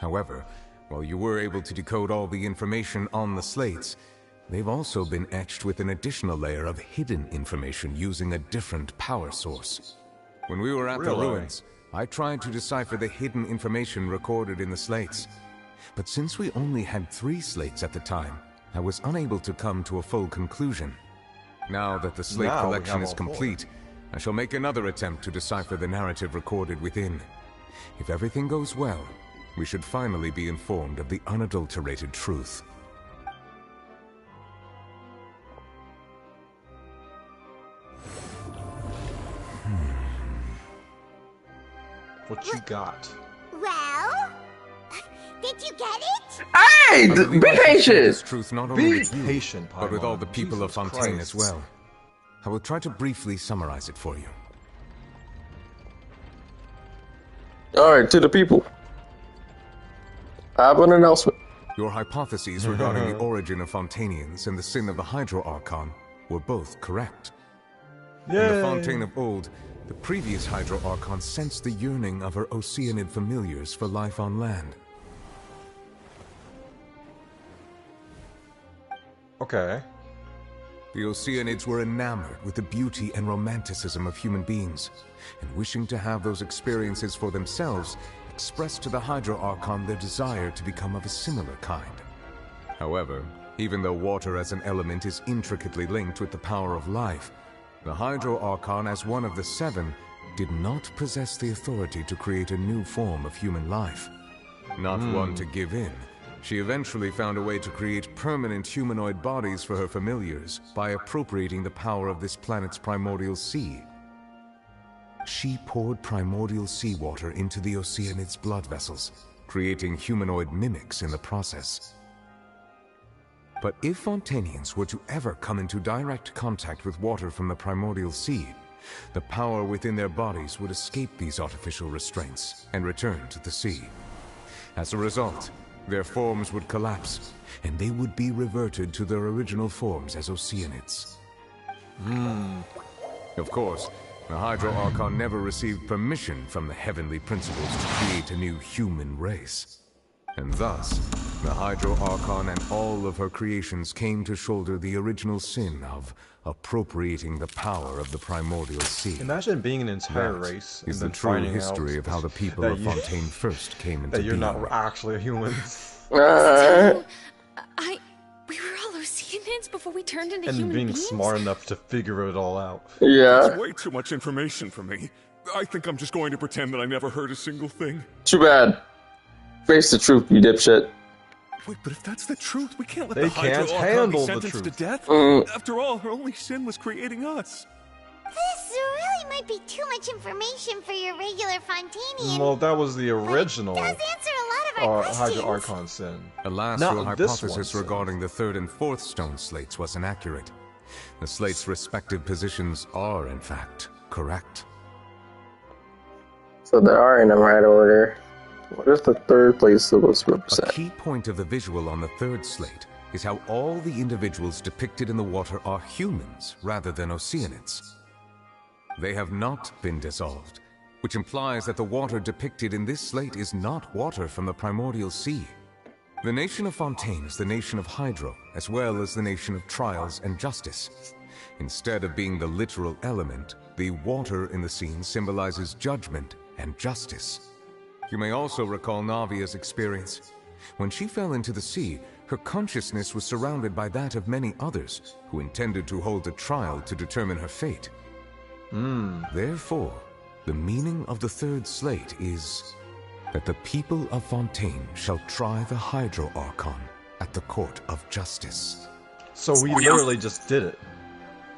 However, while you were able to decode all the information on the slates, they've also been etched with an additional layer of hidden information using a different power source. When we were at the Really? ruins, I tried to decipher the hidden information recorded in the slates. But since we only had 3 slates at the time, I was unable to come to a full conclusion. Now that the slate Now we collection have is all 4. complete, I shall make another attempt to decipher the narrative recorded within. If everything goes well, we should finally be informed of the unadulterated truth. What you got? Well, did you get it? Hey, I believe be I should share patient. this truth not only Be with you, patient, but with all Paimon. the people of Jesus Fontaine Christ. as well. I will try to briefly summarize it for you. Alright, to the people. I have an announcement. Your hypotheses regarding the origin of Fontainians and the sin of the Hydro Archon were both correct. In the Yay. Fontaine of old, the previous Hydro Archon sensed the yearning of her Oceanid familiars for life on land. Okay. The Oceanids were enamored with the beauty and romanticism of human beings, and wishing to have those experiences for themselves, expressed to the Hydro Archon their desire to become of a similar kind. However, even though water as an element is intricately linked with the power of life, the Hydro Archon, as one of the 7, did not possess the authority to create a new form of human life. Not one to give in, she eventually found a way to create permanent humanoid bodies for her familiars by appropriating the power of this planet's primordial sea. She poured primordial seawater into the Oceanids' blood vessels, creating humanoid mimics in the process. But if Fontainians were to ever come into direct contact with water from the primordial sea, the power within their bodies would escape these artificial restraints and return to the sea. As a result, their forms would collapse, and they would be reverted to their original forms as Oceanids. Of course, the Hydro Archon never received permission from the heavenly principles to create a new human race. And thus, The Hydro Archon and all of her creations came to shoulder the original sin of appropriating the power of the primordial sea. Imagine being an entire That race is and the then true finding history out of how the people that of Fontaine first came into that you're being. not actually a human. We were all Oceanids before we turned into And human being beings? smart enough to figure it all out. That's way too much information for me. I think I'm just going to pretend that I never heard a single thing. Too bad. Face the truth, you dipshit. Wait, but if that's the truth, we can't let They the Hydro can't Archon be handle the sentenced to truth. death. Mm. After all, her only sin was creating us. This really might be too much information for your regular Fontainian. Well, that was the original Does answer a lot of our questions. Hydro Archon sin. Alas, Not your this hypothesis one, regarding the third and fourth stone slates was inaccurate. The slates' respective positions are, in fact, correct. So they are in the right order. What is the third place supposed to A represent? key point of the visual on the third slate is how all the individuals depicted in the water are humans rather than Oceanids. They have not been dissolved, which implies that the water depicted in this slate is not water from the primordial sea. The nation of Fontaine is the nation of Hydro, as well as the nation of trials and justice. Instead of being the literal element, the water in the scene symbolizes judgment and justice. You may also recall Navia's experience. When she fell into the sea, her consciousness was surrounded by that of many others who intended to hold a trial to determine her fate. Therefore, the meaning of the third slate is that the people of Fontaine shall try the Hydro Archon at the court of justice. So we literally just did it.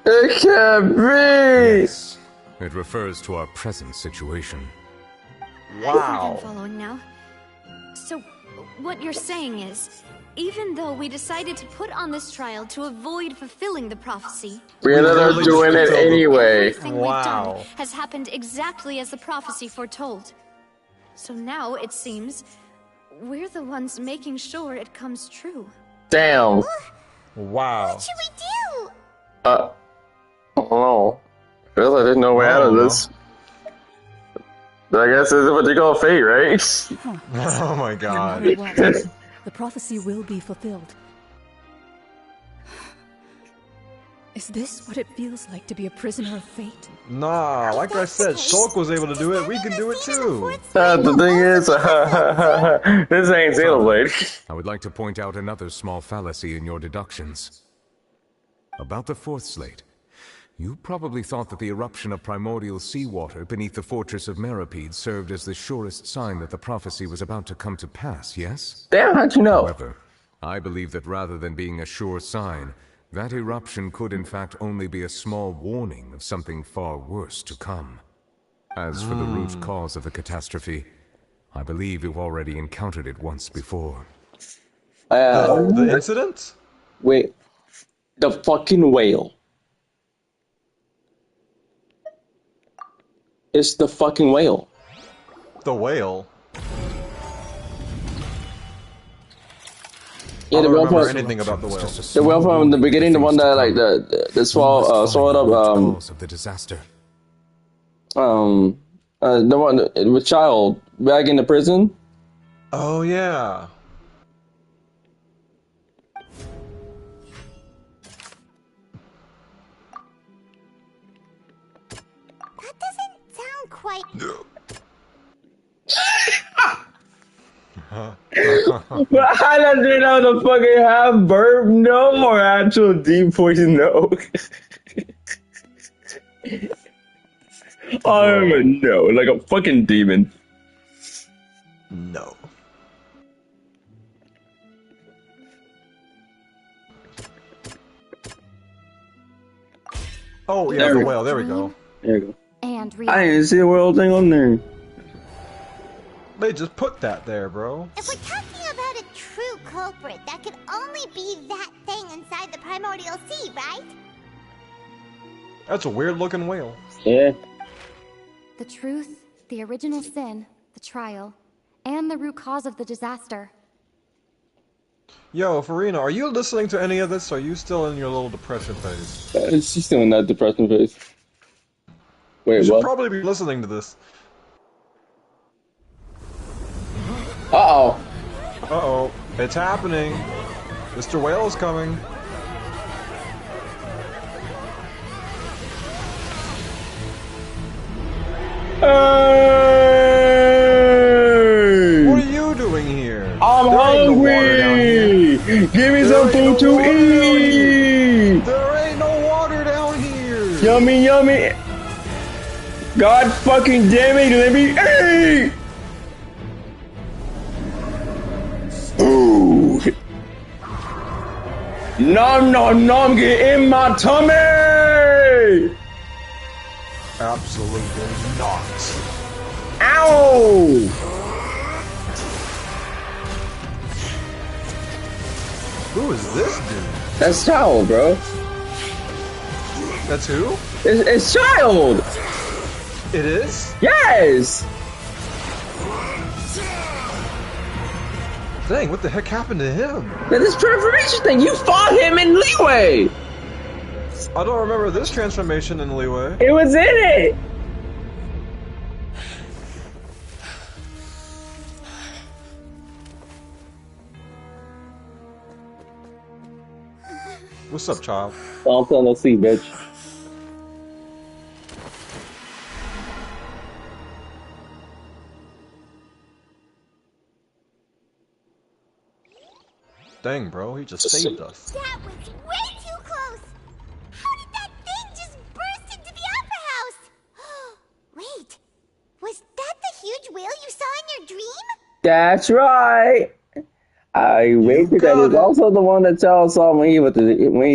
It can't be! Yes, it refers to our present situation. I think I'm following now. So, what you're saying is, even though we decided to put on this trial to avoid fulfilling the prophecy, We ended up doing it anyway. everything we've done has happened exactly as the prophecy foretold. So now, it seems, we're the ones making sure it comes true. Damn. Wow. What should we do? I don't know. I feel like there's no way out of this. But I guess it's what you call fate, right? Oh my god. No matter what, the prophecy will be fulfilled. Is this what it feels like to be a prisoner of fate? Nah, like I said, Shulk was able to do it, we can do it too. The thing is, this ain't Xenoblade. I would like to point out another small fallacy in your deductions. About the fourth slate, you probably thought that the eruption of primordial seawater beneath the fortress of Meripede served as the surest sign that the prophecy was about to come to pass, yes? Damn, how'd you know? However, I believe that rather than being a sure sign, that eruption could in fact only be a small warning of something far worse to come. As for the root cause of the catastrophe, I believe you've already encountered it once before. The incident? Wait. The fucking whale. It's the fucking whale. The whale? Yeah, I the don't whale remember from anything about the whale. the whale from the beginning, the one that like the swallowed up of the disaster. the one with child back in the prison. Oh yeah. That doesn't sound quite. But how does it know the fucking half burp? No, or actual deep poison? No. I don't even know, like a fucking demon. No. Oh yeah, the whale. There we go. There you go. And I didn't see the whale thing on there. They just put that there, bro. If we're talking about a true culprit, that could only be that thing inside the primordial sea, right? That's a weird looking whale. Yeah. The truth, the original sin, the trial, and the root cause of the disaster. Yo, Farina, are you listening to any of this? Or are you still in your little depression phase? She's still in that depression phase. Wait, you should what? probably be listening to this. Uh-oh. Uh-oh. It's happening. Mr. Whale is coming. Hey! What are you doing here? I'm hungry! Give me some food to eat! There ain't no water down here! Yummy, yummy! God fucking damn it, let me eat! Food! Nom nom nom, get in my tummy! Absolutely not. Ow! Who is this dude? That's Child, bro. That's who? It's Child! It is? Yes! Dang, what the heck happened to him? Yeah, this transformation thing, you fought him in Leeway! I don't remember this transformation in Leeway. It was in it! What's up, child? Fontaine, let's see, bitch. Dang, bro, he just saved us. That was way too close! How did that thing just burst into the Opera House? Wait, was that the huge whale you saw in your dream? That's right! I waited that is also the one that Charles saw when he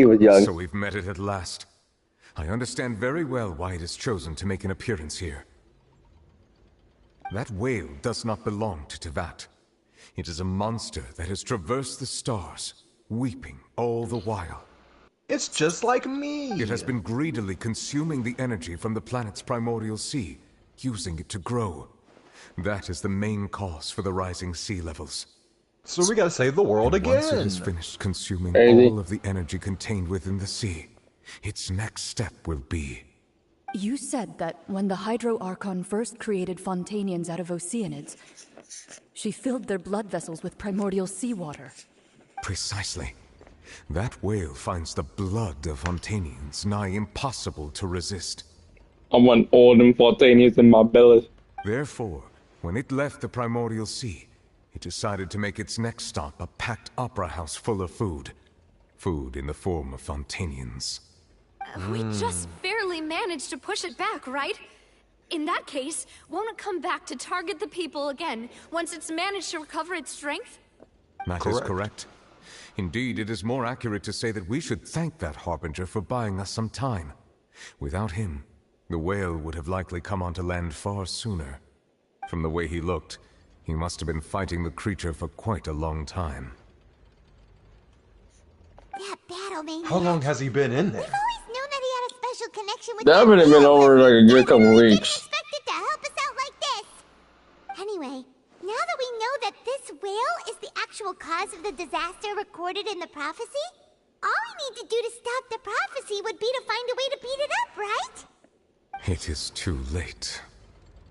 was young. So we've met it at last. I understand very well why it has chosen to make an appearance here. That whale does not belong to Tevat. It is a monster that has traversed the stars, weeping all the while. It's just like me! It has been greedily consuming the energy from the planet's primordial sea, using it to grow. That is the main cause for the rising sea levels. So we gotta save the world again! Once it has finished consuming all of the energy contained within the sea, its next step will be... You said that when the Hydro Archon first created Fontainians out of Oceanids, she filled their blood vessels with primordial seawater. Precisely. That whale finds the blood of Fontainians nigh impossible to resist. I want all them Fontainians in my belly. Therefore, when it left the primordial sea, it decided to make its next stop a packed opera house full of food. Food in the form of Fontainians. We just barely managed to push it back, right? In that case, won't it come back to target the people again once it's managed to recover its strength? That is correct. Indeed, it is more accurate to say that we should thank that Harbinger for buying us some time. Without him, the whale would have likely come onto land far sooner. From the way he looked, he must have been fighting the creature for quite a long time. That battle made me... How long has he been in there? We've always known that he had a special connection with That would have been over like a good couple weeks. expected to help us out like this. Anyway, now that we know that this whale is the actual cause of the disaster recorded in the prophecy, all we need to do to stop the prophecy would be to find a way to beat it up, right? It is too late.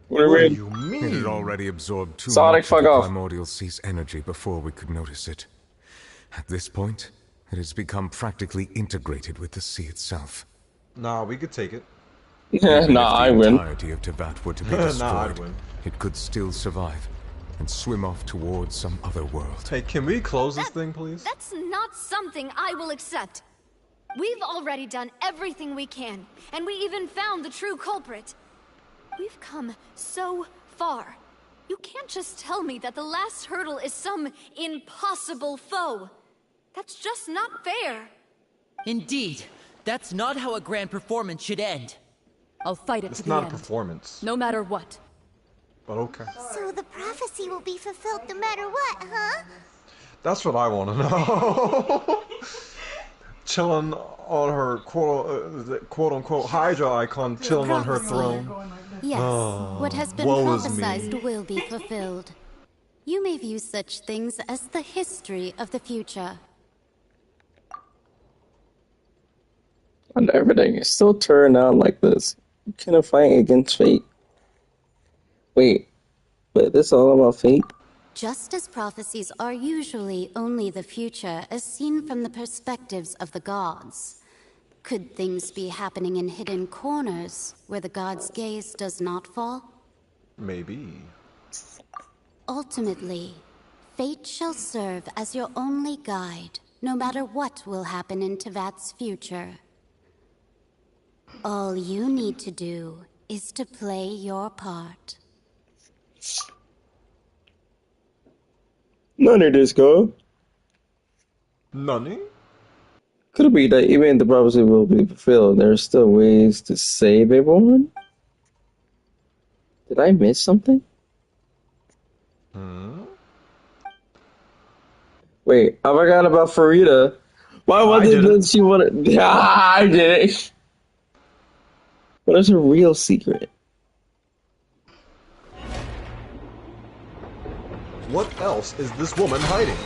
What do you mean? It had already absorbed too Sonic, much fuck of the off. primordial sea's energy before we could notice it. At this point, it has become practically integrated with the sea itself. Nah, we could take it. Even Nah, I if the win. entirety of Tevat were to be Nah, destroyed, I'd win. it could still survive and swim off towards some other world. Hey, can we close this thing, please? That's not something I will accept. We've already done everything we can, and we even found the true culprit. We've come so far. You can't just tell me that the last hurdle is some impossible foe. That's just not fair. Indeed, that's not how a grand performance should end. I'll fight it It's to the not a end. performance. No matter what. But okay. So the prophecy will be fulfilled no matter what, huh? That's what I want to know. Chilling on her quote-unquote Hydra icon, chilling on her throne. Yes, Oh, what has been woe is me. prophesized will be fulfilled. You may view such things as the history of the future. And everything is still turned out like this. You cannot fight against fate. Wait, but this all about fate? Just as prophecies are usually only the future as seen from the perspectives of the gods, could things be happening in hidden corners where the gods' gaze does not fall? Maybe. Ultimately, fate shall serve as your only guide, no matter what will happen in Tevat's future. All you need to do is to play your part. None disco. Nani? Could it be that even if the prophecy will be fulfilled, there are still ways to save everyone? Did I miss something? Wait, I forgot about Farida. Why wasn't she want to? I did it. What is her real secret? What else is this woman hiding?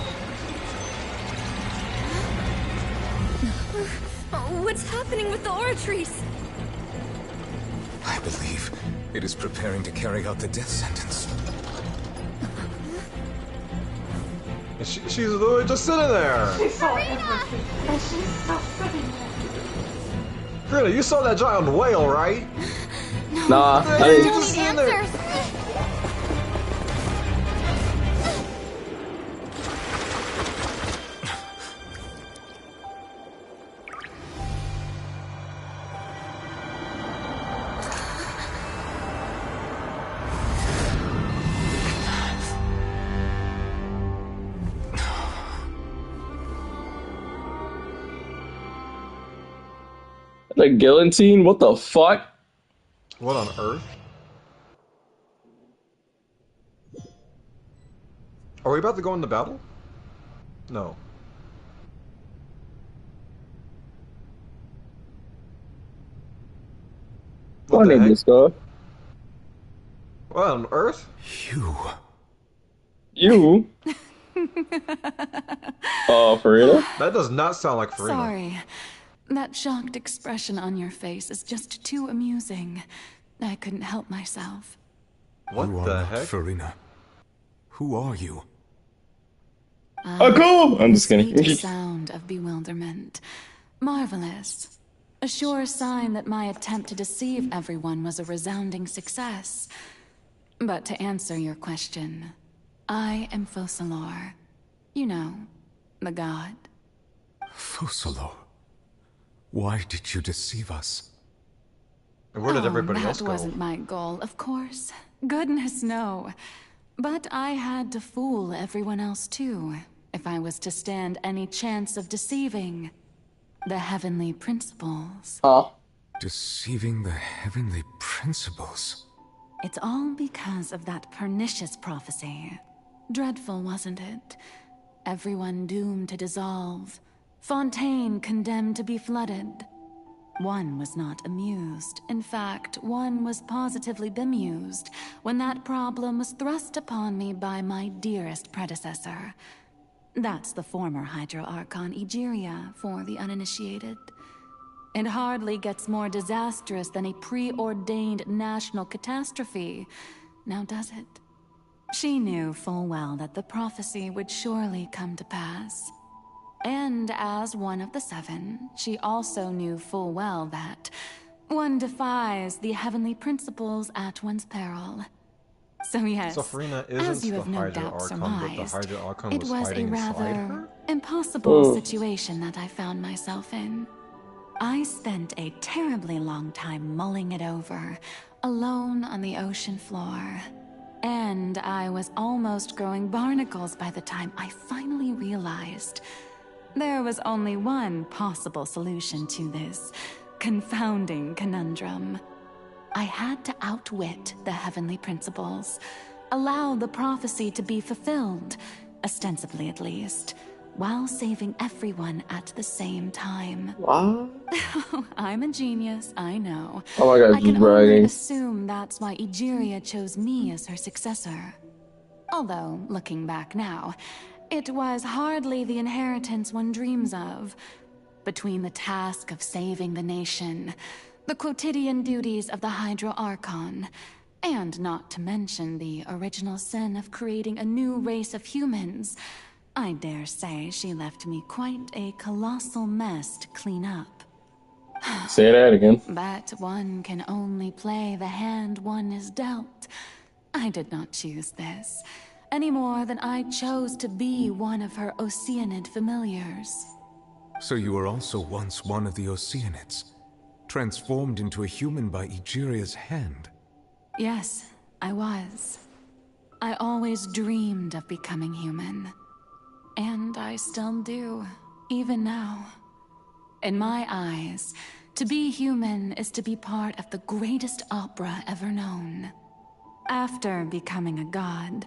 What's happening with the aura trees? I believe it is preparing to carry out the death sentence. She's literally just sitting there. She saw everything, and she's just sitting there. Farina, you saw that giant whale, right? Nah, I You didn't. just sitting there. The guillotine? What the fuck? What on earth? Are we about to go into battle? No. What the heck? Disco. What on earth? You? Oh, Farida? That does not sound like Farina. Sorry. That shocked expression on your face is just too amusing. I couldn't help myself. What you the are heck? Not Farina. Who are you? Oh, cool! I'm just kidding. The sound of bewilderment. Marvelous. A sure sign that my attempt to deceive everyone was a resounding success. But to answer your question, I am Focalor. You know, the god. Focalor? Why did you deceive us? And where did everybody else That go? wasn't my goal, of course. Goodness, no. But I had to fool everyone else too, if I was to stand any chance of deceiving the heavenly principles. Deceiving the heavenly principles? It's all because of that pernicious prophecy. Dreadful, wasn't it? Everyone doomed to dissolve. Fontaine condemned to be flooded. One was not amused. In fact, one was positively bemused when that problem was thrust upon me by my dearest predecessor. That's the former Hydro Archon Egeria for the uninitiated. It hardly gets more disastrous than a preordained national catastrophe, now does it? She knew full well that the prophecy would surely come to pass. And as one of the seven, she also knew full well that one defies the heavenly principles at one's peril. So yes, So Farina as isn't you the have no Hydra doubt Archon, but the surmised, Hydra Archon it was was a hiding inside rather her? impossible situation that I found myself in. I spent a terribly long time mulling it over, alone on the ocean floor. And I was almost growing barnacles by the time I finally realized there was only one possible solution to this confounding conundrum. I had to outwit the heavenly principles, allow the prophecy to be fulfilled, ostensibly at least, while saving everyone at the same time. What? I'm a genius, I know. Oh my god, I she's can only bragging. assume that's why Egeria chose me as her successor. Although, looking back now, it was hardly the inheritance one dreams of. Between the task of saving the nation, the quotidian duties of the Hydro Archon, And not to mention the original sin of creating a new race of humans. I dare say she left me quite a colossal mess to clean up. Say that again. But one can only play the hand one is dealt. I did not choose this, any more than I chose to be one of her Oceanid familiars. So you were also once one of the Oceanids, transformed into a human by Egeria's hand. Yes, I was. I always dreamed of becoming human. And I still do, even now. In my eyes, to be human is to be part of the greatest opera ever known. After becoming a god,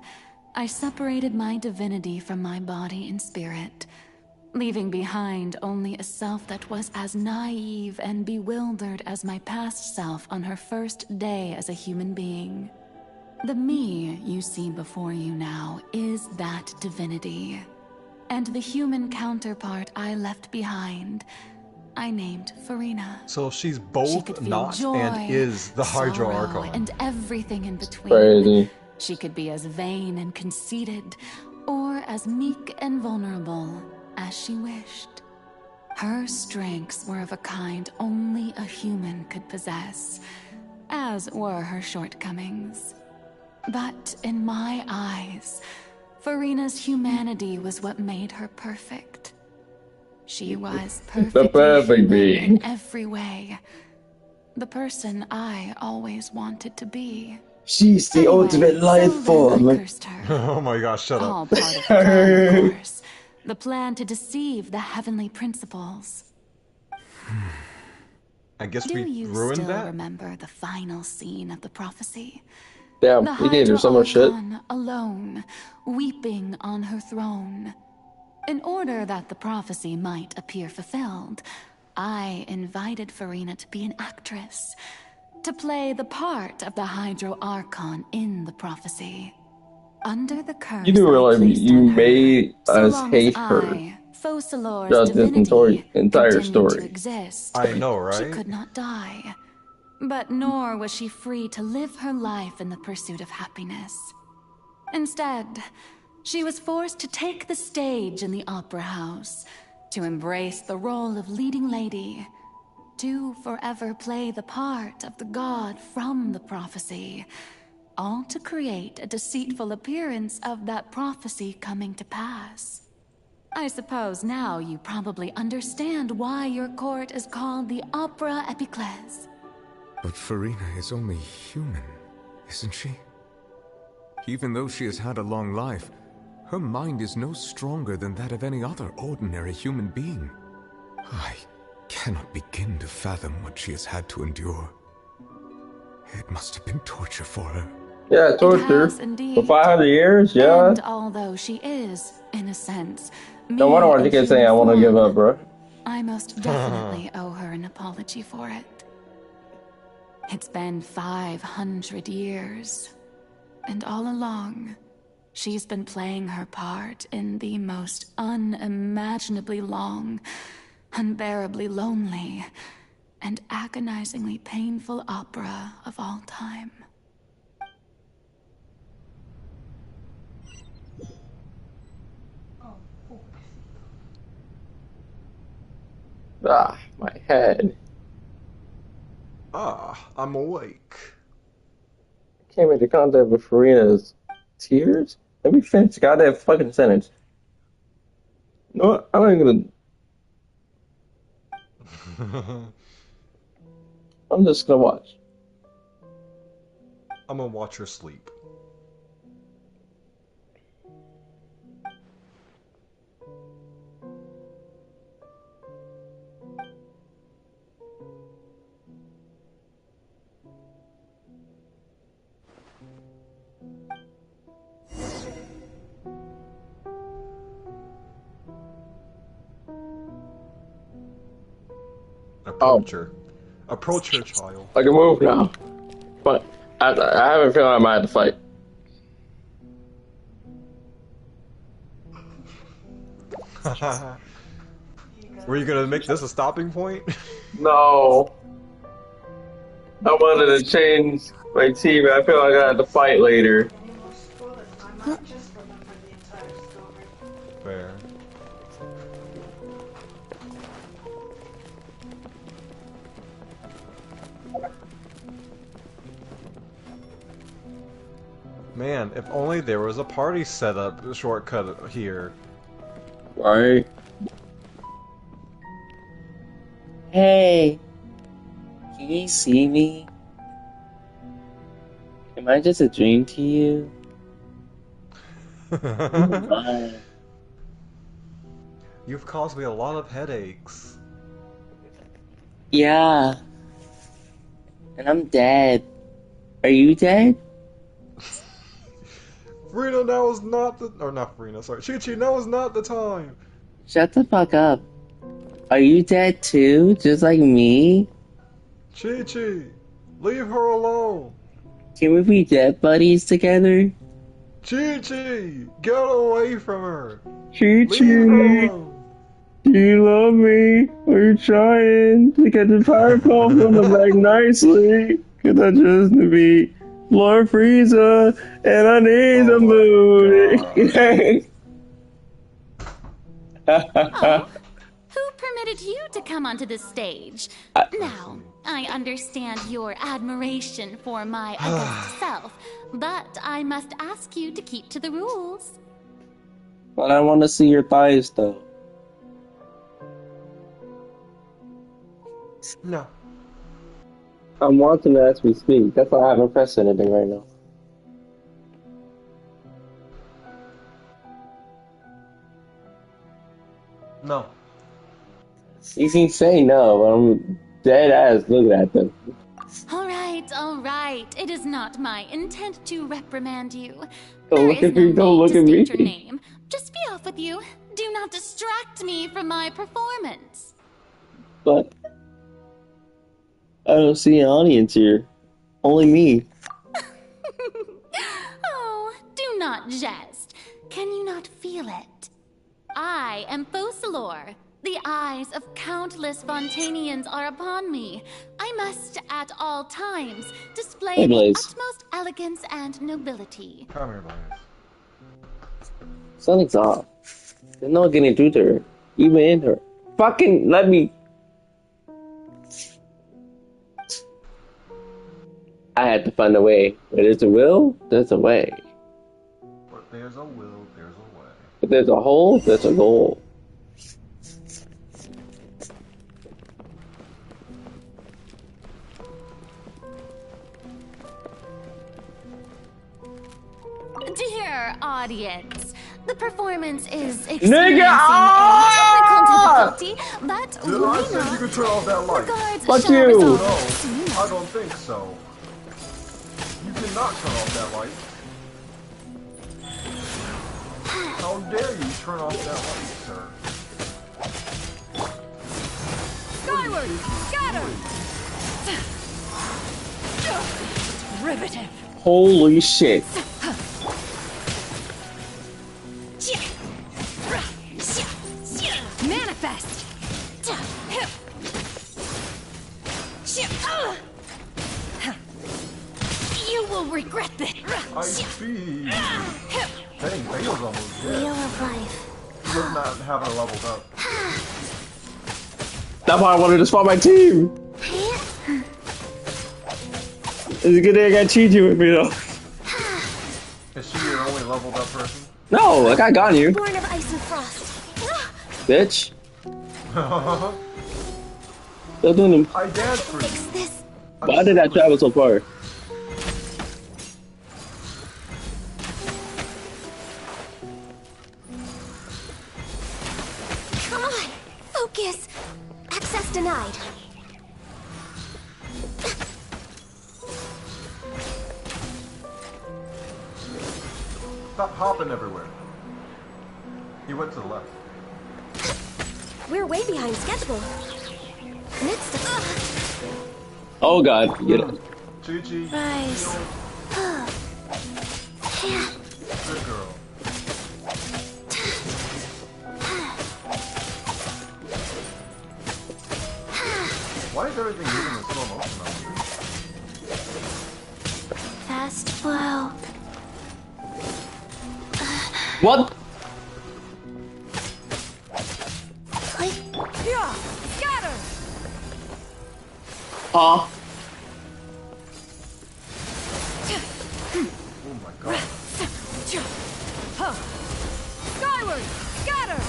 I separated my divinity from my body and spirit, leaving behind only a self that was as naive and bewildered as my past self on her first day as a human being. The me you see before you now is that divinity. And the human counterpart I left behind, I named Furina. So she's both She not joy, and is the Hydro sorrow, Archon. and everything in between. Crazy. She could be as vain and conceited, or as meek and vulnerable as she wished. Her strengths were of a kind only a human could possess, as were her shortcomings. But in my eyes, Furina's humanity was what made her perfect. She was perfectly human in every way. The person I always wanted to be. She's the ultimate life form. Oh my gosh, shut All up. part of the plan, of course. The plan to deceive the heavenly principles. I guess Do we you ruined still that? remember the final scene of the prophecy? Damn, The he gave her so much shit. Hydra Archon alone, weeping on her throne. In order that the prophecy might appear fulfilled, I invited Furina to be an actress, to play the part of the Hydro Archon in the prophecy. Under the curse You do realize you made so us long hate as her I, Fosalor's throughout this divinity, entire continued to story. exist, I know, she right? could not die. But nor was she free to live her life in the pursuit of happiness. Instead, she was forced to take the stage in the opera house, to embrace the role of leading lady, to forever play the part of the god from the prophecy, all to create a deceitful appearance of that prophecy coming to pass. I suppose now you probably understand why your court is called the Opera Epiclese. But Furina is only human, isn't she? Even though she has had a long life, her mind is no stronger than that of any other ordinary human being. I cannot begin to fathom what she has had to endure. It must have been torture for her. Yeah, torture. For 500 years, yeah. And although she is, in a sense, No wonder why she kept saying, I want to give up, bro. I most definitely owe her an apology for it. It's been 500 years, and all along, she's been playing her part in the most unimaginably long, unbearably lonely, and agonizingly painful opera of all time. Ah, my head. Ah, I'm awake. Came into contact with Furina's tears? Let me finish the goddamn fucking sentence. You know what? I'm not even gonna... I'm just gonna watch. I'm gonna watch her sleep. Approach her. Approach her, child. I can move now. But I have a feeling I might have to fight. Were you gonna make this a stopping point? No. I wanted to change My team, I feel like I have to fight later. Fair. Man, if only there was a party setup shortcut here. Right. Hey, can you see me? Am I just a dream to you? Oh my. You've caused me a lot of headaches. Yeah. And I'm dead. Are you dead? Frina, now is not the... Or not Frina, sorry. Chi-Chi, now is not the time. Shut the fuck up. Are you dead too? Just like me? Chi-Chi, leave her alone. Can we be dead buddies together? Chi-Chi, get away from her. Chi-Chi, do you love me? Are you trying to get the power call from the back nicely? Cause I just to be Lord Frieza and I need the moon. Oh, who permitted you to come onto the stage? Now, I understand your admiration for my august self, but I must ask you to keep to the rules. But I want to see your thighs though. No. I'm watching it as we speak. That's why I haven't pressed anything right now. No. You can say no, but I'm dead ass looking at them. All right. It is not my intent to reprimand you. Don't look at me, don't look at me. Your name. Just be off with you. Do not distract me from my performance. But I don't see an audience here. Only me. Oh, do not jest. Can you not feel it? I am Focalor. The eyes of countless Fontainians are upon me. I must, at all times, display the utmost elegance and nobility. Come here, Blaze. Something's off. There's no getting through to her. Even in her. Fucking let me. I had to find a way. Where there's a will, there's a way. But there's a will, there's a way. If there's a hole, there's a goal. Dear audience, the performance is Nigga, technical difficulty, but Did I say you could turn off that light? Fuck you! No, I don't think so. You cannot turn off that light. How dare you turn off that light, sir? Skyward! Got her! Riveting. Holy shit. Manifest! You will regret this. I see. Dang, Bale's almost dead. Wheel of life. He does not have her leveled up. That's why I wanted to spawn my team. It's a good thing I got Chi-Chi with me though. Is she your only leveled up person? No, I got Ganyu. Born of ice and frost. Bitch. Still doing them. I danced for you. Why did I travel so far? Come on, focus. Access denied. Stop hopping everywhere. He went to the left. We're way behind schedule. Next up. Oh god, get it. Chi-Chi. Rise. Good girl. Why is everything moving in slow motion now? Last blow. What? Yeah, scatter. Huh? Oh my god. Skyward, scatter.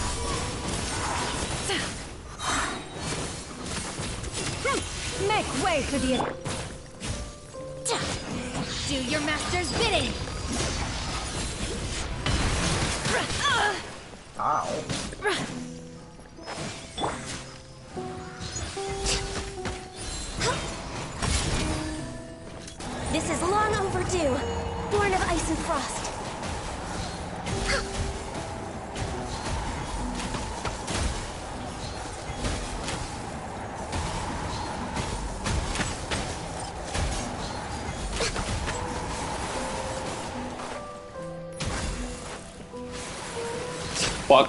Make way for the. Do your master's bidding. Ow. This is long overdue. Born of ice and frost. Fuck.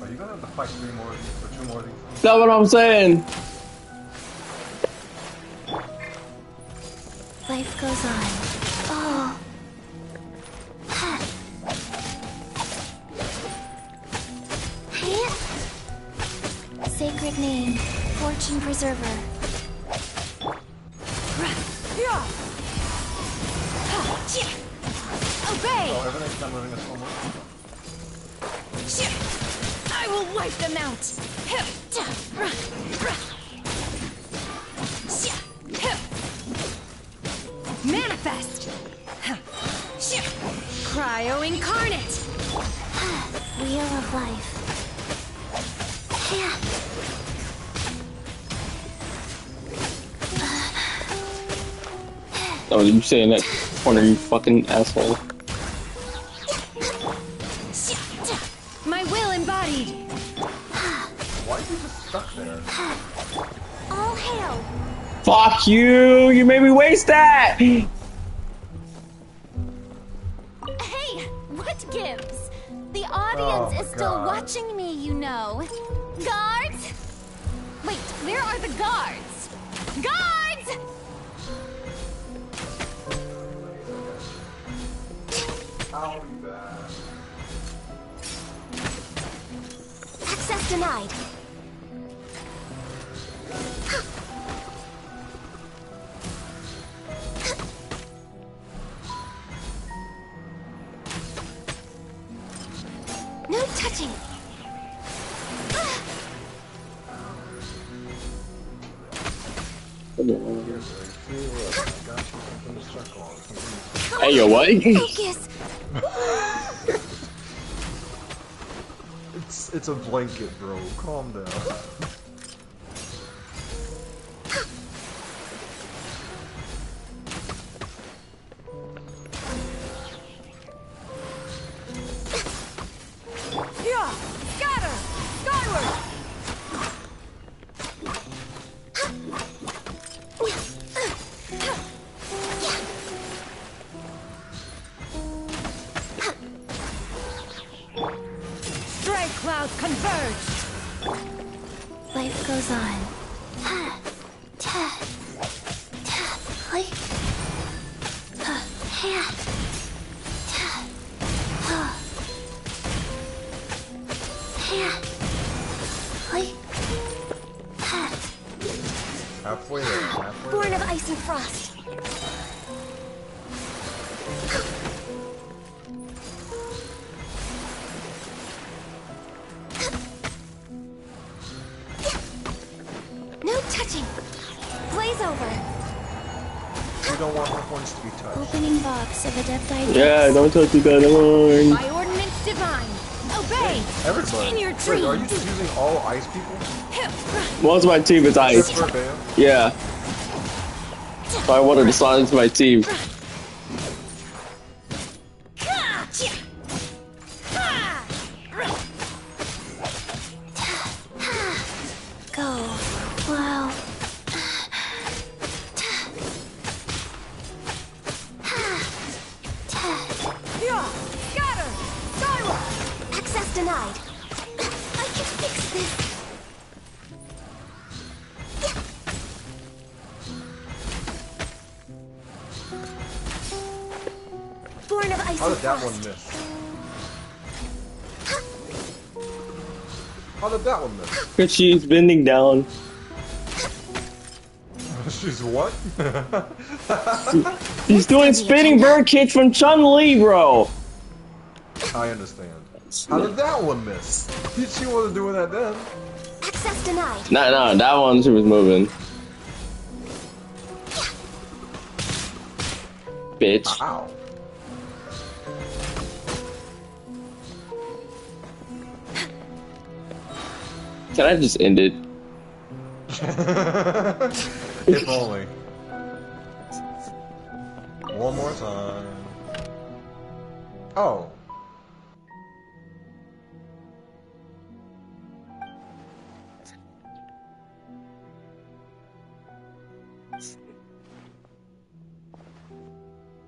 Are you gonna have to fight 3 more of these or 2 more of these? That's what I'm saying. Life goes on. Oh. Sacred name, fortune preserver. Obey! Oh, everything's not moving as normal. I will wipe them out! Manifest! Cryo incarnate! Wheel of life. Oh, you saying that corner, you fucking asshole. My will embodied! Why are you just stuck there? All hail! Fuck you! You made me waste that! Hey! What gives? The audience is still watching me, you know. Guards? Wait, where are the guards? Guards! I'll be back. Access denied. No touching. Hey, yo, what? Focus. It's a blanket, bro. Calm down. Yeah, scatter. Skyward. Stray clouds converge. Life goes on. Halfway there, halfway Born there. of ice and frost. No touching. Blaze over. We don't want our points to be touched. Opening box of Adepti. Yeah, don't touch me, God, come By ordinance divine. Obey! Everybody. In your Wait, dreams. are you just using all ice people? Most of my team is ice. Except for Bam? Yeah. So I wanted to silence my team. Go. Wow. denied. I can fix this. Born of ice. How did that one miss? How did that one miss? Because she's bending down. She's what? He's doing spinning bird kicks from Chun-Li, bro. I understand. How did that one miss? She wasn't doing that then. Access denied. No, that one she was moving. Bitch. Ow. Can I just end it? If only. One more time. Oh.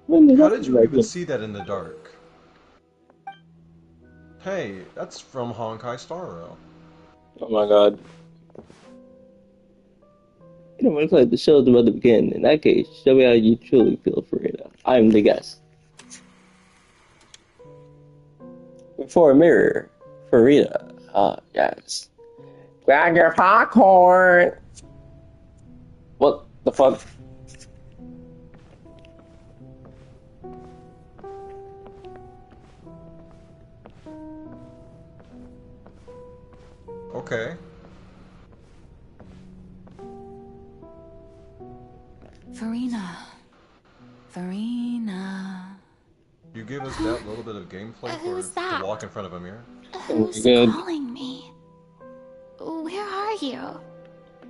How did you even see that in the dark? Hey, that's from Honkai Star Rail. Oh my god. You don't want to play the show about to begin. In that case, show me how you truly feel for it. I'm the guest. Before a mirror, Farida. Yes. Grab your popcorn! What the fuck? Okay. Farina. You give us that little bit of gameplay Who's to that? walk in front of a mirror? Who's Good. calling me? Where are you?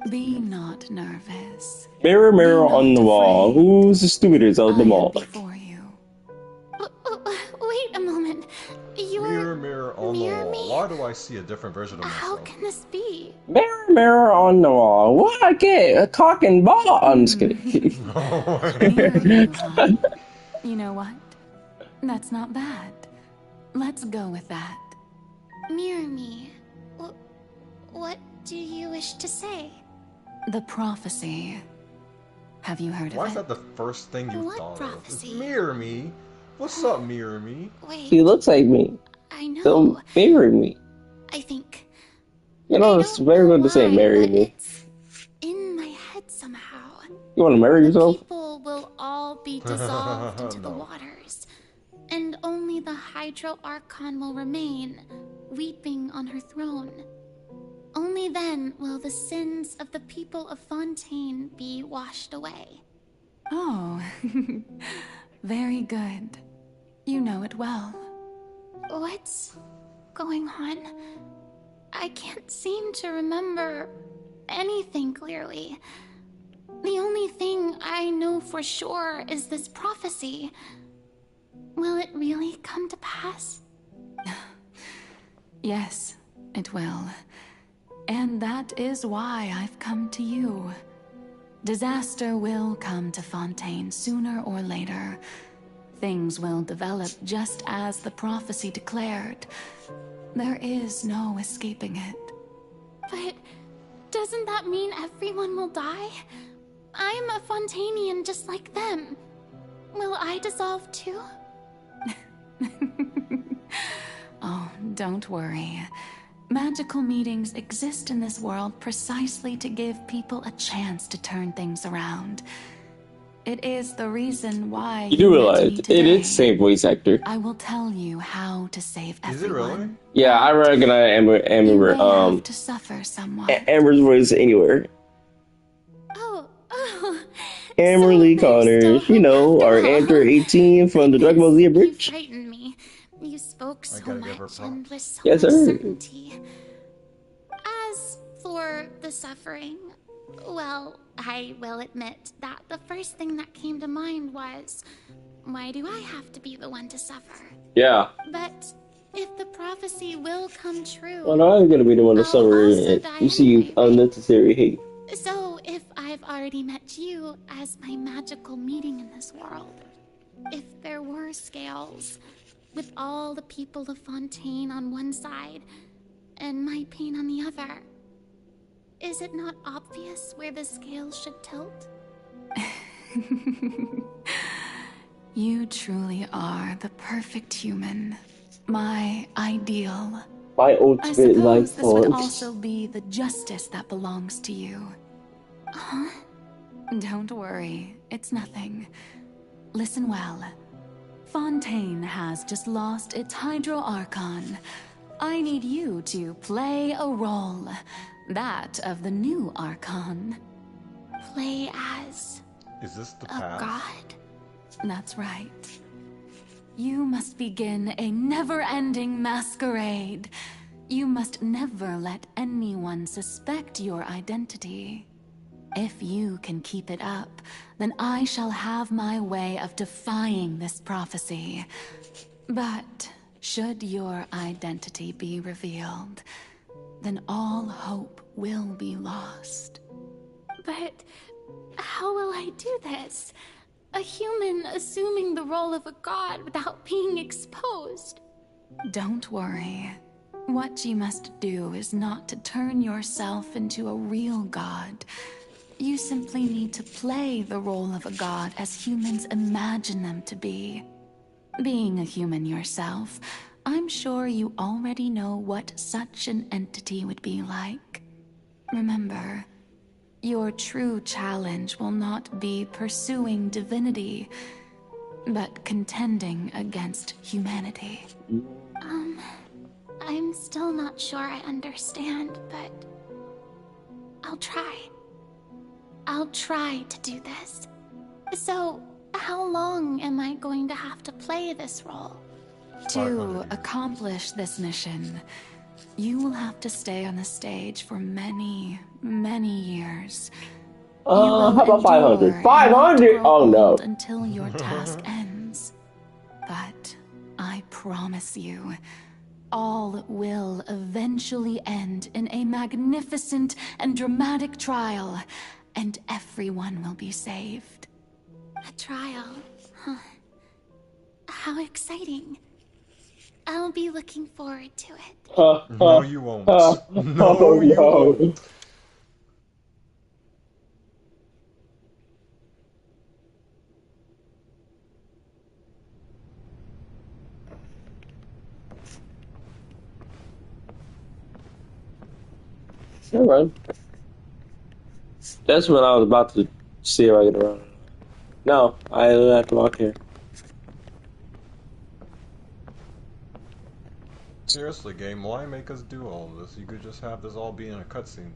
Be not nervous. Mirror, mirror on the wall. Who's the stupidest of them all? Wait a moment. Mirror, mirror on the wall. Why do I see a different version of myself? How can this be? Mirror, mirror on the wall. What I get? A cock and ball? I'm just kidding. You know what? That's not bad. Let's go with that. Mirror me. What do you wish to say? The prophecy. Have you heard Why of is it? that the first thing you What thought prophecy? of? Mirror me. What's up, mirror me? Wait. He looks like me. I know. So marry me. I think You know, it's very good to say marry me. in my head somehow. You want to marry yourself? People will all be dissolved into the waters, and only the Hydro Archon will remain, weeping on her throne. Only then will the sins of the people of Fontaine be washed away. Oh, very good. You know it well. What's going on? I can't seem to remember anything clearly. The only thing I know for sure is this prophecy. Will it really come to pass? Yes, it will. And that is why I've come to you. Disaster will come to Fontaine sooner or later. Things will develop just as the prophecy declared. There is no escaping it. But doesn't that mean everyone will die? I'm a Fontainian just like them. Will I dissolve too? Oh, don't worry. Magical meetings exist in this world precisely to give people a chance to turn things around. It is the reason why You do met realize me it today. is same voice actor. I will tell you how to save everyone. Is it really? Yeah, I recognize Amber. Have to suffer somewhat. Amber's voice anywhere. Oh, Amber Lee Connors, you know, our Amber 18 from the Dragon Ball Z you bridge. frightened me. You spoke so much and with so Yes, much sir. certainty. As for the suffering, well, I will admit that the first thing that came to mind was, why do I have to be the one to suffer? Yeah. But if the prophecy will come true, Well, no, I'm gonna be the one to suffer also and die receive unnecessary hate. so if I've already met you as my magical meeting in this world, if there were scales, with all the people of Fontaine on one side and my pain on the other. Is it not obvious where the scales should tilt? You truly are the perfect human. My ideal. My I ultimate life suppose this would form. also be the justice that belongs to you. Huh? Don't worry, it's nothing. Listen well. Fontaine has just lost its Hydro Archon. I need you to play a role. That of the new Archon. Play as Is this the a past? god? That's right. You must begin a never-ending masquerade. You must never let anyone suspect your identity. If you can keep it up, then I shall have my way of defying this prophecy. But should your identity be revealed, then all hope will be lost. But how will I do this? A human assuming the role of a god without being exposed. Don't worry. What you must do is not to turn yourself into a real god. You simply need to play the role of a god as humans imagine them to be. Being a human yourself, I'm sure you already know what such an entity would be like. Remember, your true challenge will not be pursuing divinity, but contending against humanity. I'm still not sure I understand, but I'll try. I'll try to do this. So, how long am I going to have to play this role? To accomplish this mission, you will have to stay on the stage for many, many years. How about 500? 500? Oh no. Until your task ends. But I promise you, all will eventually end in a magnificent and dramatic trial, and everyone will be saved. A trial, huh? How exciting. I'll be looking forward to it. No, you won't. No, you won't. All right. That's when I was about to see if I get around. No, I have to walk here. Seriously, game, why make us do all this? You could just have this all be in a cutscene.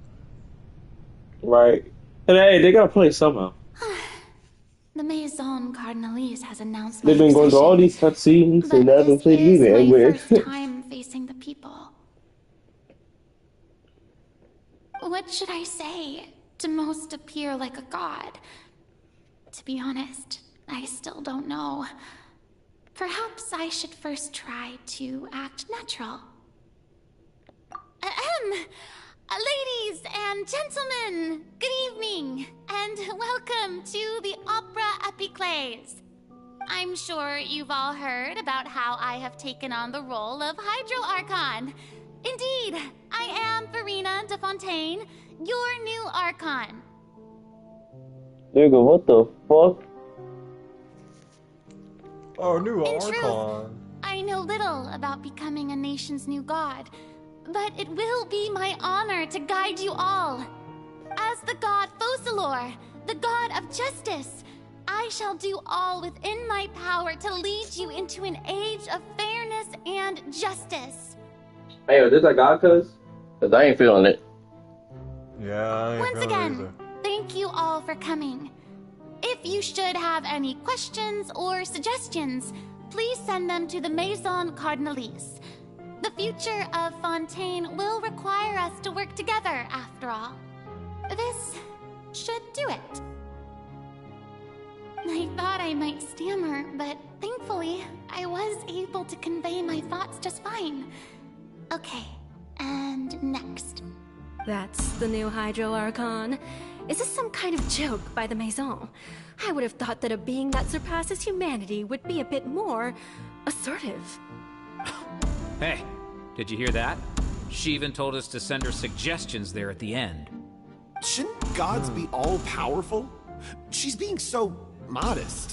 Right. And hey, they gotta play somehow. The Maison Cardinalise has announced They've been going through all these cutscenes and they haven't played either. my Weird. first time facing the people. What should I say to most appear like a god? To be honest, I still don't know. Perhaps I should first try to act natural. Ladies and gentlemen, good evening, and welcome to the Opera Epiclese. I'm sure you've all heard about how I have taken on the role of Hydro Archon. Indeed, I am Farina de Fontaine, your new Archon. Nigga, what the fuck? Oh, new In Archon. truth, I know little about becoming a nation's new god, but it will be my honor to guide you all. As the god Focalor, the god of justice, I shall do all within my power to lead you into an age of fairness and justice. Hey, is this a god, cuz? Cause I ain't feeling it. Yeah, I ain't Once feeling it again, either. thank you all for coming. If you should have any questions or suggestions, please send them to the Maison Cardinalise. The future of Fontaine will require us to work together, after all. This should do it. I thought I might stammer, but thankfully, I was able to convey my thoughts just fine. Okay, and next. That's the new Hydro Archon. Is this some kind of joke by the Maison? I would have thought that a being that surpasses humanity would be a bit more assertive. Hey, did you hear that? She even told us to send her suggestions there at the end. Shouldn't gods be all-powerful? She's being so modest.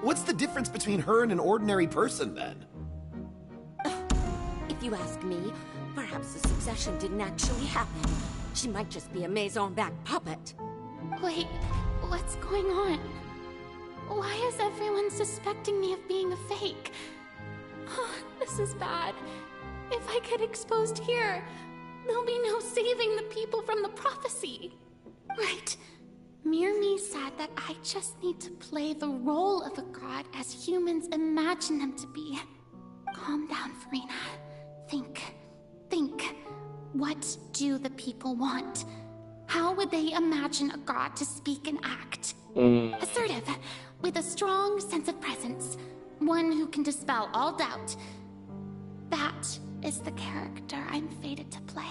What's the difference between her and an ordinary person, then? If you ask me, perhaps the succession didn't actually happen. She might just be a maison-back puppet. Wait, what's going on? Why is everyone suspecting me of being a fake? Oh, this is bad. If I get exposed here, there'll be no saving the people from the prophecy. Right. Mirmi said that I just need to play the role of a god as humans imagine them to be. Calm down, Furina. Think. What do the people want? How would they imagine a god to speak and act? Assertive, with a strong sense of presence. One who can dispel all doubt. That is the character I'm fated to play.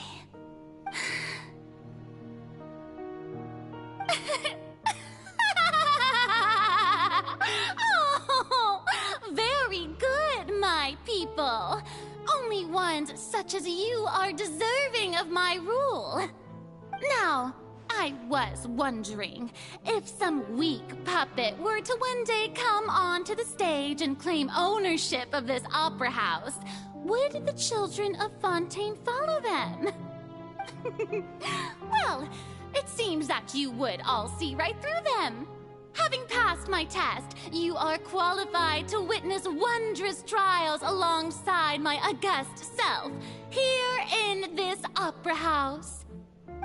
Oh, very good, my people. Only ones such as you are deserving of my rule. Now, I was wondering, if some weak puppet were to one day come onto the stage and claim ownership of this opera house, would the children of Fontaine follow them? Well, it seems that you would all see right through them. Having passed my test, you are qualified to witness wondrous trials alongside my august self, here in this opera house.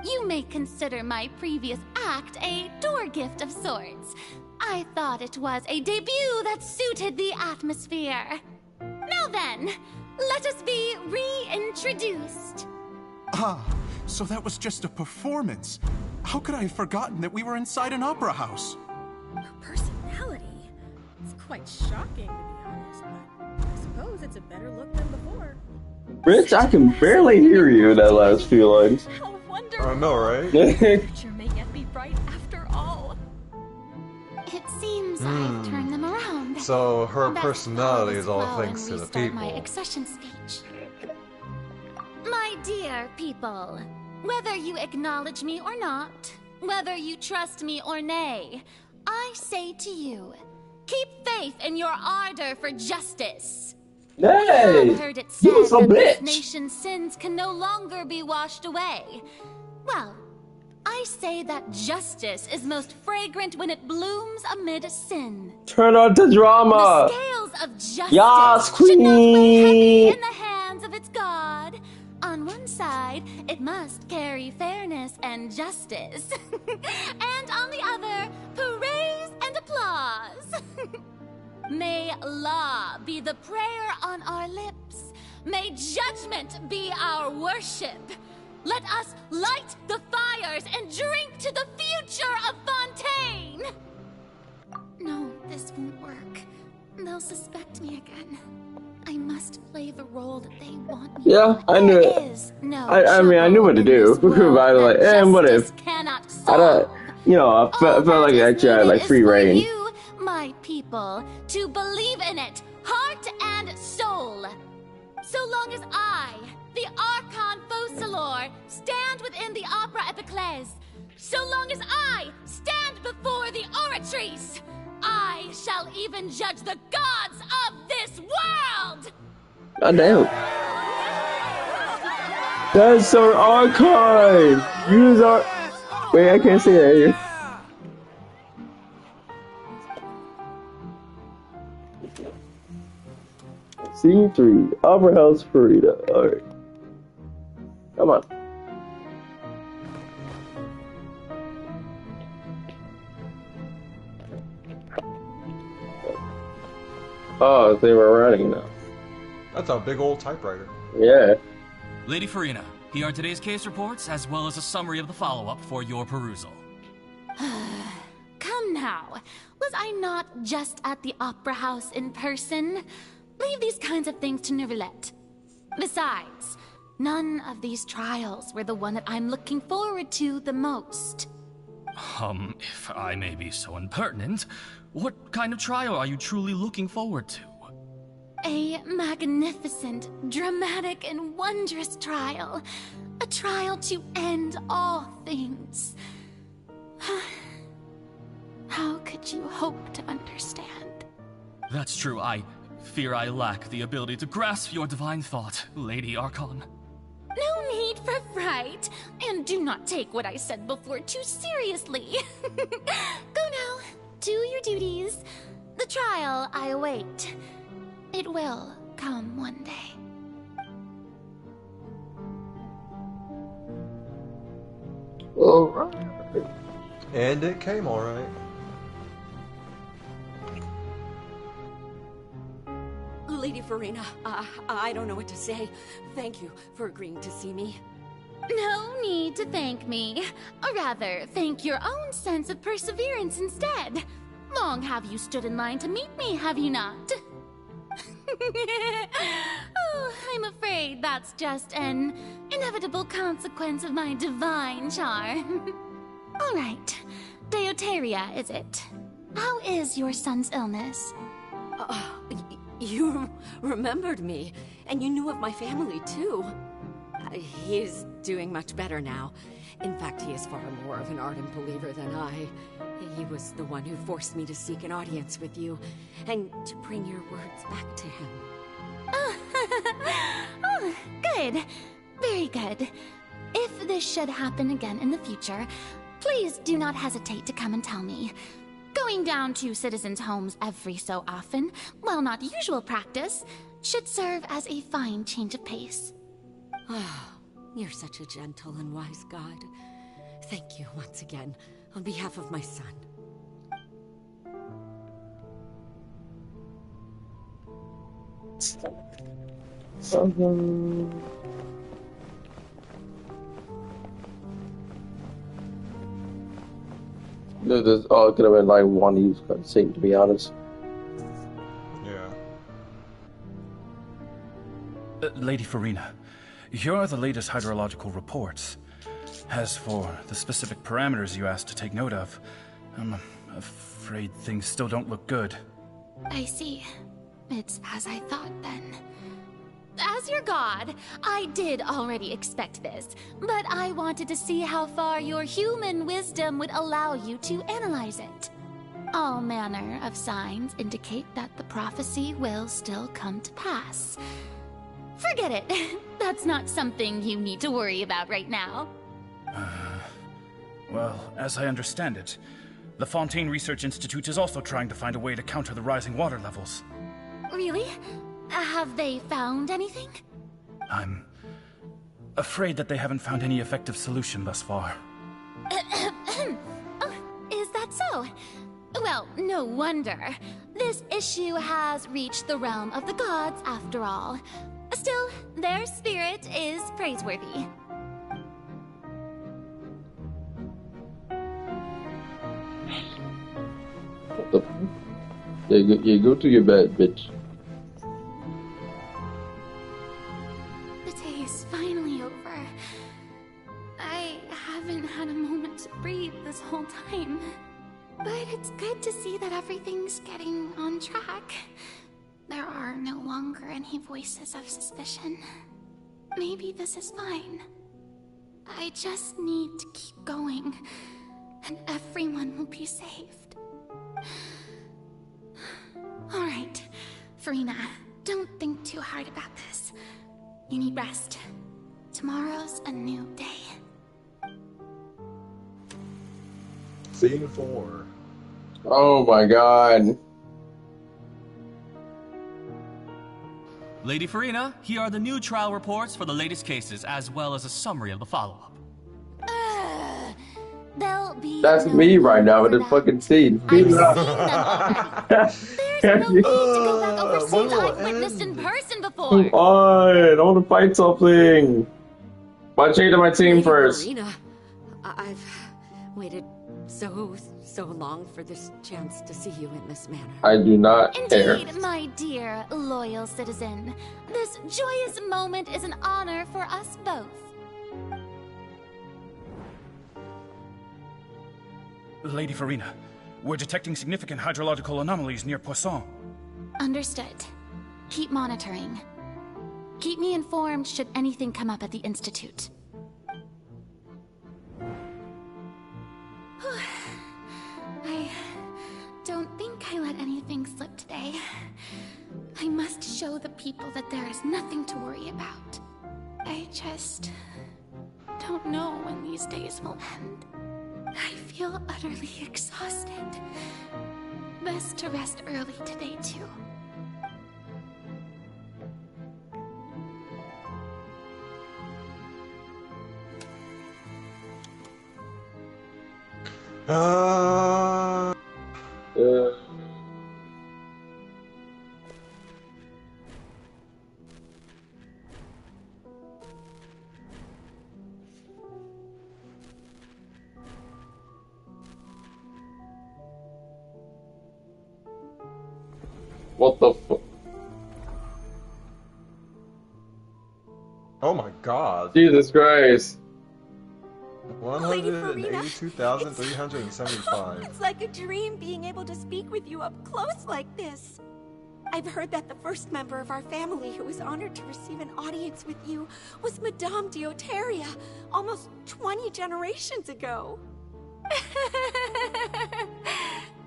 You may consider my previous act a door gift of sorts. I thought it was a debut that suited the atmosphere. Now then, let us be reintroduced. Ah, so that was just a performance. How could I have forgotten that we were inside an opera house? Her personality. It's quite shocking, to be honest, but I suppose it's a better look than before. Rich, I can barely hear you in that last few lines. How wonderful! I know, right? Future may yet be bright after all. It seems I've turned them around. So her Best personality is all well thanks and to the restart my people. accession speech. My dear people, whether you acknowledge me or not, whether you trust me or nay, I say to you, keep faith in your ardor for justice. Hey, We have heard it you said some that this bitch. nation's sins can no longer be washed away. Well, I say that justice is most fragrant when it blooms amid sin. Turn on the drama. The scales of justice Yes, should not weigh heavy queen. in the hands of its god. On one side, it must carry fairness and justice. And on the other, praise and applause. May law be the prayer on our lips. May judgment be our worship. Let us light the fires and drink to the future of Fontaine! No, this won't work. They'll suspect me again. I must play the role that they want me. Yeah, I knew it. There is no I mean, I knew what to do. But I was like, what if? cannot I don't, you know, I felt like actually I had like free reign. You, my people, to believe in it, heart and soul. So long as I, the Archon Focalor, stand within the Opera Epiclese, so long as I stand before the Oratrice, I shall even judge the gods of this world! God damn. That's our archive! Use our... Wait, I can't say that here. Scene 3, Opera House Farida. Alright. Come on. Oh, they were running now. That's a big old typewriter. Yeah. Lady Furina, here are today's case reports, as well as a summary of the follow-up for your perusal. Come now, was I not just at the Opera House in person? Leave these kinds of things to Neuvillette. Besides, none of these trials were the one that I'm looking forward to the most. If I may be so impertinent, what kind of trial are you truly looking forward to? A magnificent, dramatic, and wondrous trial. A trial to end all things. How could you hope to understand? That's true. I fear I lack the ability to grasp your divine thought, Lady Archon. No need for fright, and do not take what I said before too seriously. Go now, do your duties. The trial I await. It will come one day. Alright. And it came alright. Lady Farina, I don't know what to say. Thank you for agreeing to see me. No need to thank me. Or rather, thank your own sense of perseverance instead. Long have you stood in line to meet me, have you not? Oh, I'm afraid that's just an inevitable consequence of my divine charm. All right, Deoteria, is it? How is your son's illness? You remembered me, and you knew of my family, too. He is doing much better now. In fact, he is far more of an ardent believer than I. He was the one who forced me to seek an audience with you, and to bring your words back to him. Oh, good. Very good. If this should happen again in the future, please do not hesitate to come and tell me. Going down to citizens' homes every so often, while not usual practice, should serve as a fine change of pace. You're such a gentle and wise god. Thank you once again, on behalf of my son. This all could have been like one use cutscene, to be honest. Yeah. Lady Farina, here are the latest hydrological reports. As for the specific parameters you asked to take note of, I'm afraid things still don't look good. I see. It's as I thought, then. As your god, I did already expect this, but I wanted to see how far your human wisdom would allow you to analyze it. All manner of signs indicate that the prophecy will still come to pass. Forget it. That's not something you need to worry about right now. Well, as I understand it, the Fontaine Research Institute is also trying to find a way to counter the rising water levels. Really? Have they found anything? I'm afraid that they haven't found any effective solution thus far. Oh, is that so? Well, no wonder. This issue has reached the realm of the gods, after all. Still, their spirit is praiseworthy. What the fuck? Yeah, go to your bed, bitch. The day is finally over. I haven't had a moment to breathe this whole time. But it's good to see that everything's getting on track. There are no longer any voices of suspicion. Maybe this is fine. I just need to keep going, and everyone will be saved. Alright, Farina, don't think too hard about this. You need rest. Tomorrow's a new day. Scene 4. Oh my god. Lady Farina, here are the new trial reports for the latest cases, as well as a summary of the follow-up. There'll be That's no me right now with for the that. fucking scene. I've seen them already. There's no need to go back over scenes I've witnessed in person before. Come on, I want to fight something. Why change my team Lady first? Farina, I've waited so long for this chance to see you in this manner. I do not care. Indeed, my dear loyal citizen. This joyous moment is an honor for us both. Lady Farina, we're detecting significant hydrological anomalies near Poisson. Understood. keep monitoring. Keep me informed should anything come up at the Institute. I don't think I let anything slip today. I must show the people that there is nothing to worry about. I just don't know when these days will end. I feel utterly exhausted. Best to rest early today, too. What the fuck? Oh my god. Jesus Christ. 182,375. It's like a dream being able to speak with you up close like this. I've heard that the first member of our family who was honored to receive an audience with you was Madame Dioteria, almost 20 generations ago.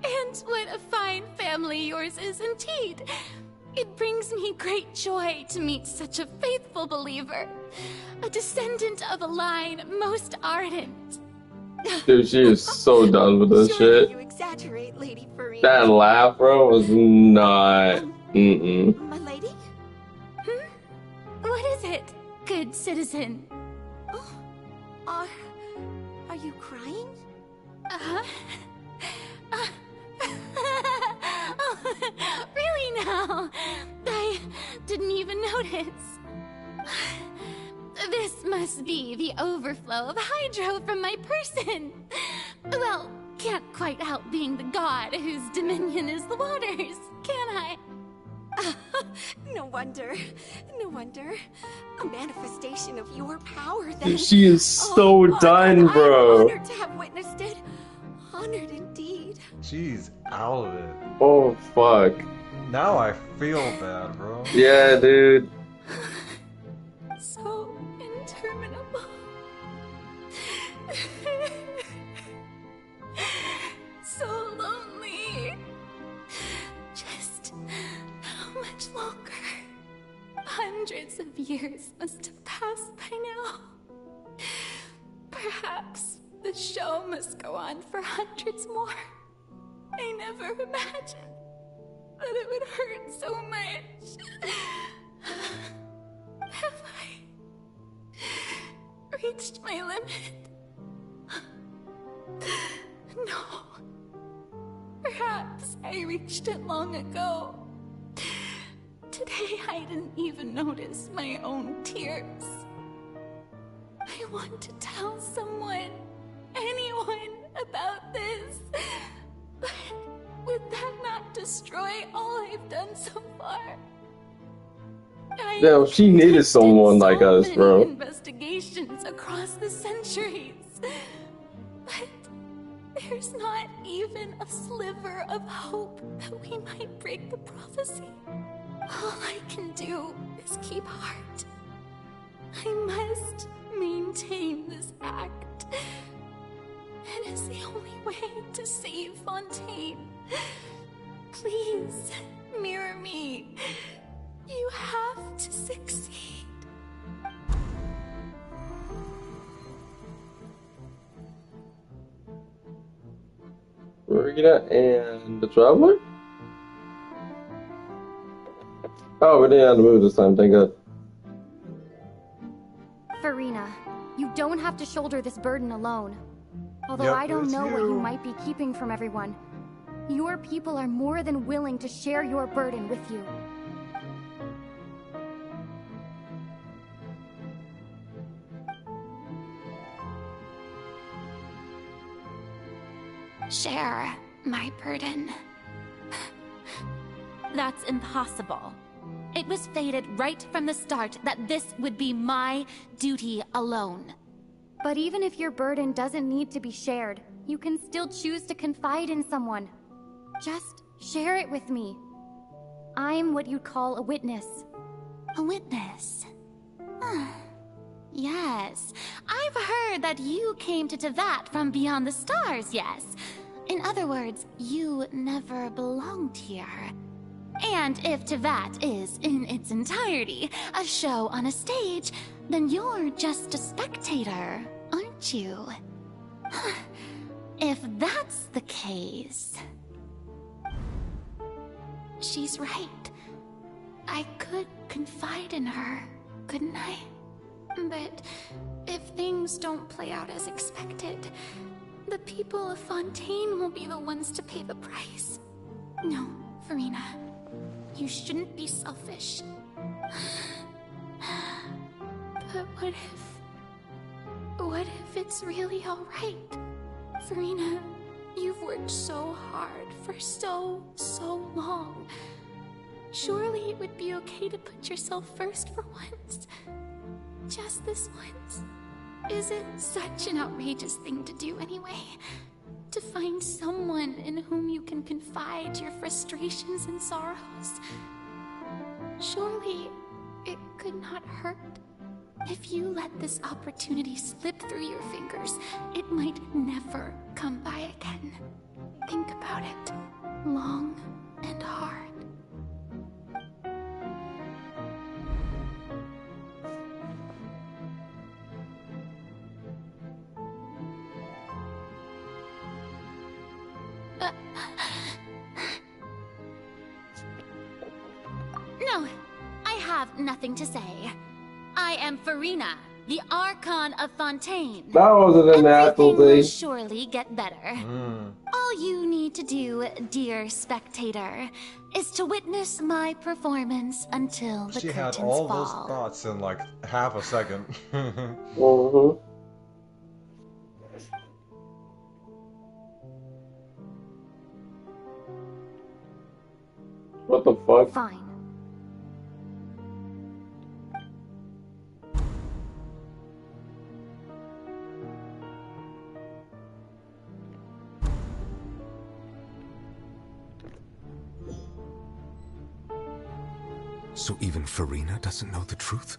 And what a fine family yours is indeed. It brings me great joy to meet such a faithful believer, a descendant of a line most ardent. Dude, she is so done with this shit. You exaggerate, Lady Farina. That laugh, bro, was not. My lady? What is it, good citizen? Are you crying? Oh, really now? I didn't even notice. This must be the overflow of hydro from my person. Well, can't quite help being the god whose dominion is the waters, can I? No wonder. No wonder. A manifestation of your power then. Dude, she is so done, bro. I'm honored to have witnessed it. Honored indeed. She's out of it. Oh, fuck. Now I feel bad, bro. Yeah, dude. So interminable. So lonely. Just how much longer? Hundreds of years must have passed by now. Perhaps the show must go on for hundreds more. I never imagined that it would hurt so much. Have I reached my limit? No. Perhaps I reached it long ago. Today I didn't even notice my own tears. I want to tell someone, anyone, about this. But would that not destroy all I've done so far? Damn, she needed someone like us, bro. Investigations across the centuries. But there's not even a sliver of hope that we might break the prophecy. All I can do is keep heart. I must maintain this act. It is the only way to save Fontaine. Please, mirror me. You have to succeed. Rita and the Traveler? Oh, we didn't have to move this time, thank God. Farina, you don't have to shoulder this burden alone. Although Yep, I don't it's know what you. you might be keeping from everyone. Your people are more than willing to share your burden with you. Share my burden. That's impossible. It was fated right from the start that this would be my duty alone. But even if your burden doesn't need to be shared, you can still choose to confide in someone. Just share it with me. I'm what you'd call a witness. A witness? Yes. I've heard that you came to Tevat from beyond the stars, yes. In other words, you never belonged here. And if Tevat is, in its entirety, a show on a stage, then you're just a spectator, aren't you? If that's the case... She's right. I could confide in her, couldn't I? But if things don't play out as expected, the people of Fontaine will be the ones to pay the price. No, Furina. You shouldn't be selfish. But what if it's really alright? Furina, you've worked so hard for so long. Surely it would be okay to put yourself first for once. Just this once. Is it such an outrageous thing to do anyway? To find someone in whom you can confide your frustrations and sorrows? Surely it could not hurt. If you let this opportunity slip through your fingers, it might never come by again. Think about it long and hard. No, I have nothing to say. I am Furina, the Archon of Fontaine. That wasn't an apple Everything will thing. surely get better. All you need to do, dear spectator, is to witness my performance until the She had curtains all fall. those thoughts in like half a second. What the fuck? Fine. So even Furina doesn't know the truth?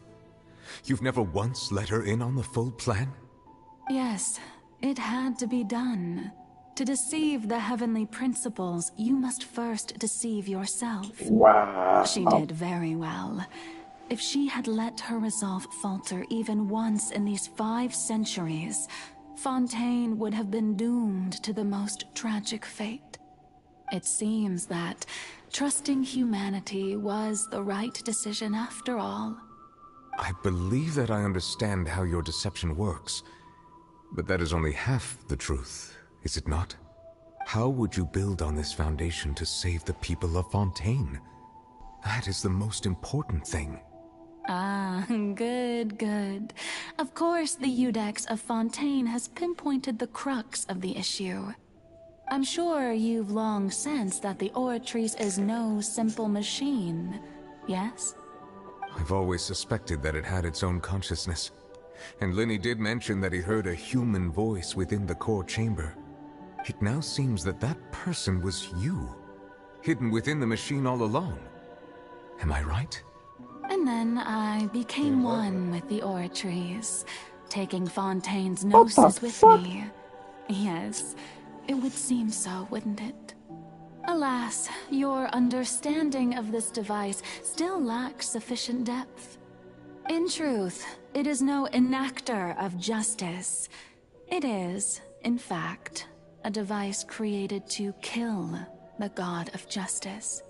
You've never once let her in on the full plan? Yes, it had to be done. To deceive the heavenly principles, you must first deceive yourself. Wow. She did very well. If she had let her resolve falter even once in these 5 centuries, Fontaine would have been doomed to the most tragic fate. It seems that trusting humanity was the right decision after all. I believe that I understand how your deception works, but that is only half the truth, is it not? How would you build on this foundation to save the people of Fontaine? That is the most important thing. Ah, good. Of course, the Iudex of Fontaine has pinpointed the crux of the issue. I'm sure you've long sensed that the Oratrice is no simple machine, yes? I've always suspected that it had its own consciousness. And Lenny did mention that he heard a human voice within the core chamber. It now seems that that person was you, hidden within the machine all along. Am I right? And then I became one with the Oratrice, taking Fontaine's gnosis with me. Yes, it would seem so, wouldn't it? Alas, your understanding of this device still lacks sufficient depth. In truth, it is no enactor of justice. It is, in fact, a device created to kill the god of justice.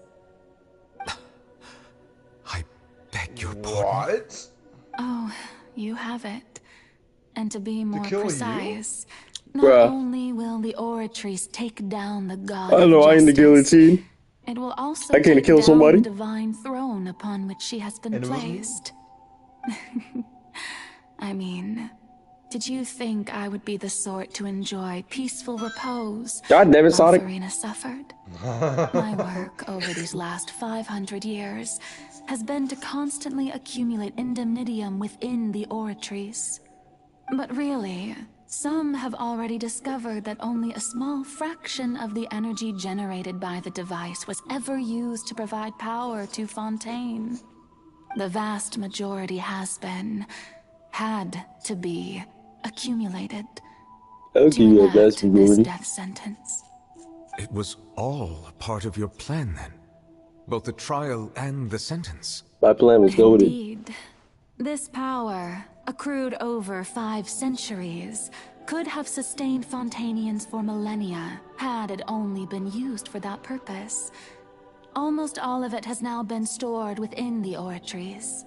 I beg your pardon. What? Oh, you have it. And to be more kill you? precise, not Bruh. only will the Oratrice take down the god I of know I ain't the justice, guillotine. it will also I can't take kill down somebody. the divine throne upon which she has been And it was- placed. I mean, did you think I would be the sort to enjoy peaceful repose God damn it, while Sonic. Furina suffered? My work over these last 500 years has been to constantly accumulate indemnitium within the Oratrice. But really, Some have already discovered that only a small fraction of the energy generated by the device was ever used to provide power to Fontaine. The vast majority had to be, accumulated to enact this death sentence. It was all a part of your plan then? Both the trial and the sentence? My plan was goaded. Indeed. This power, accrued over 5 centuries, could have sustained Fontainians for millennia had it only been used for that purpose. Almost all of it has now been stored within the oratories.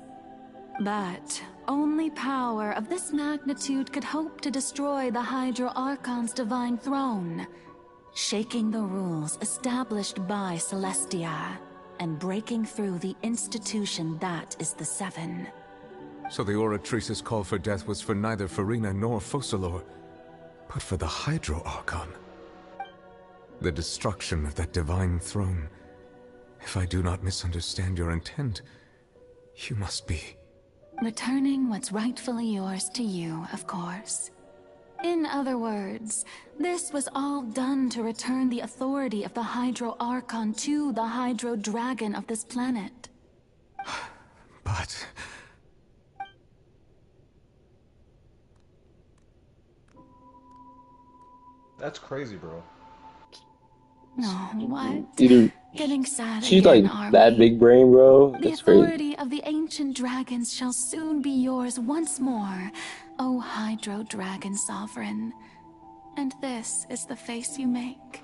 But only power of this magnitude could hope to destroy the Hydro Archon's divine throne, shaking the rules established by Celestia and breaking through the institution that is the Seven. So the Oratrice's call for death was for neither Furina nor Focalor, but for the Hydro Archon. The destruction of that divine throne. If I do not misunderstand your intent, you must be... Returning what's rightfully yours to you, of course. In other words, this was all done to return the authority of the Hydro Archon to the Hydro Dragon of this planet. But... That's crazy, bro. No, what? Either Getting sad she's again, like are that we? big brain, bro. The That's crazy. authority of the ancient dragons shall soon be yours once more, O Hydro Dragon Sovereign. And this is the face you make.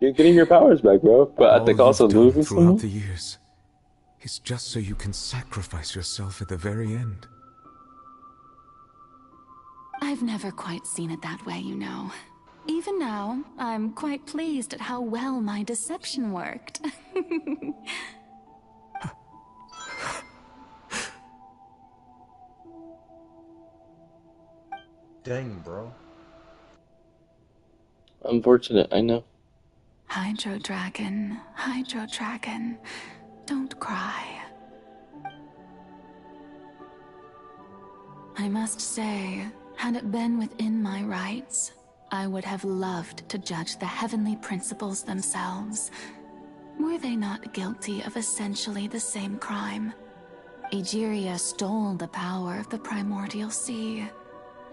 You're getting your powers back, bro. But at the cost of losing throughout someone. the years is just so you can sacrifice yourself at the very end. I've never quite seen it that way, you know. Even now, I'm quite pleased at how well my deception worked. Dang, bro. Unfortunate, I know. Hydro Dragon, don't cry. I must say, had it been within my rights, I would have loved to judge the heavenly principles themselves. Were they not guilty of essentially the same crime? Egeria stole the power of the primordial sea,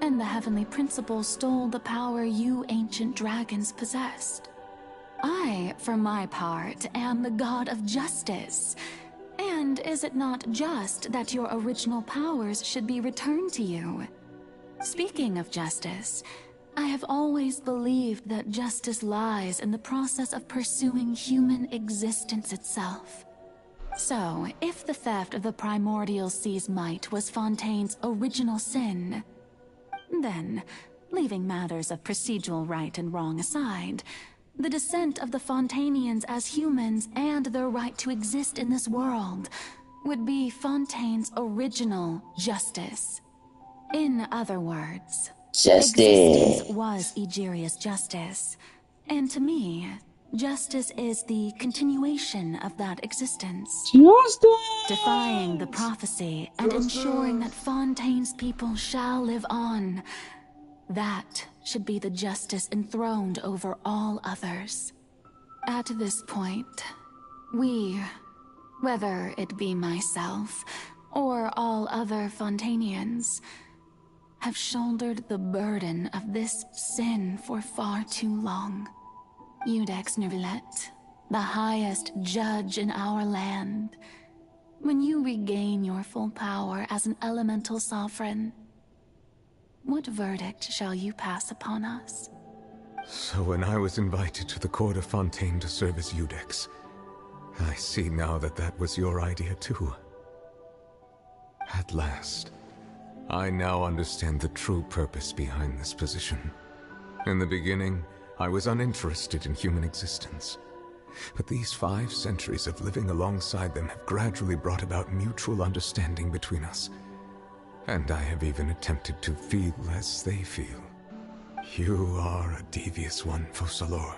and the heavenly principles stole the power you ancient dragons possessed. I, for my part, am the god of justice. And is it not just that your original powers should be returned to you? Speaking of justice, I have always believed that justice lies in the process of pursuing human existence itself. So, if the theft of the primordial sea's might was Fontaine's original sin, then, leaving matters of procedural right and wrong aside, the descent of the Fontainians as humans and their right to exist in this world would be Fontaine's original justice. In other words, existence was Egeria's justice, and to me, justice is the continuation of that existence. Defying the prophecy and ensuring that Fontaine's people shall live on. That should be the justice enthroned over all others. At this point, we, whether it be myself or all other Fontainians, have shouldered the burden of this sin for far too long. Iudex Nervillet, the highest judge in our land, when you regain your full power as an elemental sovereign, what verdict shall you pass upon us? So when I was invited to the court of Fontaine to serve as Iudex, I see now that that was your idea too. At last, I now understand the true purpose behind this position. In the beginning, I was uninterested in human existence. But these 5 centuries of living alongside them have gradually brought about mutual understanding between us. And I have even attempted to feel as they feel. You are a devious one, Focalor.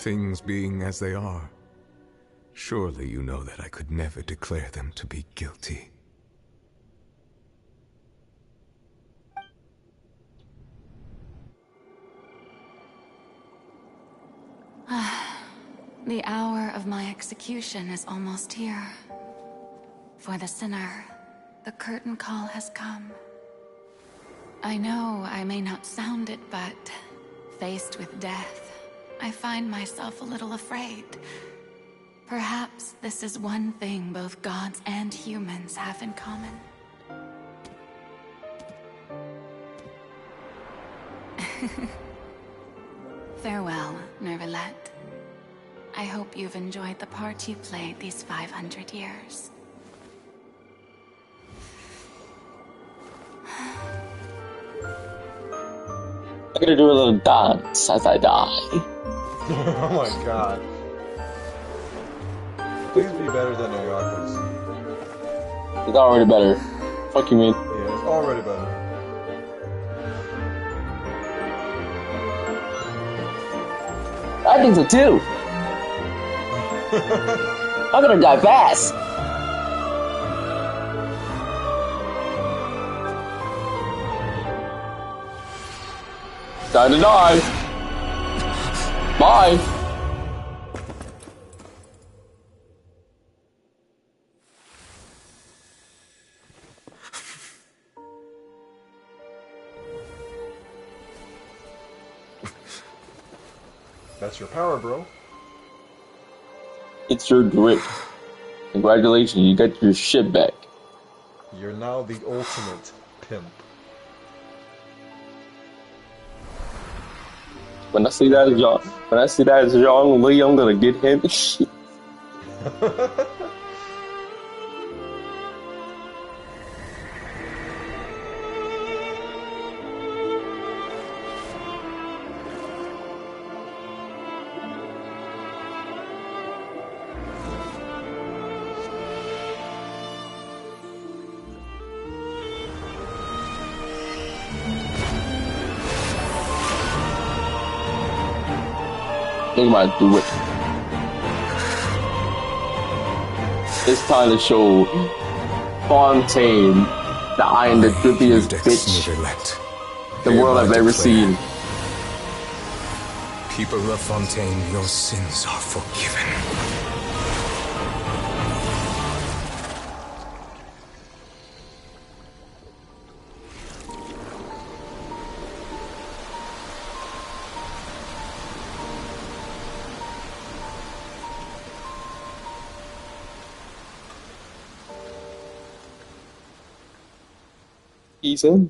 Things being as they are, surely you know that I could never declare them to be guilty. The hour of my execution is almost here. For the sinner, the curtain call has come. I know I may not sound it, but faced with death, I find myself a little afraid. Perhaps this is one thing both gods and humans have in common. Farewell, Nervalette. I hope you've enjoyed the part you played these 500 years. I'm gonna do a little dance as I die. Oh my god. Please be better than Ayaka's. It's already better. Fuck you mean? Yeah, it's already better. I think so too. I'm gonna die fast. Time to die. Bye. That's your power, bro. It's your drip. Congratulations, you got your shit back. You're now the ultimate pimp. When I see that as Jean Lee, I'm gonna get him. He might do it. It's time to show Fontaine that I am the drippiest bitch the world has ever seen. People of Fontaine, your sins are forgiven. He's in.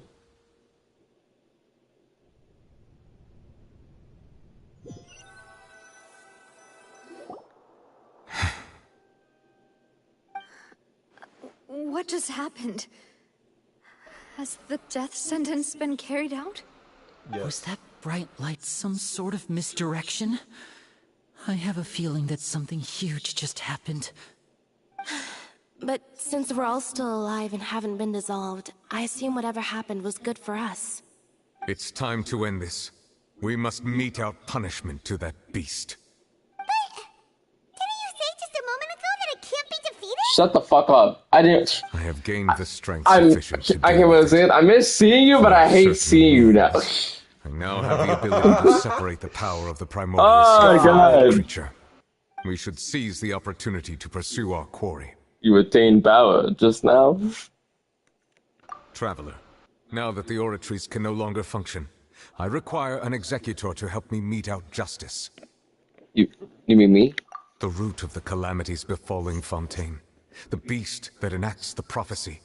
What just happened? Has the death sentence been carried out? Yes. Was that bright light some sort of misdirection? I have a feeling that something huge just happened. But since we're all still alive and haven't been dissolved, I assume whatever happened was good for us. It's time to end this. We must mete out punishment to that beast. Didn't you say just a moment ago that it can't be defeated? Shut the fuck up. I didn't. I have gained the strength sufficient to I can't understand. I miss seeing you, but I hate seeing you now. I now have the ability to separate the power of the primordial creature. We should seize the opportunity to pursue our quarry. You attained power just now? Traveler, now that the oratories can no longer function, I require an executor to help me mete out justice. You mean me? The root of the calamities befalling Fontaine. The beast that enacts the prophecy.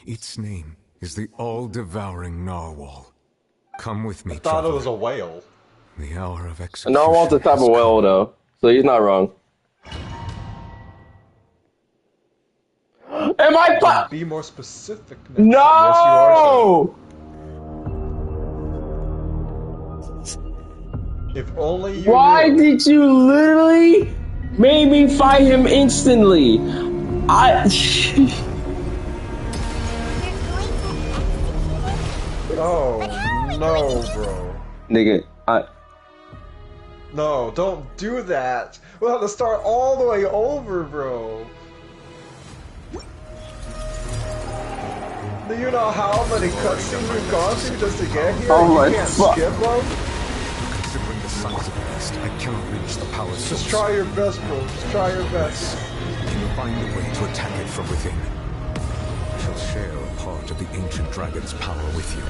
Its name is the all-devouring narwhal. Come with me, I thought traveler. it was a whale. The hour of execution. A narwhal's the type of whale, though, so he's not wrong. Am I Be more specific. No! Yes, you are. If only you Why knew. did you literally make me fight him instantly? Oh, no, bro. Nigga, No, don't do that. We'll have to start all the way over, bro. Do you know how many cutscenes we've gone through just to get here? Oh my you can't fuck. skip them? size of beast, I cannot reach the power source. Just try your best, bro. Just try your best. You will find a way to attack it from within. I shall share a part of the ancient dragon's power with you. We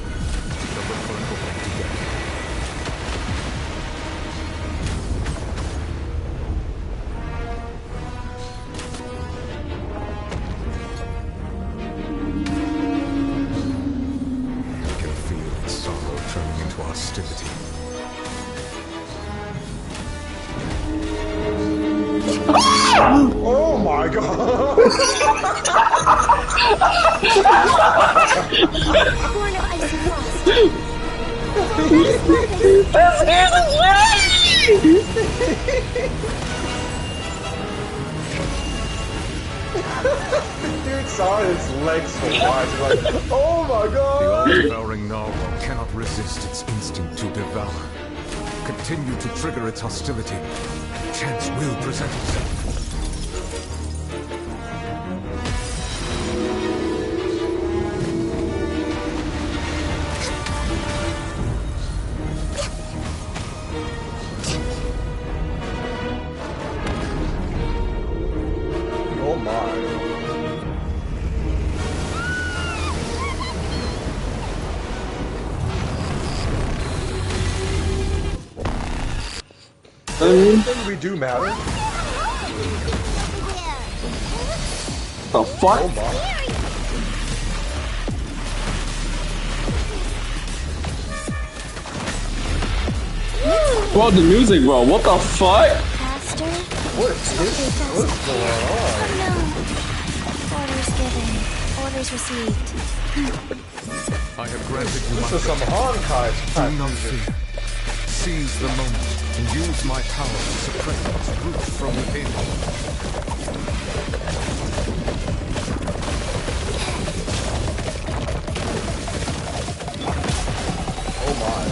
shall look for an opening together. Hostility. Oh my god! Born of ice and frost. Dude saw his legs so wide, like, oh my god! The all-devouring narwhal cannot resist its instinct to devour. Continue to trigger its hostility. Chance will present itself. Oh my. Anything we do matter? The fuck? Oh my. What the music, bro? What the fuck? Pastor? What's going on? No. Orders given. Orders received. I have granted you This my is some Honkai Do not fear. Seize the moment and use my power to suppress its roots from within. Oh my.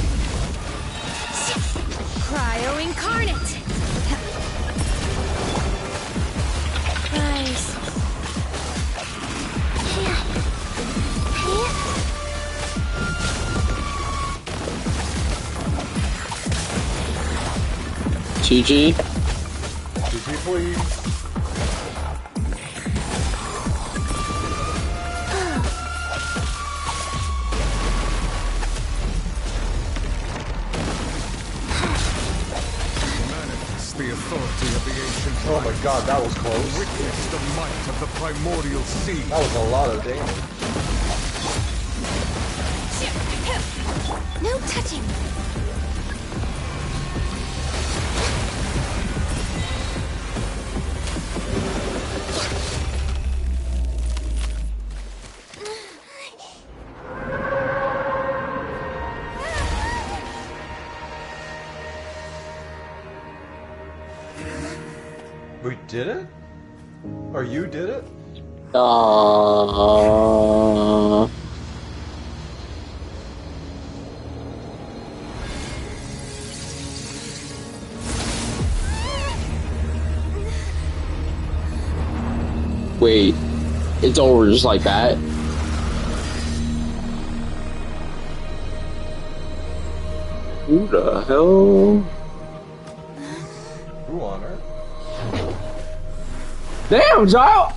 Cryo incarnate. Rise. GG. GG, please. Manifest the authority of the ancient Oh my god, that was close. Witness the might of the primordial sea. That was a lot of damage. No touching. We did it? Or you did it? Wait, it's over just like that? Who the hell? Who on earth? Damn, child!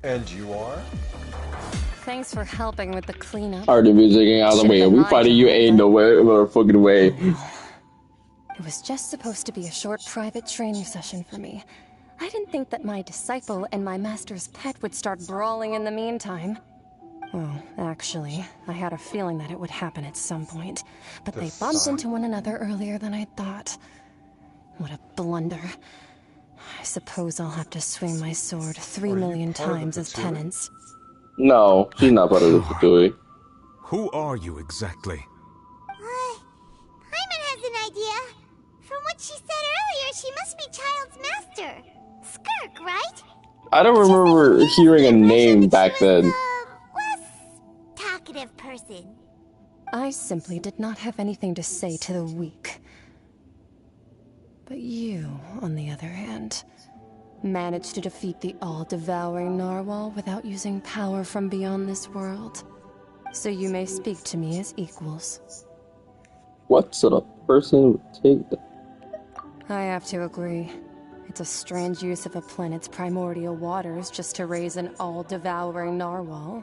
And you are? Thanks for helping with the cleanup. Already music out of the way. We fighting you ain't no way, no fucking way. It was just supposed to be a short private training session for me. I didn't think that my disciple and my master's pet would start brawling in the meantime. Well, actually, I had a feeling that it would happen at some point, but they bumped into one another earlier than I thought. What a blunder. I suppose I'll have to swing my sword 3,000,000 times as penance. No, she's not part of the Fatui. Who are you exactly? Hyman has an idea. From what she said earlier, she must be Child's master. Skirk, right? I don't remember hearing a name back then. Talkative person. I simply did not have anything to say to the weak. But you, on the other hand, managed to defeat the all-devouring narwhal without using power from beyond this world. so you may speak to me as equals. What sort of person would take that? I have to agree. It's a strange use of a planet's primordial waters just to raise an all-devouring narwhal.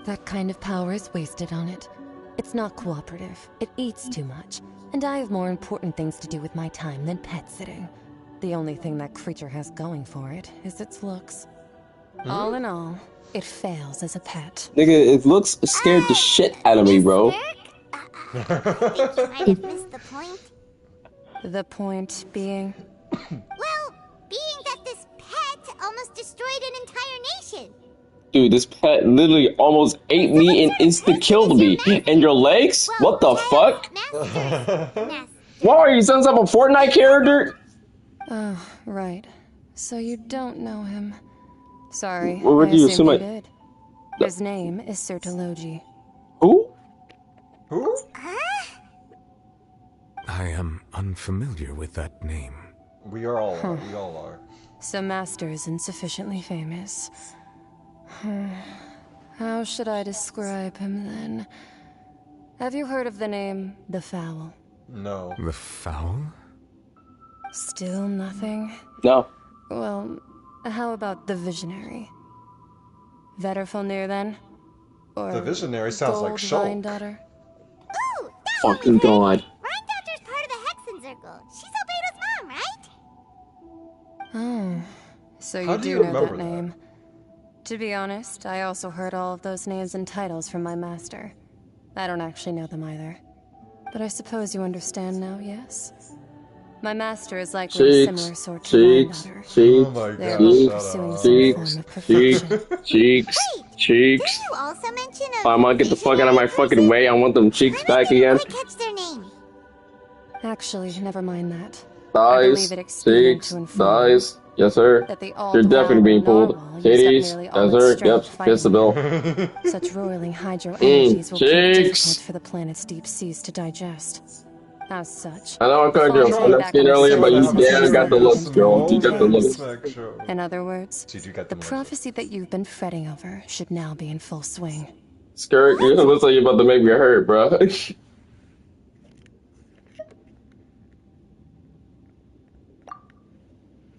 That kind of power is wasted on it. It's not cooperative. It eats too much. And I have more important things to do with my time than pet sitting. The only thing that creature has going for it is its looks. All in all, it fails as a pet. Nigga, it looks scared the shit out of me, bro. I think you might have missed the point. The point being? Well, being that this pet almost destroyed an entire nation. Dude, this pet literally almost ate me and insta-killed me. And your legs? What the fuck? Why are you some type of Fortnite character? Oh, right. So you don't know him. Sorry, What would you assume you I did. His name is Sertologi. Who? Who? I am unfamiliar with that name. We all are. We all are. So Master isn't sufficiently famous. How should I describe him then? Have you heard of the name The Fowl? No. The Fowl? Still nothing? No. Well, how about the Visionary? Vetterfilnir then? Or The Visionary sounds like Gold Shulk. Vine Daughter? Fucking god. Rhine Daughter's part of the Hexen Circle. She's Albedo's mom, right? Oh, so How you do do you know remember that name. To be honest, I also heard all of those names and titles from my master. I don't actually know them either. But I suppose you understand now, yes? My master is likely a similar sort to Rhine Daughter. Oh my They're god, both shut pursuing up. some form of perfection. Cheeks. Did you also mention a I'm gonna get the fuck out of my fucking way. I want them cheeks back again. catch their name? Actually, never mind that. I Thighs. believe it expedient Cheeks. to inform Thighs. Yes, sir. that the You're definitely being pulled. all-devouring narwhal used up Titties. nearly all Yes, its sir. strength Yep. fighting Kiss the bill. Such roiling hydro energies will prove cheeks. difficult for the planet's deep seas to digest. As such, I know I called you a Fontaine flat skin earlier, but you damn got the looks, girl. You got the looks. In other words, got the prophecy that you've been fretting over should now be in full swing. Skirt, you looks like you're about to make me hurt, bro.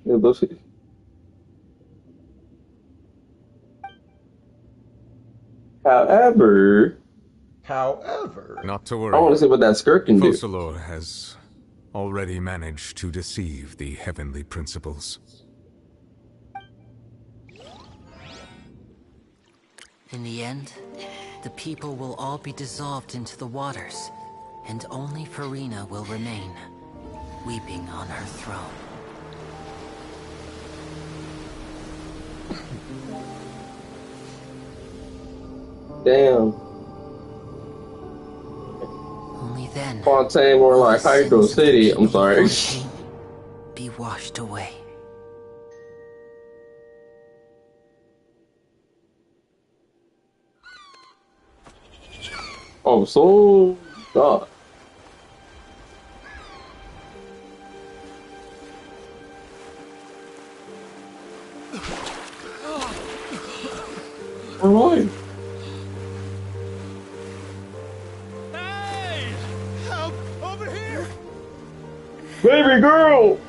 Yeah, those- However, Not to worry. I want to see what that skirt can do. Focalor has already managed to deceive the heavenly principles. In the end, the people will all be dissolved into the waters, and only Farina will remain, weeping on her throne. Damn. Only then Fontaine more like Hydro City. I'm sorry. be washed away. Oh, so God. Alright. Help! Over here! Baby girl!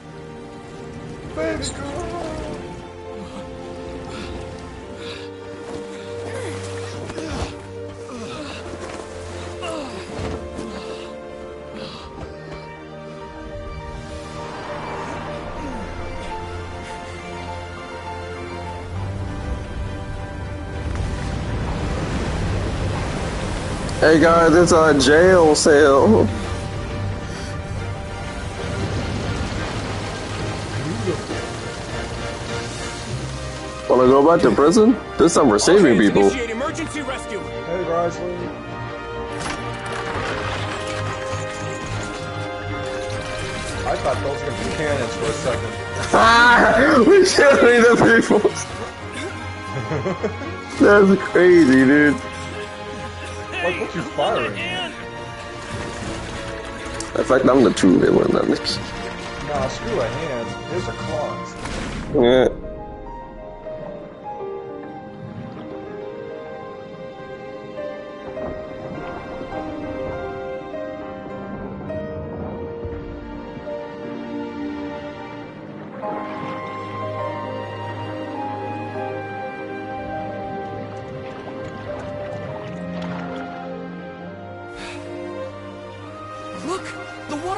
Baby girl! Hey guys, it's a jail cell. Wanna go back to prison? This time we're saving people. Initiate emergency rescue. Hey, Risley. I thought those were gonna be cannons for a second. Ah! We killing the people. That's crazy, dude. Like, what you firing? In fact, I'm the true villain. Nah, screw a hand. There's a claws. Yeah.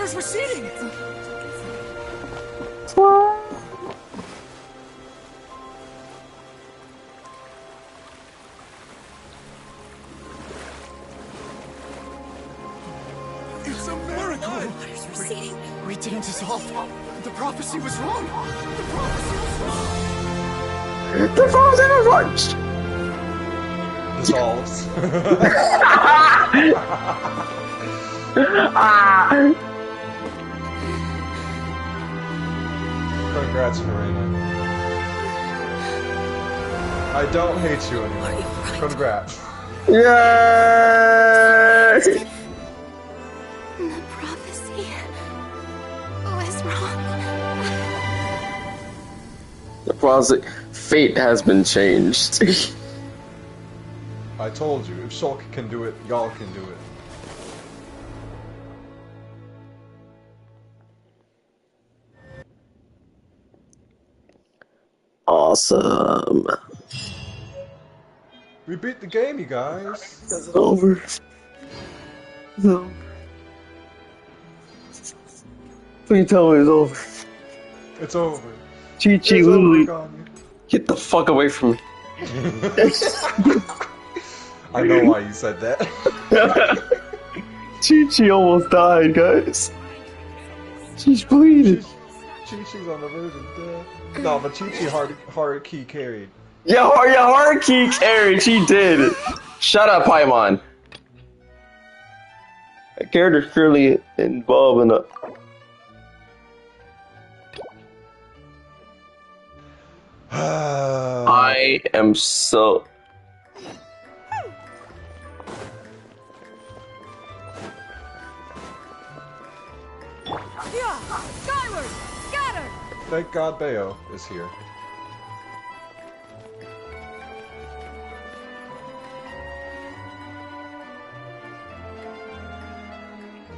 water's receding! It's a miracle! We didn't dissolve. The prophecy was wrong. The prophecy was wrong. The prophecy was wrong. Dissolves. Congrats, Marina. I don't hate you anymore. Congrats. Yay! The prophecy was wrong. The prophecy. Fate has been changed. I told you, if Shulk can do it, y'all can do it. Awesome. We beat the game, you guys. It's over. No. Please tell me it's over. It's over. Chi-Chi literally. Get the fuck away from me. I know why you said that. Chi-Chi almost died, guys. She's bleeding. Chi-Chi's on the verge of death. No, but Chi-Chi hard key carried. Yeah, hard key carried. She did. Shut up, Paimon. That character's clearly involved in a. I am so. Yeah, skyward, scatter. Thank God Bayo is here.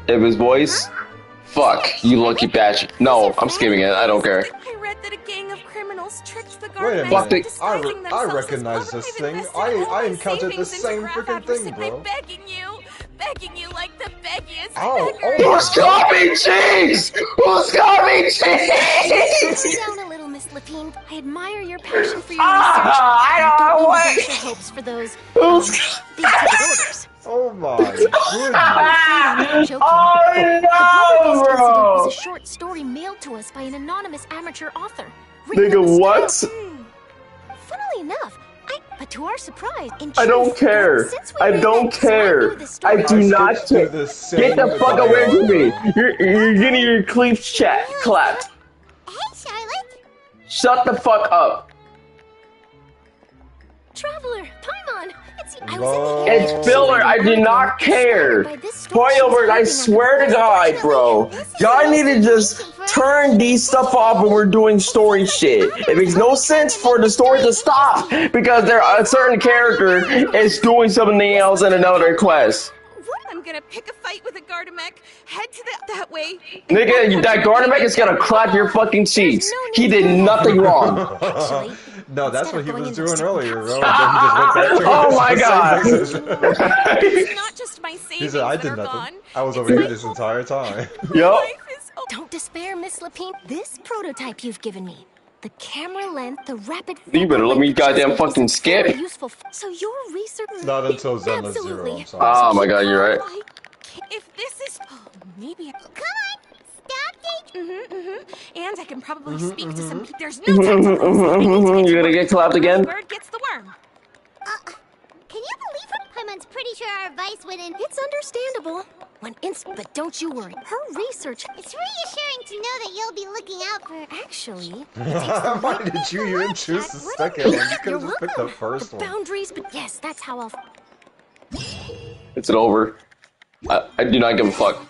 If his voice, fuck you, lucky bastard. No, I'm skipping it. I don't care. I read that a gang of criminals tricked the Wait a guard minute. I recognize this thing. I encountered the same freaking thing, bro. Begging you like the beggiest. Oh, Who's got me cheese? Who's got me cheese? Slow down a little, Miss Lapine. I admire your passion for your I don't know research. Don't your hopes for those orders. Oh my goodness. Oh no, bro. Was a short story mailed to us by an anonymous amateur author. Nigga, what? Funnily enough, but to our surprise, I don't care. I don't care. I do not care. Get the fuck away from me. You're getting your cleats clapped. Hey, Charlotte. Shut the fuck up. Traveler, Paimon. It's filler. I do not care. Spoiler, I swear to God, bro. Y'all need to just turn these stuff off when we're doing story shit. It makes no sense for the story to stop because there a certain character is doing something else in another quest. I'm gonna pick a fight with a Gardamek. Head to that way. Nigga, that Gardamek is gonna clap your fucking cheeks. He did nothing wrong. No, that's what he was doing earlier, bro. Oh my God. It's not just my savings. He said, I did nothing. I was over here this entire time. Yup. Don't despair, Miss Lapine. This prototype you've given me, the camera length, the rapid. You better let me goddamn fucking skip. Useful. So your research. Not until Zenla's 0. I'm sorry. Oh my God, you're right. If this is, maybe. Come on, stop taking. And I can probably speak to some. There's no time to lose. You're gonna get clapped again? Bird gets the worm. Can you believe her? Paimon's pretty sure our advice went in. It's understandable. But don't you worry. Her research. It's reassuring to know that you'll be looking out for. Actually, why did you even choose the second one? You could have just picked the first one. Boundaries, but yes, that's how I'll. It's over. I do not give a fuck.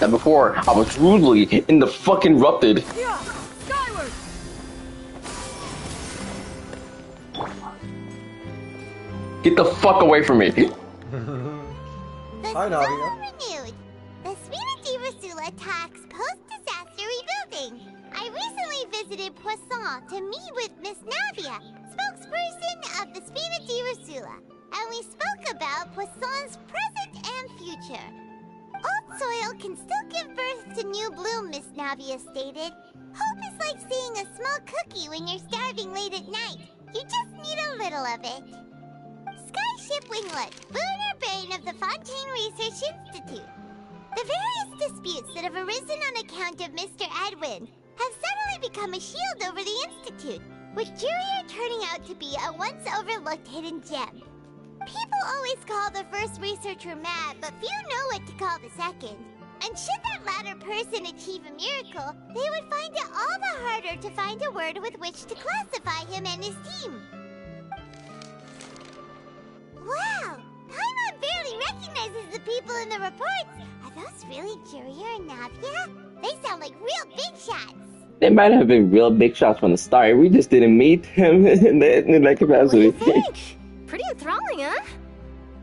And before, I was rudely in the fucking erupted. Yeah, skyward. Get the fuck away from me. Hi, Nadia. Renewed. The Spiritiva Sula tax post-disaster rebuilding. I recently visited Poisson to meet with Miss Navia, spokesperson of the Spina di Rosula, and we spoke about Poisson's present and future. Old soil can still give birth to new bloom, Miss Navia stated. Hope is like seeing a small cookie when you're starving late at night. You just need a little of it. Skyship Winglet, lunar brain of the Fontaine Research Institute. The various disputes that have arisen on account of Mr. Edwin have suddenly become a shield over the Institute, which jury are turning out to be a once overlooked hidden gem. People always call the first researcher mad, but few know what to call the second. And should that latter person achieve a miracle, they would find it all the harder to find a word with which to classify him and his team. Wow! Paimon barely recognizes the people in the reports. Are those really Jurier and Navia? They sound like real big shots. They might have been real big shots from the start. We just didn't meet him in that capacity. What do you think? Pretty enthralling, huh?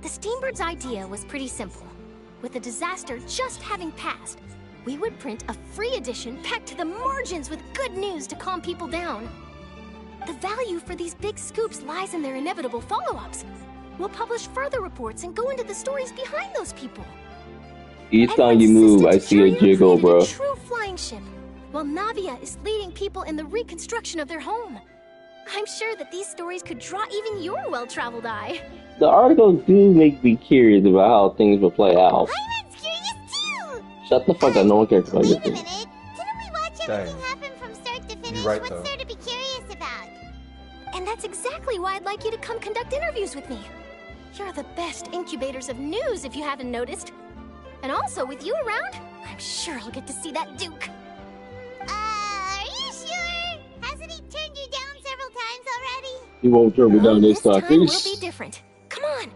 The Steambird's idea was pretty simple. With the disaster just having passed, we would print a free edition packed to the margins with good news to calm people down. The value for these big scoops lies in their inevitable follow-ups. We'll publish further reports and go into the stories behind those people. Each time you move, I see a jiggle, bro. A true flying ship, while Navia is leading people in the reconstruction of their home. I'm sure that these stories could draw even your well-traveled eye. The articles do make me curious about how things will play out. Paimon's curious too! Shut the fuck up, no one cares about your thing. Didn't we watch everything happen from start to finish? Right, What's though. there to be curious about? And that's exactly why I'd like you to come conduct interviews with me. You're the best incubators of news, if you haven't noticed. And also, with you around, I'm sure I'll get to see that Duke. Are you sure? Hasn't he turned you down several times already? He won't turn me down this time. This time will be different. Come on,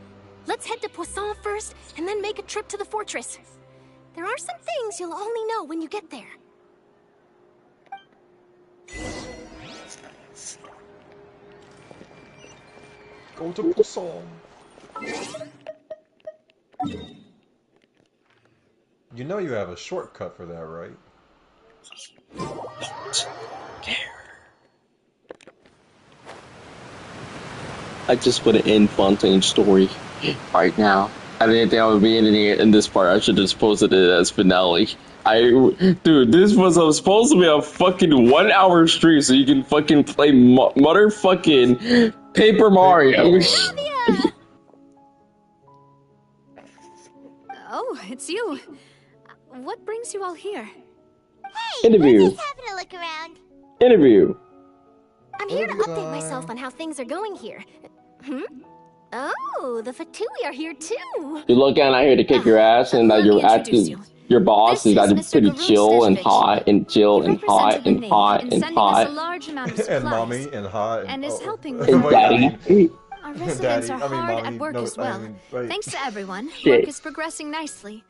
let's head to Poisson first, and then make a trip to the fortress. There are some things you'll only know when you get there. Go to Poisson. You know you have a shortcut for that, right? I just want to end Fontaine's story right now. I didn't think I would be ending it in this part. I should have just posted it as finale. Dude, this was supposed to be a fucking 1 hour stream so you can fucking play motherfucking Paper Mario. Oh, it's you. What brings you all here? Hey, Interview. we're just having a look around. Interview. I'm here to update myself on how things are going here. Oh, the Fatui are here too. You look out here to kick your ass, and that your boss is got pretty chill and hot and chill and hot and hot and hot. And mommy and hot And is helping and daddy. Our residents are hard at work as well. Thanks to everyone, work is progressing nicely.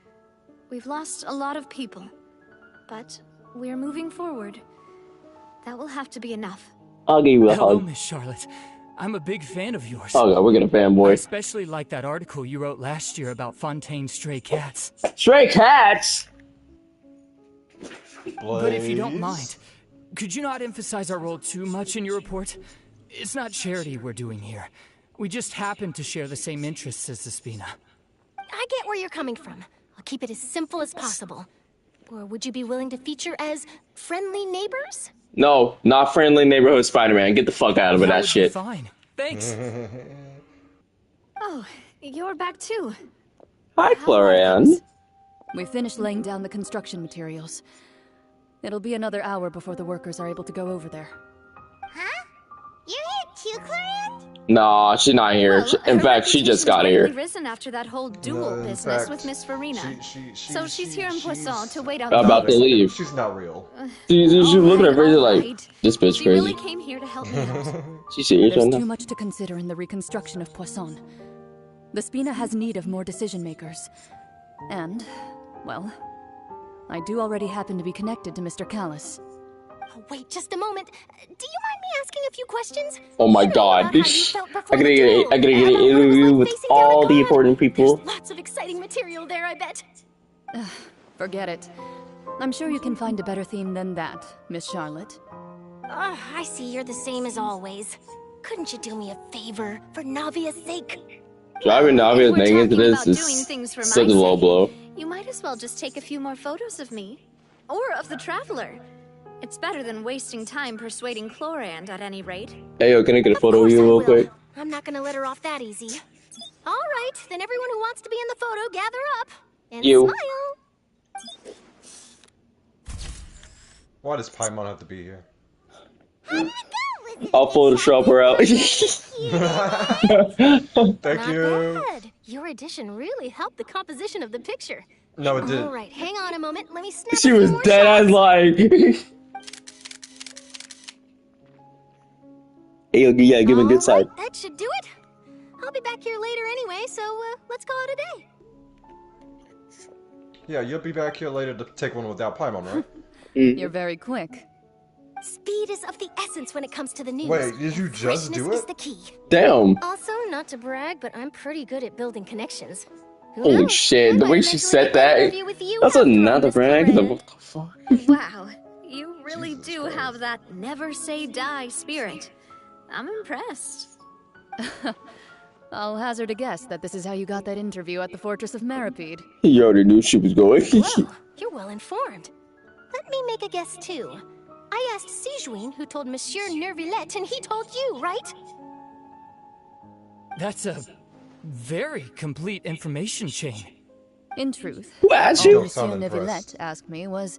We've lost a lot of people, but we're moving forward. That will have to be enough. I'll give you a Hello, hug. Miss Charlotte. I'm a big fan of yours. Oh, God, we're gonna fanboy. I especially like that article you wrote last year about Fontaine's stray cats. Stray cats? But if you don't mind, could you not emphasize our role too much in your report? It's not charity we're doing here. We just happen to share the same interests as the Spina. I get where you're coming from. I'll keep it as simple as possible. Or would you be willing to feature as friendly neighbors? No, not friendly neighborhood Spider-Man. Get the fuck out of it, that shit. Fine. Thanks. Oh, you're back too. Hi, Florian. We finished laying down the construction materials. It'll be another hour before the workers are able to go over there. Huh? You're here too, Clorian? Nah, she's not here. In fact, she just got here. Risen after that whole duel business with Miss Farina. So she's here in Poisson to wait out. About to leave. She's not real. She's looking at her like, this bitch She crazy. really came here to help me out. She's serious right There's now? too much to consider in the reconstruction of Poisson. The Spina has need of more decision makers. And, well, I do already happen to be connected to Mr. Callis. Oh, wait just a moment. Do you mind me asking a few questions? Oh my god. I gotta get an interview with all the important people. Lots of exciting material there, I bet. Forget it. I'm sure you can find a better theme than that, Miss Charlotte. I see you're the same as always. Couldn't you do me a favor for Navia's sake? Driving Navia's We're name into talking this about is doing things for my such a low sake. blow. You might as well just take a few more photos of me. Or of the Traveler. It's better than wasting time persuading Chlorand at any rate. Hey, yo, can I get a photo of you real quick? I'm not gonna let her off that easy. All right, then everyone who wants to be in the photo, gather up. And You. smile. Why does Paimon have to be here? I'll Photoshop her out. Thank Not you. bad. Your addition really helped the composition of the picture. No, it didn't. All right, hang on a moment. Let me snap She a few was more dead shots. ass like. Hey, yo, yeah, give me a good side. That should do it. I'll be back here later anyway, so let's call it a day. Yeah, you'll be back here later to take one without Paimon, right? You're very quick. Speed is of the essence when it comes to the news. Wait, did you just do Freshness is it? the key. Damn. Also, not to brag, but I'm pretty good at building connections. Who Holy knows? shit, the way she said that. interview with you That's after all, another Miss brag. Chlorand. What the fuck? Wow, you really do have that never say die spirit. I'm impressed. I'll hazard a guess that this is how you got that interview at the Fortress of Maripede. He already knew she was going. You're well informed. Let me make a guess too. I asked Sijuin who told Monsieur Nervillette, and he told you, right? That's a very complete information chain. In truth, Who asked all you? Monsieur Neuvillette asked me was,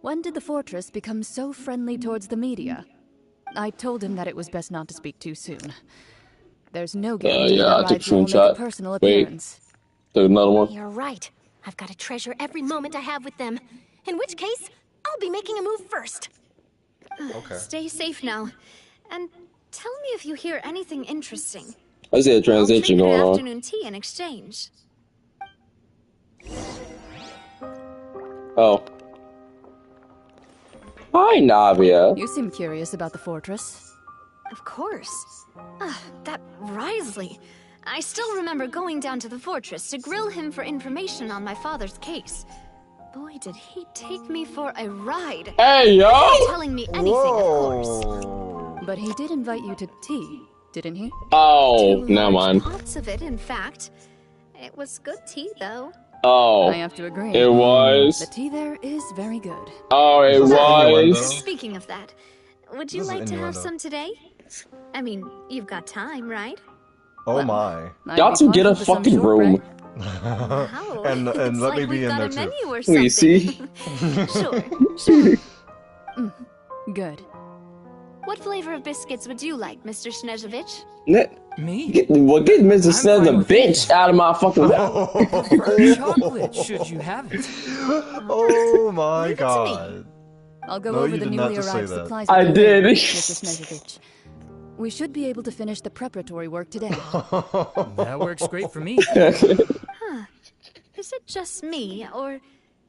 when did the fortress become so friendly towards the media? I told him that it was best not to speak too soon. There's no guarantee yeah, I that took a Ryze will make a screenshot. personal Wait. appearance. Took another one. You're right. I've got to treasure every moment I have with them. In which case, I'll be making a move first. Okay. Stay safe now. And tell me if you hear anything interesting. I see a transition I'll going treat you to on. afternoon tea in exchange. Oh. Hi, Navia. You seem curious about the fortress. Of course. That Risley. I still remember going down to the fortress to grill him for information on my father's case. Boy, did he take me for a ride. Hey, yo! Without telling me anything, of course. But he did invite you to tea, didn't he? Oh, Two never large mind. pots of it, in fact. It was good tea, though. Oh. I have to agree. It was. The tea there is very good. Oh, it was. Speaking of that, would you This is like to have innuendo. some today? I mean, you've got time, right? Oh my. Y'all to get a fucking room. and It's let like me be we've in got there a too. menu or We something. see. Sure. Good. What flavor of biscuits would you like, Mr. Snezovich? Me? Get Mr. Sons a bitch out of my fucking mouth. Chocolate, should you have it. Oh my god. I'll go No, over you the did not newly just say arrived that. supplies. I with you did. later, Mr. Snezovich. We should be able to finish the preparatory work today. That works great for me. Huh. Is it just me, or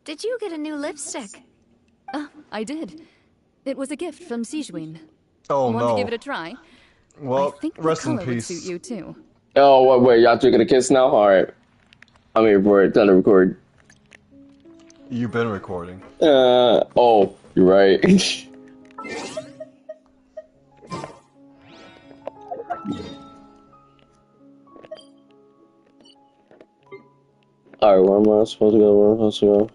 did you get a new lipstick? I did. It was a gift from Sijuin. Oh Want no. to give it a try? Well, I think the rest in color would peace. suit you too. Oh, wait, y'all taking a kiss now? Alright. I'm here for it. Time to record. You've been recording. Oh, you're right. Alright, where am I supposed to go? Where am I supposed to go?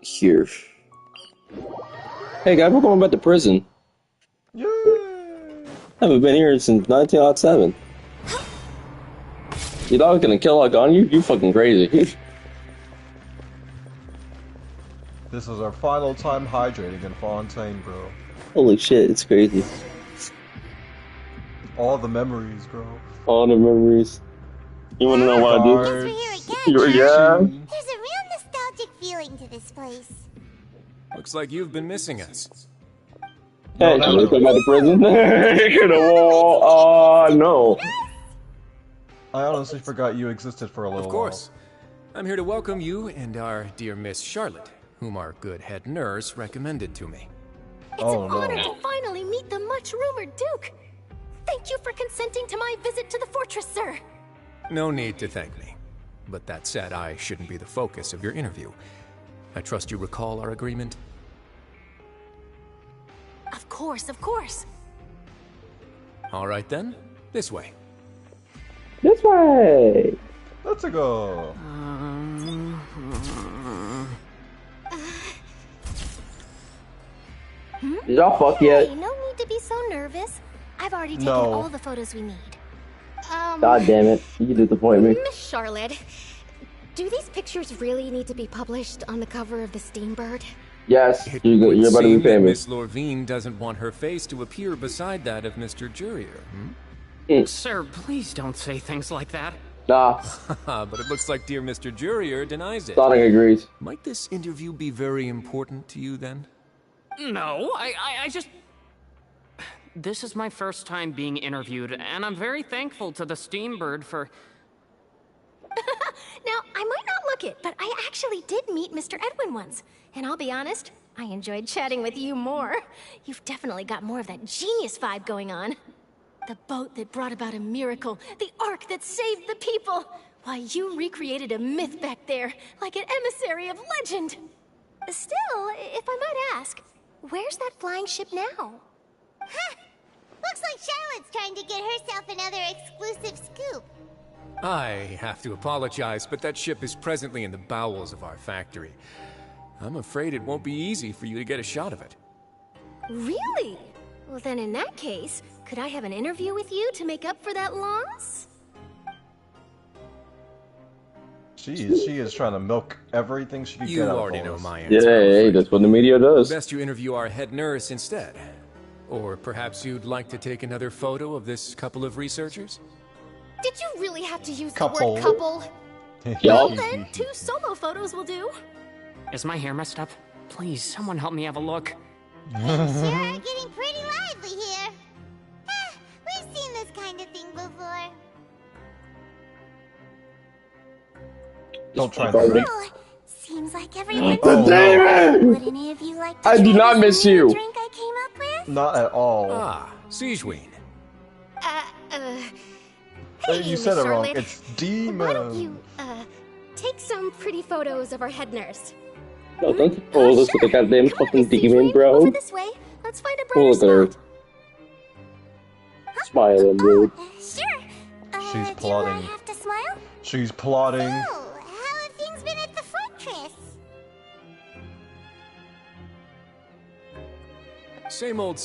Here. Hey guys, we're going back to prison. Yay! Haven't been here since 1907. Your dog's gonna kill like on you? You fucking crazy. This is our final time hydrating in Fontaine, bro. Holy shit, it's crazy. All the memories, bro. All the memories. You wanna know what I Cards. did? Yeah. There's a real nostalgic feeling to this place. Looks like you've been missing us. Hey, No, you no, wanna come no. back to prison? Could have wall. Oh, no. I honestly forgot you existed for a little Of course. I'm here to welcome you and our dear Miss Charlotte, whom our good head nurse recommended to me. It's Oh, an no. honor to finally meet the much-rumored Duke. Thank you for consenting to my visit to the fortress, sir. No need to thank me. But that said, I shouldn't be the focus of your interview. I trust you recall our agreement? Of course, of course. All right then, this way. This way. Let's go. Did y'all fuck yet? Hey, no need to be so nervous. I've already taken No. all the photos we need. God damn it. You disappoint me. Miss Charlotte, do these pictures really need to be published on the cover of the Steambird? Yes, It you're would about to be seem that famous. Miss Lorvine doesn't want her face to appear beside that of Mr. Jurier. Sir, please don't say things like that. Nah. But it looks like dear Mr. Jurier denies it. Sonic agrees. Might this interview be very important to you then? No, I just... This is my first time being interviewed, and I'm very thankful to the Steambird for... Now, I might not look it, but I actually did meet Mr. Edwin once. And I'll be honest, I enjoyed chatting with you more. You've definitely got more of that genius vibe going on. The boat that brought about a miracle, the ark that saved the people. Why, you recreated a myth back there, like an emissary of legend. Still, if I might ask, where's that flying ship now? Huh. Looks like Charlotte's trying to get herself another exclusive scoop. I have to apologize, but that ship is presently in the bowels of our factory. I'm afraid it won't be easy for you to get a shot of it. Really? Well, then in that case, could I have an interview with you to make up for that loss? She is trying to milk everything she can You get out already of know us. my Yeah, answer. hey, that's what the media does. Best you interview our head nurse instead. Or perhaps you'd like to take another photo of this couple of researchers? Did you really have to use Couple. the word couple? Yup. Well then, 2 solo photos will do. Is my hair messed up? Please, someone help me have a look. Sure are getting pretty lively here. We've seen this kind of thing before. Don't try Sorry. that. Oh, seems like everyone's Oh, no. Would any of you like to I do try not this miss new you. drink I came up with? Not at all. Ah, Siegeween. Hey, you Miss said it wrong. Charlotte. It's demon. Why don't you, take some pretty photos of our head nurse? No, don't you fool us with the goddamn fucking demon, bro. Over this way. Let's find a Oh, brighter look at her. Smiling, dude. Sure. She's plotting. Have to smile? She's plotting. Oh, how have things been at the fortress? Same old,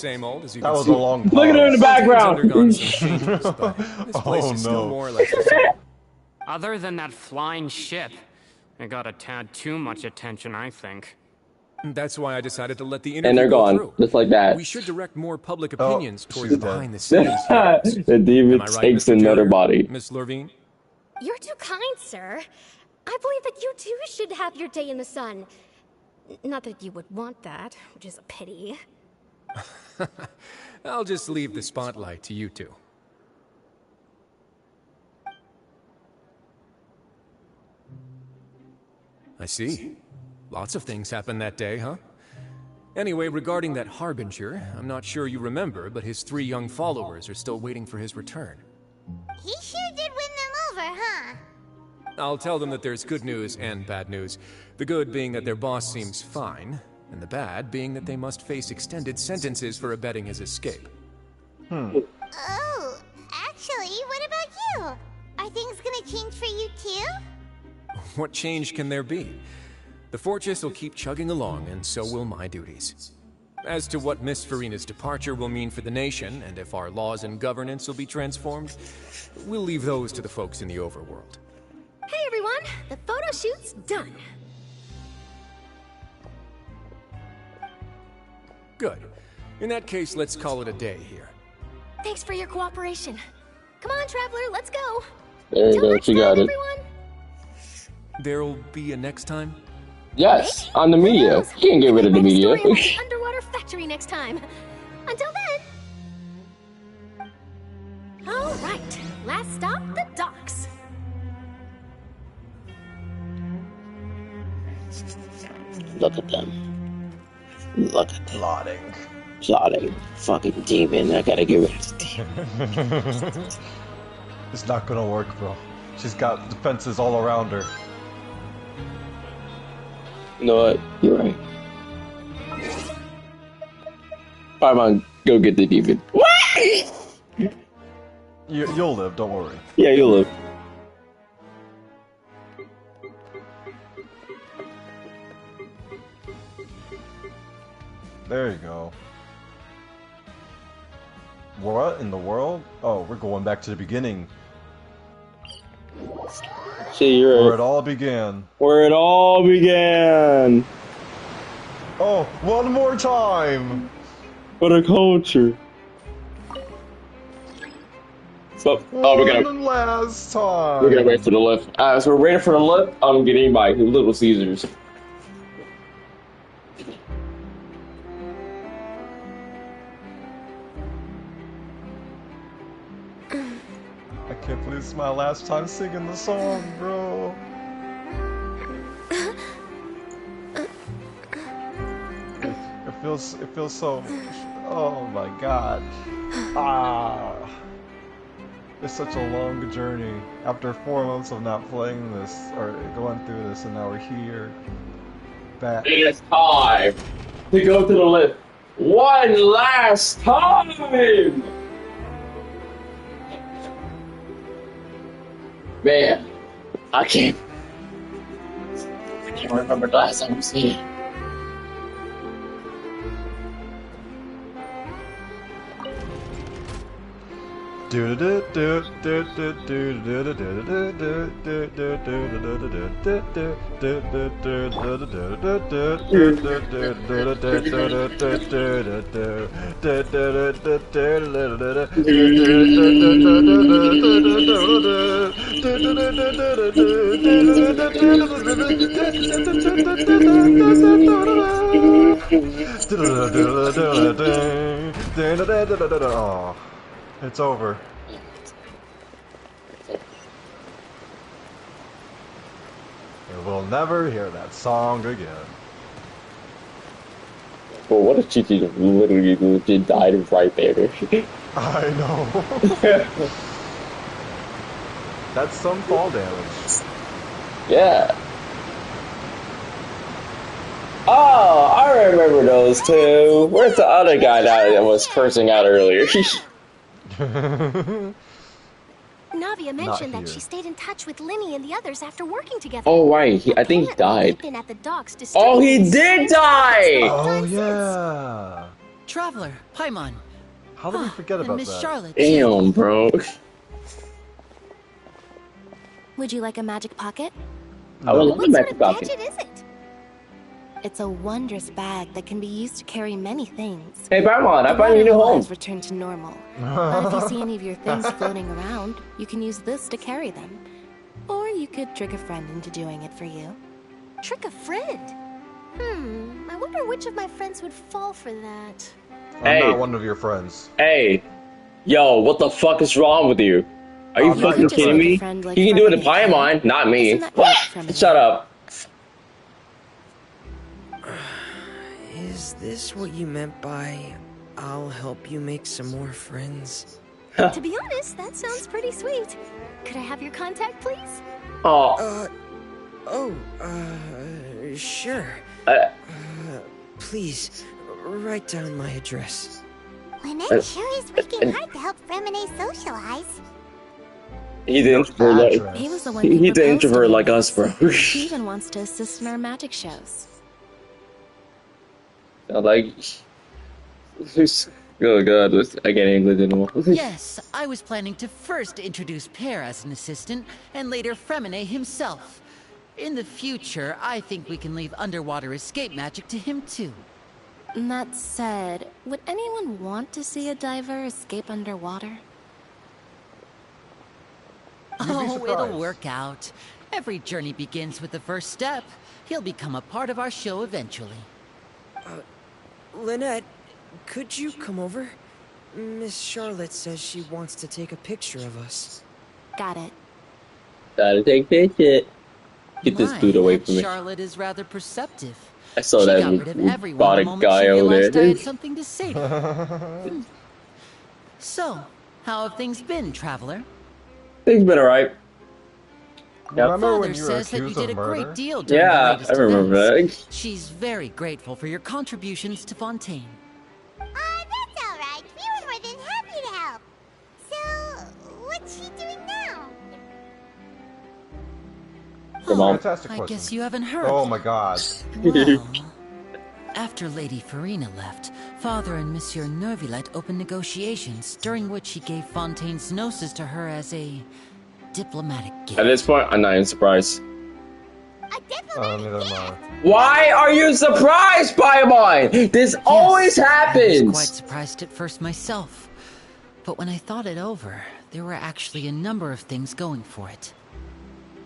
as you That can was see. a long Look at her in the background. Fontaine's undergone some changes, but this place Oh, is still no. more or less the same. Other than that flying ship, it got a tad too much attention, I think. That's why I decided to let the interview And they're go gone, through. just like that. We should direct more public Oh, opinions towards she's the dead. behind-the-scenes. The demon Am I right, takes Mr. another Jurier? body. Miss Lorvine? You're too kind, sir. I believe that you too should have your day in the sun. Not that you would want that, which is a pity. I'll just leave the spotlight to you two. I see. Lots of things happened that day, huh? Anyway, regarding that Harbinger, I'm not sure you remember, but his 3 young followers are still waiting for his return. He sure did win them over, huh? I'll tell them that there's good news and bad news. The good being that their boss seems fine, and the bad being that they must face extended sentences for abetting his escape. Oh, actually, what about you? Are things gonna change for you too? What change can there be? The fortress will keep chugging along, and so will my duties. As to what Miss Farina's departure will mean for the nation, and if our laws and governance will be transformed, we'll leave those to the folks in the overworld. Hey everyone, the photo shoot's done. Good. In that case, let's call it a day here. Thanks for your cooperation. Come on, Traveler, let's go. There you go, she got it. There'll be a next time? Yes, on the media. You can't get rid of the media. Story about the underwater factory next time. Until then. All right, last stop, the docks. Look at them. Look at them. Plotting. Plotting. Fucking demon. I gotta get rid of the demon. It's not gonna work, bro. She's got defenses all around her. You know what? You're right. Paimon, go get the demon. What? You'll live, don't worry. Yeah, you'll live. There you go. What in the world? Oh, we're going back to the beginning. See, you're Where right. it all began. Where it all began. Oh, one more time! What a culture. So, One last time! We're gonna wait for the lift. So we're waiting for the lift. I'm getting my Little Caesars. I can't believe this is my last time singing the song, bro. It feels so. Oh my god. It's such a long journey. After 4 months of not playing this or going through this, and now we're here. Back. It is time to go to the lift one last time. Man, I can't remember the last time I was here. Oh, it's over. And we'll never hear that song again. Well, what if Chichi literally legit died right there? I know. That's some fall damage. Yeah. Oh, I remember those two. Where's the other guy that was cursing out earlier? Navia mentioned that she stayed in touch with Linny and the others after working together. Oh, right. I think he died. Been at the docks Oh, he did die! Oh, yeah. Traveler, Paimon. How did we forget and about Miss that? Charlotte. Damn, bro. Would you like a magic pocket? I would love a What sort magic of pocket. gadget is it? It's a wondrous bag that can be used to carry many things. Hey, Paimon, I The found you a new water level home. has returned to normal. But if you see any of your things floating around, you can use this to carry them. Or you could trick a friend into doing it for you. Trick a friend? I wonder which of my friends would fall for that. I'm not one of your friends. Hey, yo, what the fuck is wrong with you? Are you fucking kidding me? like You can do it to Paimon, not me. What? Shut up. Is this what you meant by I'll help you make some more friends? To be honest, that sounds pretty sweet. Could I have your contact, please? Oh. Sure. Please, write down my address. Lynette sure is working hard to help Fremine socialize. He's an introvert like, He was the one he's who an proposed introvert to like me. us, bro. He even wants to assist in our magic shows. Like, oh god, I can't English anymore. Yes, I was planning to first introduce Pear as an assistant, and later Fremine himself. In the future, I think we can leave underwater escape magic to him too. That said, would anyone want to see a diver escape underwater? Oh, it'll work out. Every journey begins with the first step. He'll become a part of our show eventually. Lynette, could you come over? Miss Charlotte says she wants to take a picture of us. Got it. Gotta take picture. Get this dude away that from me. Charlotte is rather perceptive. I saw She that got rid of everyone the robotic moment guy she over realized I there. had something to say to her. So, how have things been, Traveler? Things been alright. Remember when Father you were says that you accused did a of murder? great deal during the Yeah, latest I remember events. that. She's very grateful for your contributions to Fontaine. That's alright. We were more than happy to help. So, what's she doing now? Fantastic I question. guess you haven't heard. Oh my god. Well, after Lady Farina left, Father and Monsieur Nervilette opened negotiations, during which he gave Fontaine's gnosis to her as a diplomatic gift. At this point, I'm not even surprised. Neither am I. Why are you surprised, Paimon? This always happens. I was quite surprised at first myself, but when I thought it over, there were actually a number of things going for it.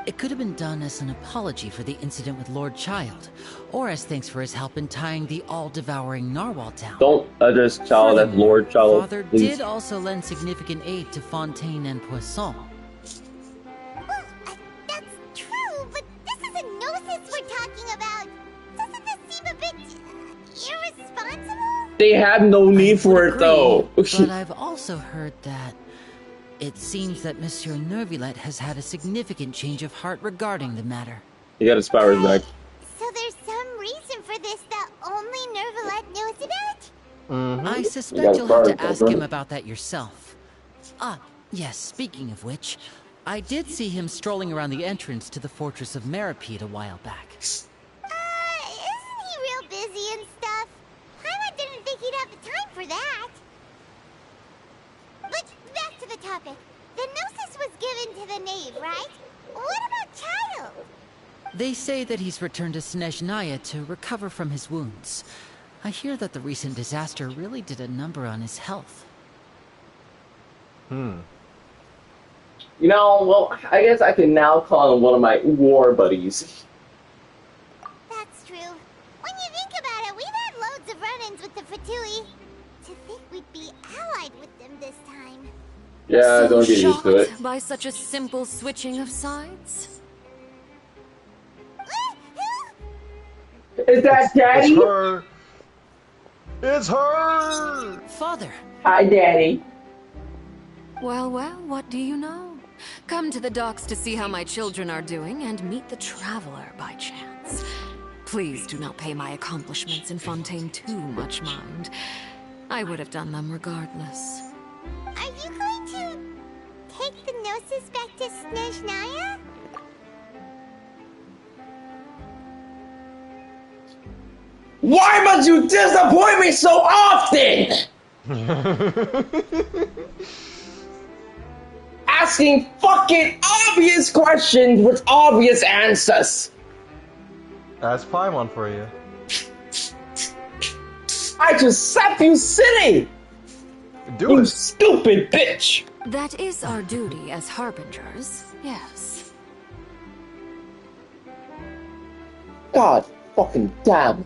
It could have been done as an apology for the incident with Lord Child, or as thanks for his help in tying the all-devouring narwhal down. Don't address Child as Lord Child, Father please. did also lend significant aid to Fontaine and Poisson. That's true, but this is a gnosis we're talking about. Doesn't this seem a bit irresponsible? They have no need for it, Agree, though. but I've also heard that it seems that Monsieur Nervilette has had a significant change of heart regarding the matter. He got his powers back. So there's some reason for this that only Nervilette knows about? I suspect you'll have to ask him about that yourself. Ah, yes, speaking of which, I did see him strolling around the entrance to the Fortress of Meripede a while back. Isn't he real busy and stuff? Paimon didn't think he'd have the time for that. But back to the topic. The gnosis was given to the knave, right? What about Child? They say that he's returned to Snezhnaya to recover from his wounds. I hear that the recent disaster really did a number on his health. You know, well, I guess I can now call him one of my war buddies. That's true. When you think about it, we've had loads of run-ins with the Fatui. To think we'd be allied with them this time. Yeah, So don't get used to it. shocked by such a simple switching of sides? Is that Daddy? It's her. It's her. Father. Hi, Daddy. Well, well, what do you know? Come to the docks to see how my children are doing and meet the traveler by chance. Please do not pay my accomplishments in Fontaine too much mind. I would have done them regardless. Are you going to take the gnosis back to Snezhnaya? Why must you disappoint me so often? Asking fucking obvious questions with obvious answers. That's Paimon for you. I just slapped you silly. Do you it. Stupid bitch. That is our duty as harbingers, yes. God fucking damn.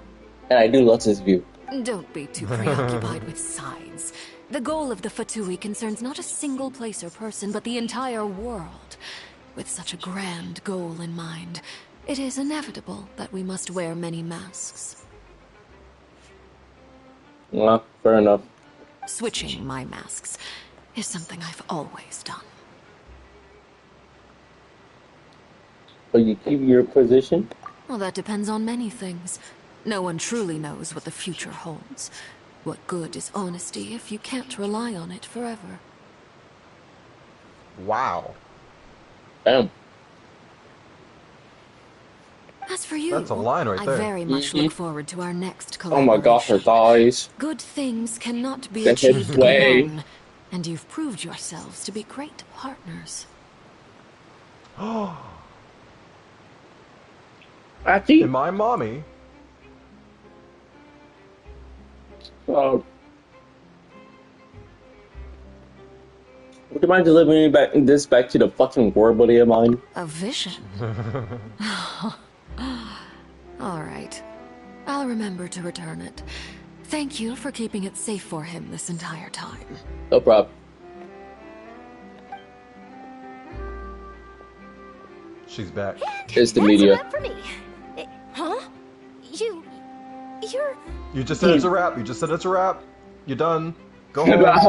And I do love this view. Don't be too preoccupied with sides. The goal of the Fatui concerns not a single place or person, but the entire world. With such a grand goal in mind, it is inevitable that we must wear many masks. Well, fair enough. Switching my masks is something I've always done. But you keep your position? Well, that depends on many things. No one truly knows what the future holds. What good is honesty if you can't rely on it forever? Wow. Damn. As for you, That's a line right there. I very much look forward to our next Oh collaboration. my gosh, her thighs. Good things cannot be That's his achieved way. alone, and you've proved yourselves to be great partners. Actually, And my mommy. would you mind delivering this back to the fucking war buddy of mine? A vision? All right. I'll remember to return it. Thank you for keeping it safe for him this entire time. No problem. She's back. It's the media. For me. Huh? You're... You just said it's a wrap. You just said it's a wrap. You're done. Go home. About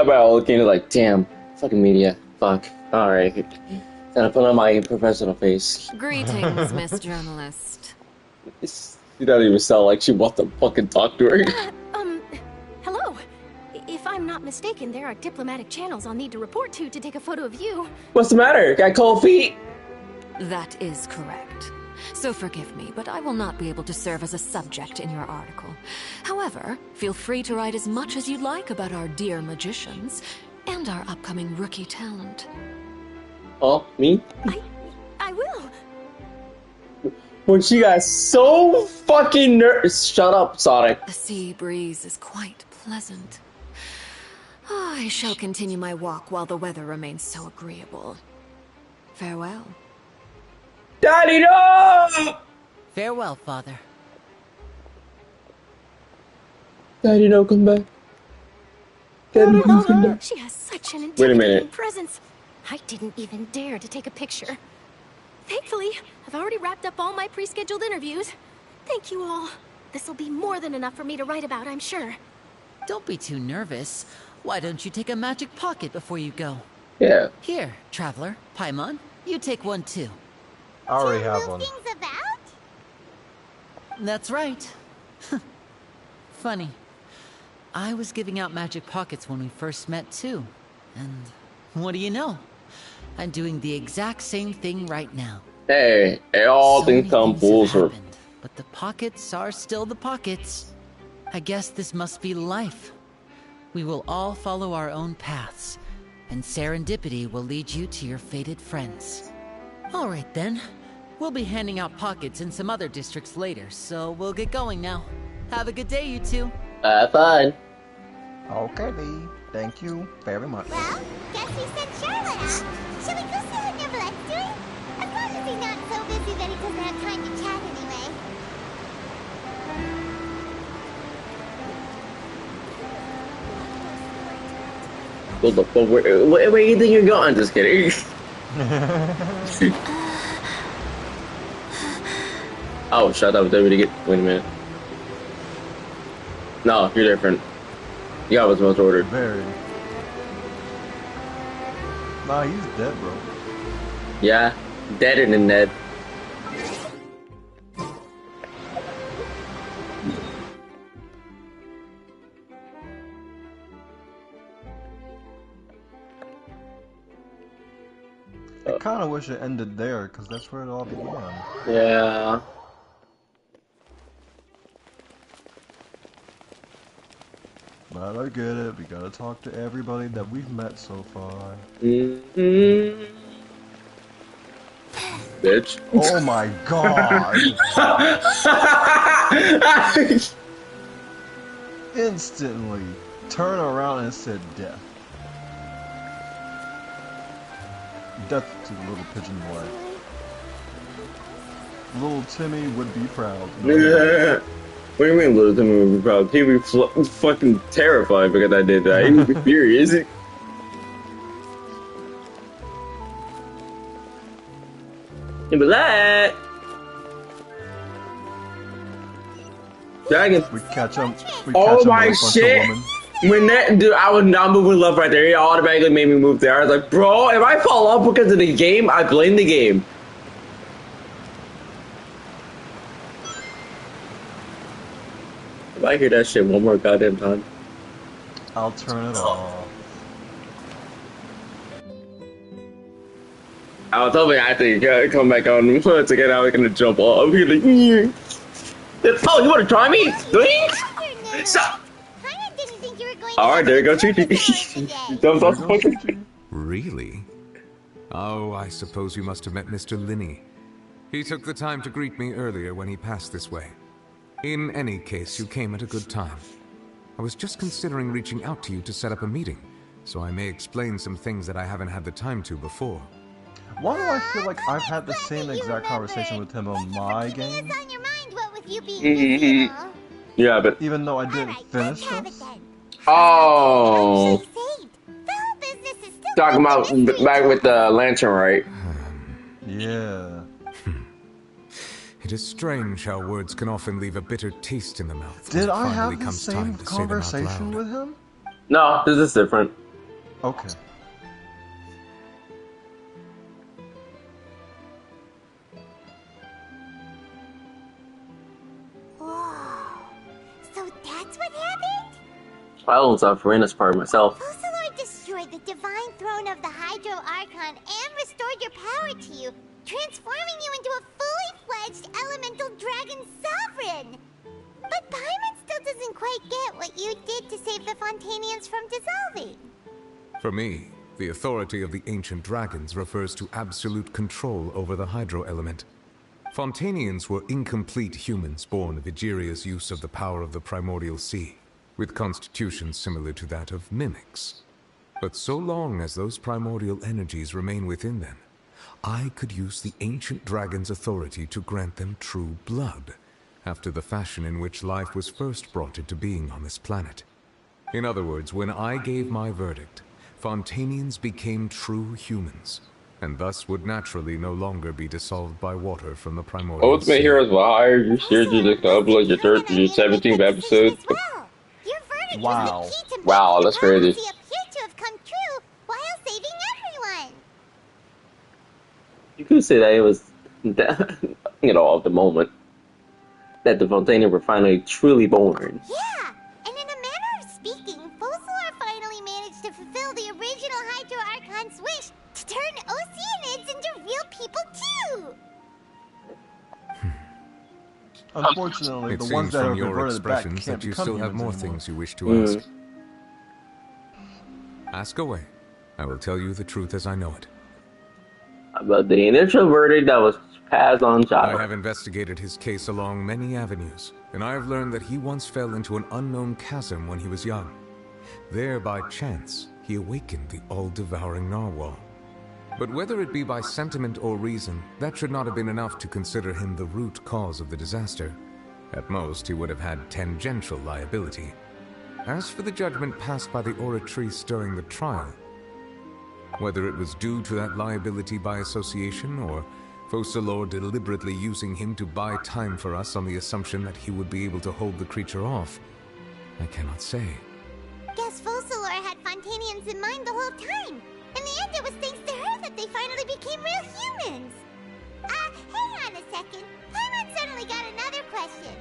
how looking like, damn, fucking media. Fuck. Alright. And I put on my professional face. Greetings, Miss Journalist. She doesn't even sound like she wants to fucking talk to her. Hello. If I'm not mistaken, there are diplomatic channels I'll need to report to take a photo of you. What's the matter? Got cold feet? That is correct. So forgive me, but I will not be able to serve as a subject in your article. However, feel free to write as much as you'd like about our dear magicians and our upcoming rookie talent. Oh, me? I will. When she got so fucking nervous. Shut up, Sonic. The sea breeze is quite pleasant. I shall continue my walk while the weather remains so agreeable. Farewell. Daddy, no! Farewell, Father. Daddy, no, come back. Daddy, please come back. She has such an Wait a minute. intimidating presence. I didn't even dare to take a picture. Thankfully, I've already wrapped up all my pre-scheduled interviews. Thank you all. This'll be more than enough for me to write about, I'm sure. Don't be too nervous. Why don't you take a magic pocket before you go? Yeah. Here, Traveler, Paimon, you take one too. I already have one. That's right. Funny. I was giving out magic pockets when we first met too. And what do you know? I'm doing the exact same thing right now. Hey, all things come full circle. But the pockets are still the pockets. I guess this must be life. We will all follow our own paths, and serendipity will lead you to your fated friends. All right then. We'll be handing out pockets in some other districts later, so we'll get going now. Have a good day, you two. Fine. Okay, Lee. Thank you very much. Well, guess we sent Charlotte out. Shall we go see what Neverlette's doing? As long as he's not so busy that he doesn't have time to chat anyway. What the fuck? Where do you think you're going? Just kidding. Oh, shut up. Wait a minute. No, you're different. You got what's most ordered. Very. Nah, he's dead, bro. Yeah, deader than dead. I kind of wish it ended there, because that's where it all began. Yeah. But I get it, we gotta talk to everybody that we've met so far. Bitch. Oh my god! Instantly turn around and said death. Death to the little pigeon boy. Little Timmy would be proud. Yeah. What do you mean little Timmy would be proud? He'd be fucking terrified because I did that. He'd be furious. He'd be like... Dragon. We catch him. Oh my shit! When that dude, I was not moving left right there. He automatically made me move there. I was like, bro, if I fall off because of the game, I blame the game. If I hear that shit one more goddamn time, I'll turn it off. I was hoping I think come back on once again. I was gonna jump off. He's like, oh, you wanna try me? Stop. Alright, there you go, Chi-Chi. Jumps off the fucking... Really? Oh, I suppose you must have met Mr. Linney. He took the time to greet me earlier when he passed this way. In any case, you came at a good time. I was just considering reaching out to you to set up a meeting, so I may explain some things that I haven't had the time to before. Why do I feel like I've had the same exact conversation with him on my game? Yeah, but... Even though I didn't finish this? Oh... Talking about back with the lantern, right? Yeah. It is strange how words can often leave a bitter taste in the mouth. Did I have the same conversation with him? No, this is different. Okay. I don't suffer in this part myself. Focalor destroyed the divine throne of the Hydro Archon and restored your power to you, transforming you into a fully fledged elemental dragon sovereign. But Paimon still doesn't quite get what you did to save the Fontainians from dissolving. For me, the authority of the ancient dragons refers to absolute control over the hydro element. Fontainians were incomplete humans born of Egeria's use of the power of the primordial sea, with constitutions similar to that of mimics. But so long as those primordial energies remain within them, I could use the ancient dragon's authority to grant them true blood, after the fashion in which life was first brought into being on this planet. In other words, when I gave my verdict, Fontainians became true humans, and thus would naturally no longer be dissolved by water from the primordial Ultimate sea. Heroes Fire, you seriously just upload your 17th episode? Wow. Wow, that's crazy. Appear to have come true while saving everyone. You could say that it was, you know, of the moment that the Fontainians were finally truly born. Yeah, and in a manner of speaking, Focalor finally managed to fulfill the original Hydro Archon's wish to turn Oceanids into real people too. Unfortunately, It the seems ones that are from your converted back expressions can't that you become still have humans more anymore. things you wish to ask. Ask away. I will tell you the truth as I know it. About the initial verdict that was passed on I Java. have investigated his case along many avenues, and I have learned that he once fell into an unknown chasm when he was young. There, by chance, he awakened the all-devouring narwhal. But whether it be by sentiment or reason, that should not have been enough to consider him the root cause of the disaster. At most, he would have had tangential liability. As for the judgment passed by the oratrice during the trial, whether it was due to that liability by association, or Focalor deliberately using him to buy time for us on the assumption that he would be able to hold the creature off, I cannot say. Guess Focalor had Fontainians in mind the whole time. In the end, it was thanks to her that they finally became real humans. Hang on a second. Paimon suddenly got another question.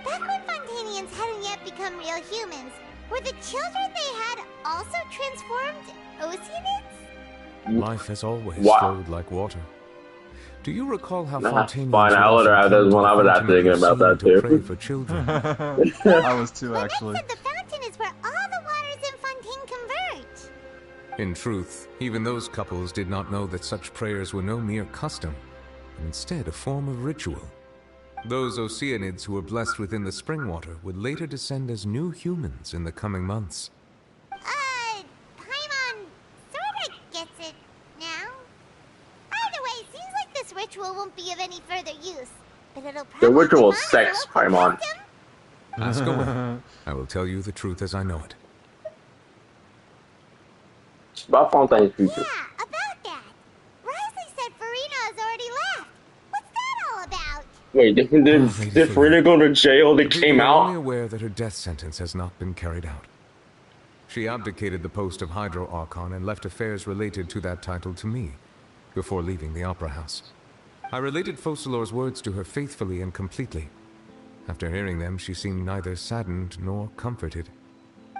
Back when Fontainians hadn't yet become real humans, were the children they had also transformed Oceanids? Life has always Wow. flowed like water. Do you recall how Nah, Fontainians fine, I would have this one. I was not thinking about that to pray too. for children? I was too, actually. The fountain is where all the waters in Fontaine converge. In truth, even those couples did not know that such prayers were no mere custom, but instead a form of ritual. Those Oceanids who were blessed within the spring water would later descend as new humans in the coming months. Paimon sorta gets it now. Either way, seems like this ritual won't be of any further use. But it'll The probably ritual be sex, Paimon. Ask away. I will tell you the truth as I know it. It's about Fontaine's future. about that. Risley said Farina has already left. What's that all about? Wait, did Farina go to jail that came We are only out? aware that her death sentence has not been carried out. She abdicated the post of Hydro Archon and left affairs related to that title to me, before leaving the Opera House. I related Focalor's words to her faithfully and completely. After hearing them, she seemed neither saddened nor comforted.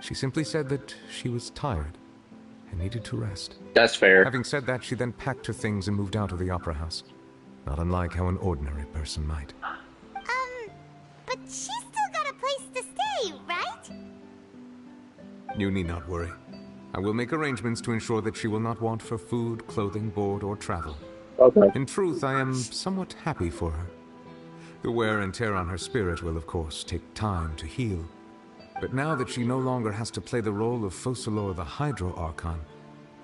She simply said that she was tired and needed to rest. That's fair. Having said that, she then packed her things and moved out of the Opera House, not unlike how an ordinary person might. But she's still got a place to stay, right? You need not worry. I will make arrangements to ensure that she will not want for food, clothing, board, or travel. Okay. In truth, I am somewhat happy for her. The wear and tear on her spirit will, of course, take time to heal. But now that she no longer has to play the role of Focalor the Hydro Archon,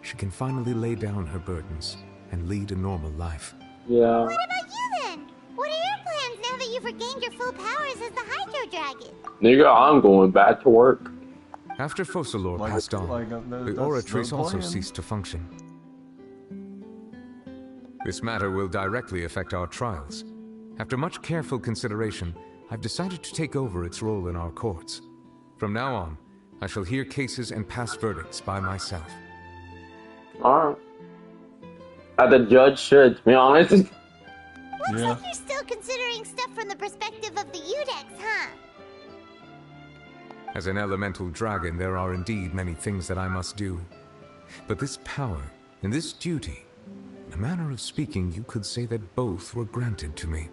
she can finally lay down her burdens and lead a normal life. Yeah. What about you then? What are your plans now that you've regained your full powers as the Hydro Dragon? Nigga, I'm going back to work. After Focalor passed on, the Oratrice the also plan. ceased to function. This matter will directly affect our trials. After much careful consideration, I've decided to take over its role in our courts. From now on, I shall hear cases and pass verdicts by myself. Alright. The judge should, to be honest. Looks like you're still considering stuff from the perspective of the Udex, huh? As an elemental dragon, there are indeed many things that I must do. But this power and this duty, in a manner of speaking, you could say that both were granted to me.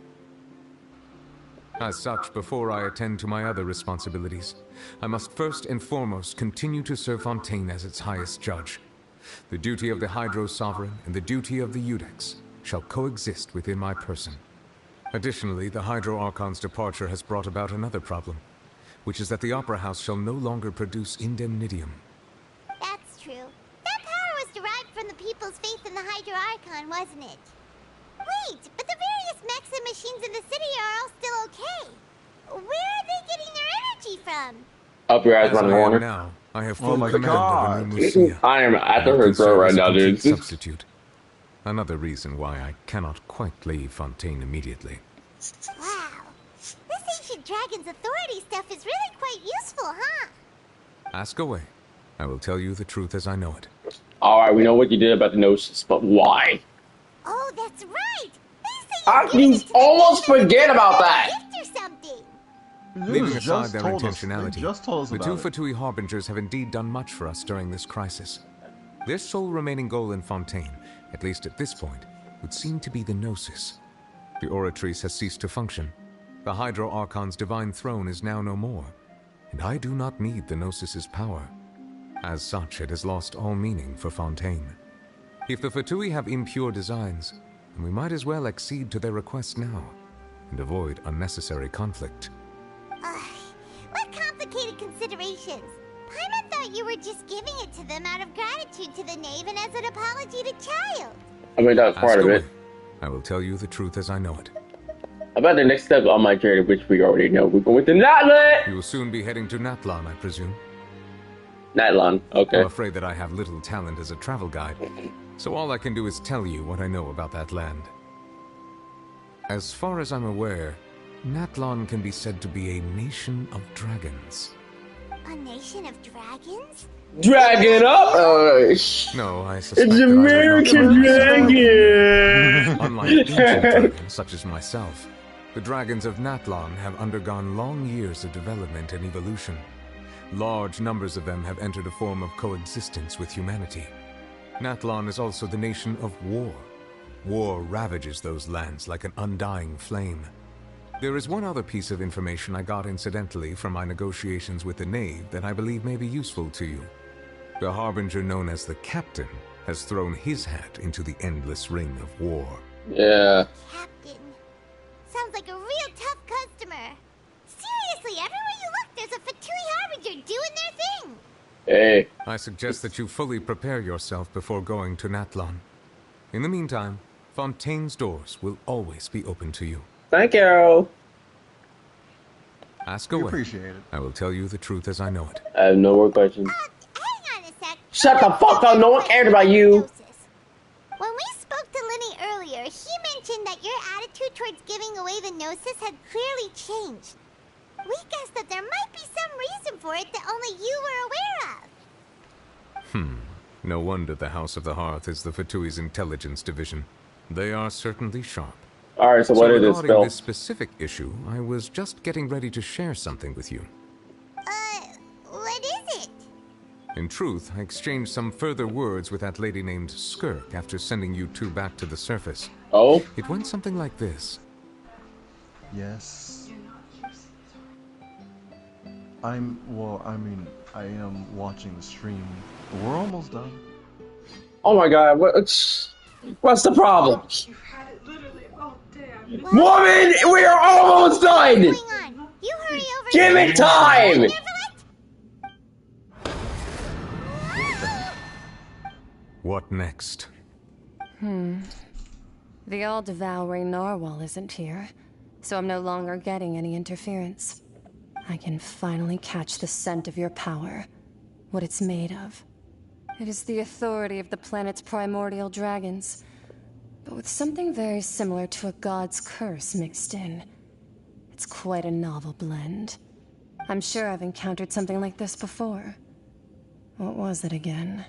As such, before I attend to my other responsibilities, I must first and foremost continue to serve Fontaine as its highest judge. The duty of the Hydro Sovereign and the duty of the Iudex shall coexist within my person. Additionally, the Hydro Archon's departure has brought about another problem, which is that the Opera House shall no longer produce indemnitium. That's true. That power was derived from the people's faith in the Hydro Archon, wasn't it? Wait, but the various mechs and machines in the city are all still okay. Where are they getting their energy from? Up your ass, As I running am now, I have full command God. of Anuncia. I am at the I her can throat serve right as a now, dude. complete substitute. Another reason why I cannot quite leave Fontaine immediately. Wow. This ancient dragon's authority stuff is really quite useful, huh? Ask away. I will tell you the truth as I know it. Alright, we know what you did about the Gnosis, but why? Oh, that's right. You almost forget about that. Gift or something. Leaving aside their told us intentionality, the two about it. Fatui Harbingers have indeed done much for us during this crisis. Their sole remaining goal in Fontaine, at least at this point, would seem to be the Gnosis. The Oratrice has ceased to function. The Hydro Archon's divine throne is now no more, and I do not need the Gnosis's power. As such, it has lost all meaning for Fontaine. If the Fatui have impure designs, then we might as well accede to their request now, and avoid unnecessary conflict. What complicated considerations. Paimon thought you were just giving it to them out of gratitude to the knave and as an apology to Child. I mean, that's part of it. I will tell you the truth as I know it. About the next step on my journey, which we already know. We're going to Natlan! You will soon be heading to Natlan, I presume. Natlan, okay. I'm afraid that I have little talent as a travel guide, so all I can do is tell you what I know about that land. As far as I'm aware, Natlan can be said to be a nation of dragons. A nation of dragons? Dragon up! No, I suspect It's that American dragon! Unlike ancient dragons such as myself, the dragons of Natlan have undergone long years of development and evolution. Large numbers of them have entered a form of coexistence with humanity. Natlan is also the nation of war. War ravages those lands like an undying flame. There is one other piece of information I got incidentally from my negotiations with the Knave that I believe may be useful to you. The Harbinger known as the Captain has thrown his hat into the endless ring of war. Yeah. Captain. Sounds like a real tough customer. Seriously, everywhere you look, there's a Fatui Harbinger doing their thing. Hey. I suggest that you fully prepare yourself before going to Natlan. In the meantime, Fontaine's doors will always be open to you. Thank you. Ask away. Appreciate it. I will tell you the truth as I know it. I have no more questions. Shut the fuck up! No one cared about you. When we spoke to Linny earlier, he mentioned that your attitude towards giving away the Gnosis had clearly changed. We guessed that there might be some reason for it that only you were aware of. No wonder the House of the Hearth is the Fatui's intelligence division. They are certainly sharp. Alright, so what is this, regarding Phil? this specific issue, I was just getting ready to share something with you. What is it? In truth, I exchanged some further words with that lady named Skirk after sending you two back to the surface. Oh? It went something like this. Yes. I am watching the stream. We're almost done. Oh my god, what's the problem? You've had it literally all day. Woman, we are almost done! What's going on? You hurry over. Give it time! What next? The all-devouring narwhal isn't here, so I'm no longer getting any interference. I can finally catch the scent of your power, what it's made of. It is the authority of the planet's primordial dragons, but with something very similar to a god's curse mixed in. It's quite a novel blend. I'm sure I've encountered something like this before. What was it again?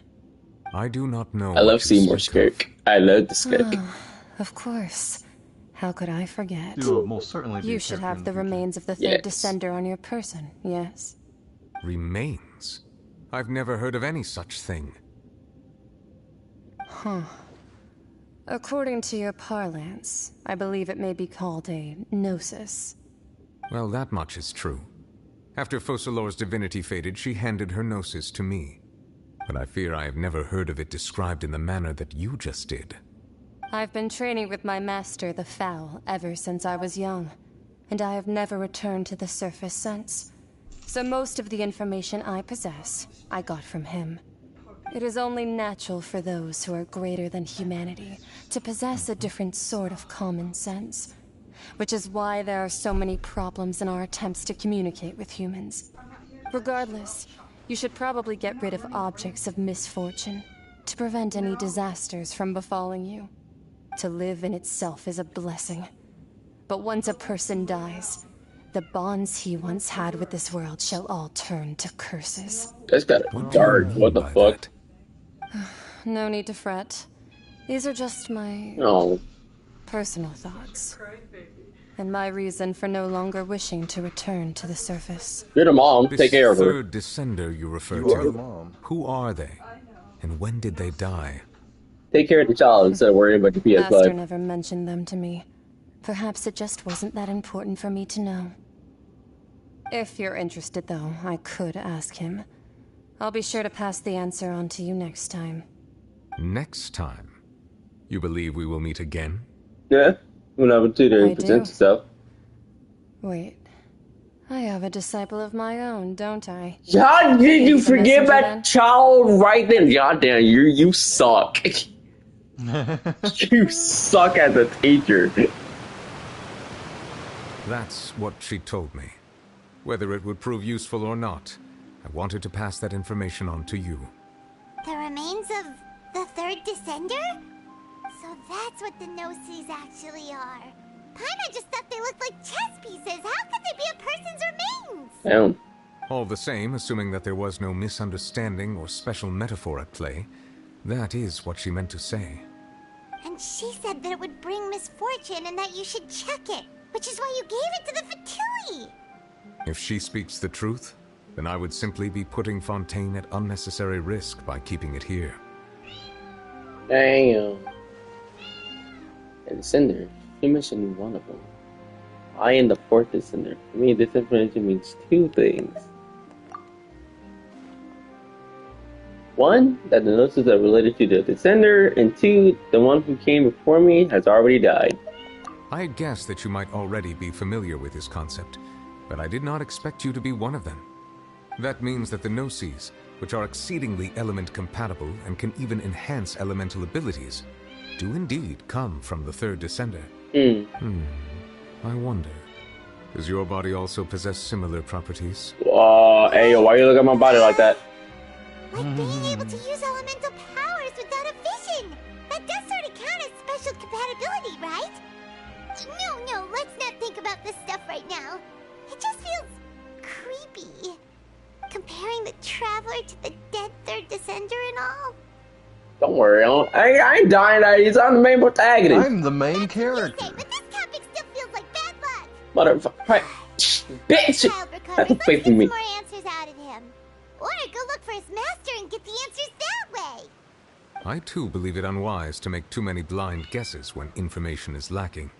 I do not know. I love Seymour Skirk. I love the Skirk. Of course. How could I forget? You will most certainly be You a should character in have the future. remains of the third Yes. descender on your person, yes? Remains? I've never heard of any such thing. Huh. According to your parlance, I believe it may be called a gnosis. Well, that much is true. After Focalor's divinity faded, she handed her gnosis to me. But I fear I have never heard of it described in the manner that you just did. I've been training with my master, the Foul, ever since I was young, and I have never returned to the surface since. So most of the information I possess, I got from him. It is only natural for those who are greater than humanity to possess a different sort of common sense, which is why there are so many problems in our attempts to communicate with humans. Regardless, you should probably get rid of objects of misfortune to prevent any disasters from befalling you. To live in itself is a blessing. But once a person dies, the bonds he once had with this world shall all turn to curses. That's gotta be dark. What the fuck? No need to fret. These are just my personal thoughts. And my reason for no longer wishing to return to the surface. You're the mom. Take care of her. This third descender you refer to. You are the mom. Who are they? And when did they die? Take care of the child instead of worrying about the PS5. Master never mentioned them to me. Perhaps it just wasn't that important for me to know. If you're interested, though, I could ask him. I'll be sure to pass the answer on to you next time. Next time? You believe we will meet again? Yeah, whenever Tutor presents itself. Wait. I have a disciple of my own, don't I? How did you forget that child right then? God damn, you suck. You suck as a teacher. That's what she told me. Whether it would prove useful or not, I wanted to pass that information on to you. The remains of the third descender? So that's what the Gnosis actually are. Paimon just thought they looked like chess pieces. How could they be a person's remains? Damn. All the same, assuming that there was no misunderstanding or special metaphor at play, that is what she meant to say. And she said that it would bring misfortune and that you should check it, which is why you gave it to the Fatui. If she speaks the truth, then I would simply be putting Fontaine at unnecessary risk by keeping it here. Damn. And Cinder, you mentioned one of them. I am the fourth Descender. For me, this information means two things. One, that the Gnosis are related to the Descender, and two, the one who came before me has already died. I had guessed that you might already be familiar with this concept, but I did not expect you to be one of them. That means that the Gnosis, which are exceedingly element compatible and can even enhance elemental abilities, do indeed come from the third Descender. I wonder, does your body also possess similar properties? Hey, yo, why you look at my body like that? Like being able to use elemental powers without a vision. That does sort of count as special compatibility, right? No, let's not think about this stuff right now. It just feels creepy. Comparing the Traveler to the dead third Descender and all. Don't worry, I ain't dying at you. I'm the main protagonist. I'm the main character. But this topic still feels like bad luck. Motherfucker. Right. Bitch! That's a face for me. More answers out of him. Or go look for his master and get the answers that way. I too believe it unwise to make too many blind guesses when information is lacking.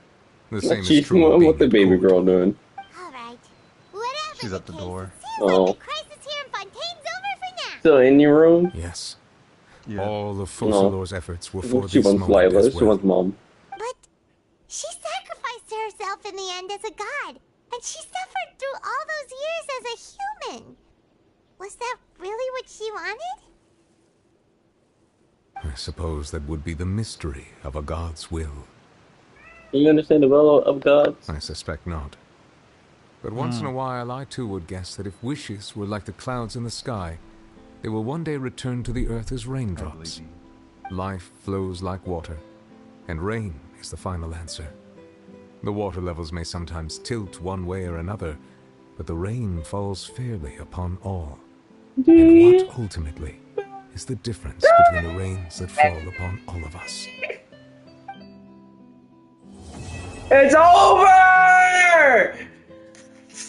The same is true of what the baby girl doing? Alright. Whatever. She's at the door. Oh. The crisis here in Fontaine's over for now. Still in your room? Yes. Yeah. All of Focalor's efforts were for She this wants moment Lila. as She well. wants mom. But she sacrificed herself in the end as a god. And she suffered through all those years as a human. Was that really what she wanted? I suppose that would be the mystery of a god's will. Do you understand the will of gods? I suspect not. But once in a while, I too would guess that if wishes were like the clouds in the sky, they will one day return to the earth as raindrops. Life flows like water, and rain is the final answer. The water levels may sometimes tilt one way or another, but the rain falls fairly upon all. And what ultimately is the difference between the rains that fall upon all of us? It's over!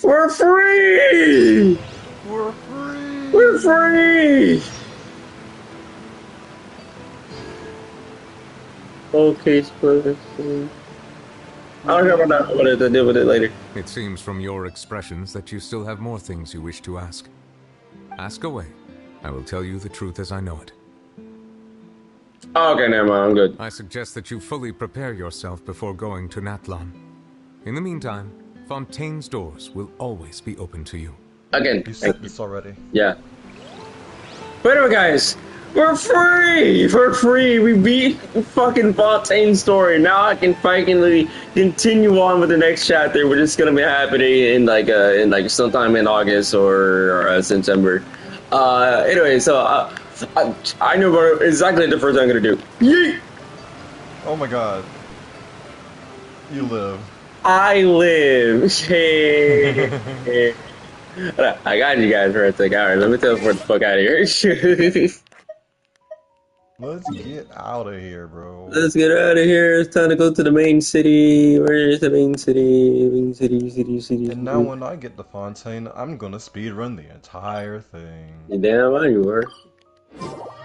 We're free! We're free! free! Okay, split. I don't care about that. I'm gonna deal with it later. It seems from your expressions that you still have more things you wish to ask. Ask away. I will tell you the truth as I know it. Okay, never mind. I'm good. I suggest that you fully prepare yourself before going to Natlan. In the meantime, Fontaine's doors will always be open to you. Again. You said this already. Yeah. But anyway, guys, we're free! We're free! We beat fucking Fontaine's story. Now I can finally continue on with the next chapter, which is gonna be happening in like sometime in August or September. Anyway, so I know what exactly the first thing I'm gonna do. Yeet! Oh my god. You live. I live. Hey. I got you guys for a second. Alright, let me teleport the fuck out of here. Let's get out of here, bro. Let's get out of here. It's time to go to the main city. Where is the main city? Main city. And now when I get to Fontaine, I'm gonna speedrun the entire thing. You damn right you are.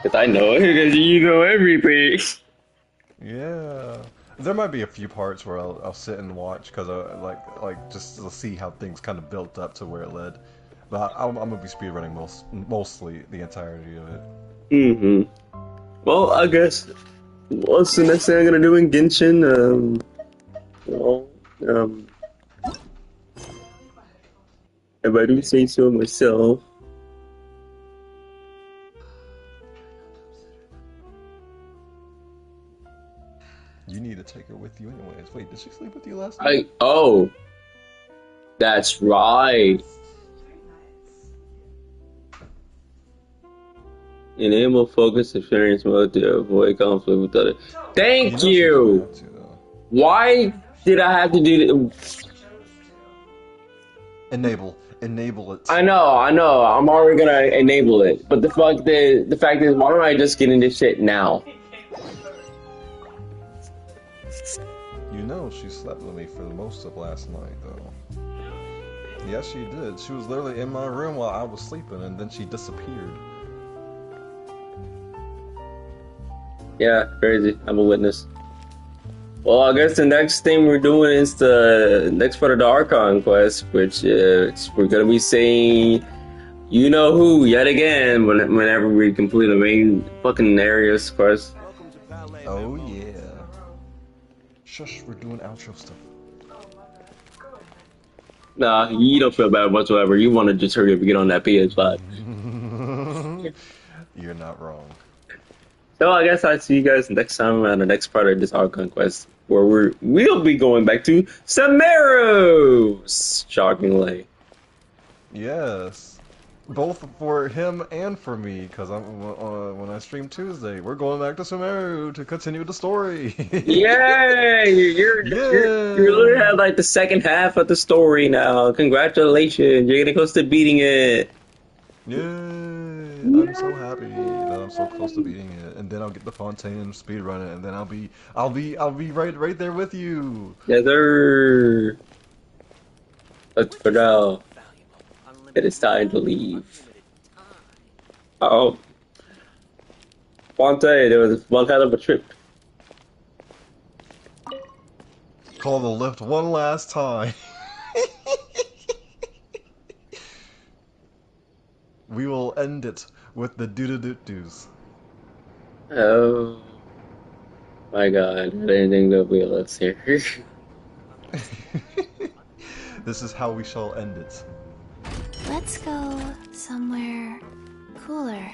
Cause I know it, because you know everything. Yeah. There might be a few parts where I'll sit and watch because I like just to see how things kind of built up to where it led. But I'm gonna be speedrunning mostly the entirety of it. Well, I guess what's the next thing I'm gonna do in Genshin? If I do say so myself. You need to take her with you anyways. Wait, did she sleep with you last night? Oh, that's right. Enable focus experience mode to avoid conflict with others. Thank you. Why did I have to do that? Enable it. I know. I'm already gonna enable it. But the fact is, why don't I just get into shit now? You know she slept with me for most of last night, though. Yes, she did. She was literally in my room while I was sleeping, and then she disappeared. Yeah, crazy. I'm a witness. Well, I guess the next thing we're doing is the next part of the Archon quest, which we're gonna be saying, you know who, yet again, whenever we complete the main fucking areas quest. Oh yeah. Shush, we're doing outro stuff. Nah, you don't feel bad whatsoever. You want to just hurry up and get on that PS5. You're not wrong. So I guess I'll see you guys next time on the next part of this Archon quest, where we'll be going back to Sumeru! Shockingly. Yes. Both for him and for me, because when I stream Tuesday, we're going back to Sumeru to continue the story. Yay! You literally have like the second half of the story now. Congratulations! You're getting close to beating it. Yay! I'm so happy that I'm so close to beating it, and then I'll get the Fontaine and speedrun it, and then I'll be right there with you. Yes, sir. But for now, it is time to leave. Uh-oh. Fontaine, there was one kind of a trip. Call the lift one last time. We will end it with the doo-doo-doo-doos. Oh my god, I didn't think there'll be a list here. This is how we shall end it. Let's go somewhere cooler.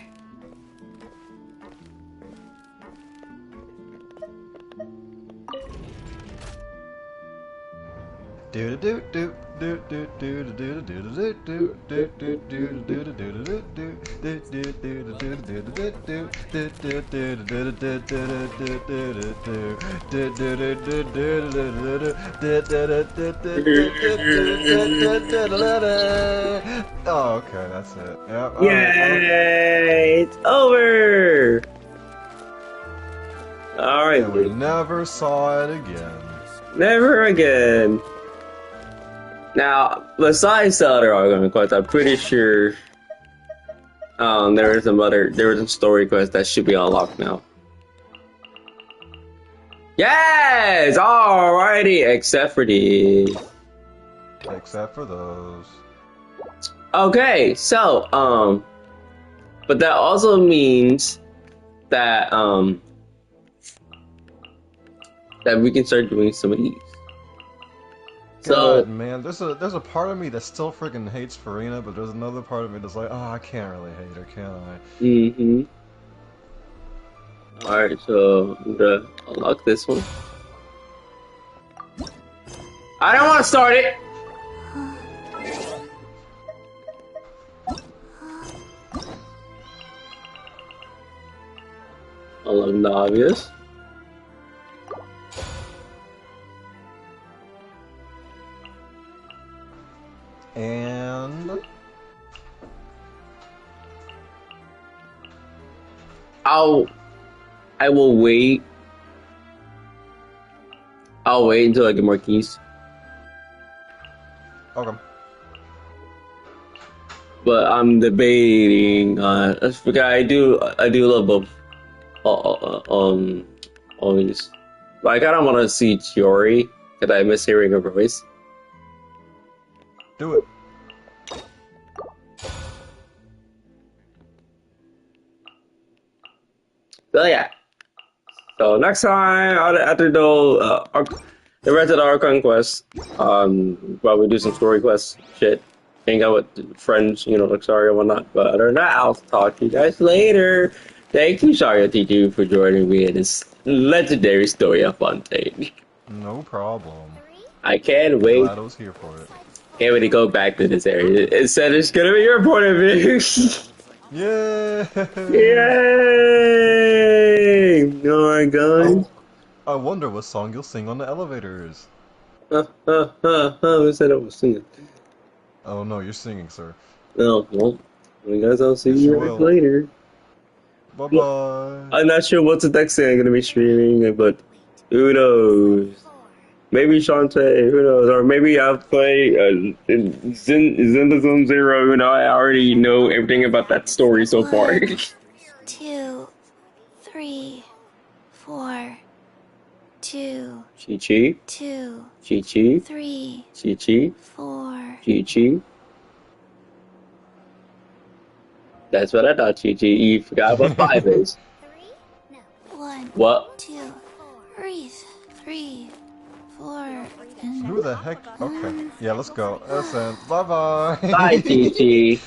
Oh, okay, that's it. Yep. Yay! It's over! Alright. And we never saw it again. Never again. Now, besides the other Archon quest, I'm pretty sure There is a story quest that should be unlocked now. Yes! Alrighty, except for these. Except for those. Okay, so, but that also means that, that we can start doing some of these. So, God, man, there's a part of me that still freaking hates Farina, but there's another part of me that's like, oh, I can't really hate her, can I? mm-hmm. Alright, so I'm gonna unlock this one. I don't want to start it! Unlock the obvious. And I will wait. I'll wait until I get more keys. okay. But I'm debating. I forgot. I do love both. Always. But I kind of want to see Chiori because I miss hearing her voice. Do it. So yeah. So next time, after the rest of the Archon quest, probably do some story quests, shit, hang out with friends, you know, like Saria and whatnot. But other than that, I'll talk to you guys later. Thank you, Saria TT, for joining me in this legendary story of Fontaine. No problem. I can't wait. Glad I was here for it. Can't wait to go back to this area. It said it's gonna be your point of view. Yay! Yay! Oh my god. I wonder what song you'll sing on the elevators. Who said I was singing? Oh no, you're singing, sir. Oh, well, I guess I'll see you guys later. Bye-bye. I'm not sure what the next thing I'm gonna be streaming, but who knows? Maybe Shantae, who knows? Or maybe I'll play Zelda Zone Zero, you know, I already know everything about that story so far. 2, 3, 4, 2. Chi-Chi. 2. Chi-Chi. 3. Chi-Chi. 4. Chi-Chi. That's what I thought, Chi-Chi. You forgot what 5 is. 1. What? 2. 3. 4. And Who the heck? Okay. Yeah, let's go. Listen. Bye-bye. Bye, Chi-Chi.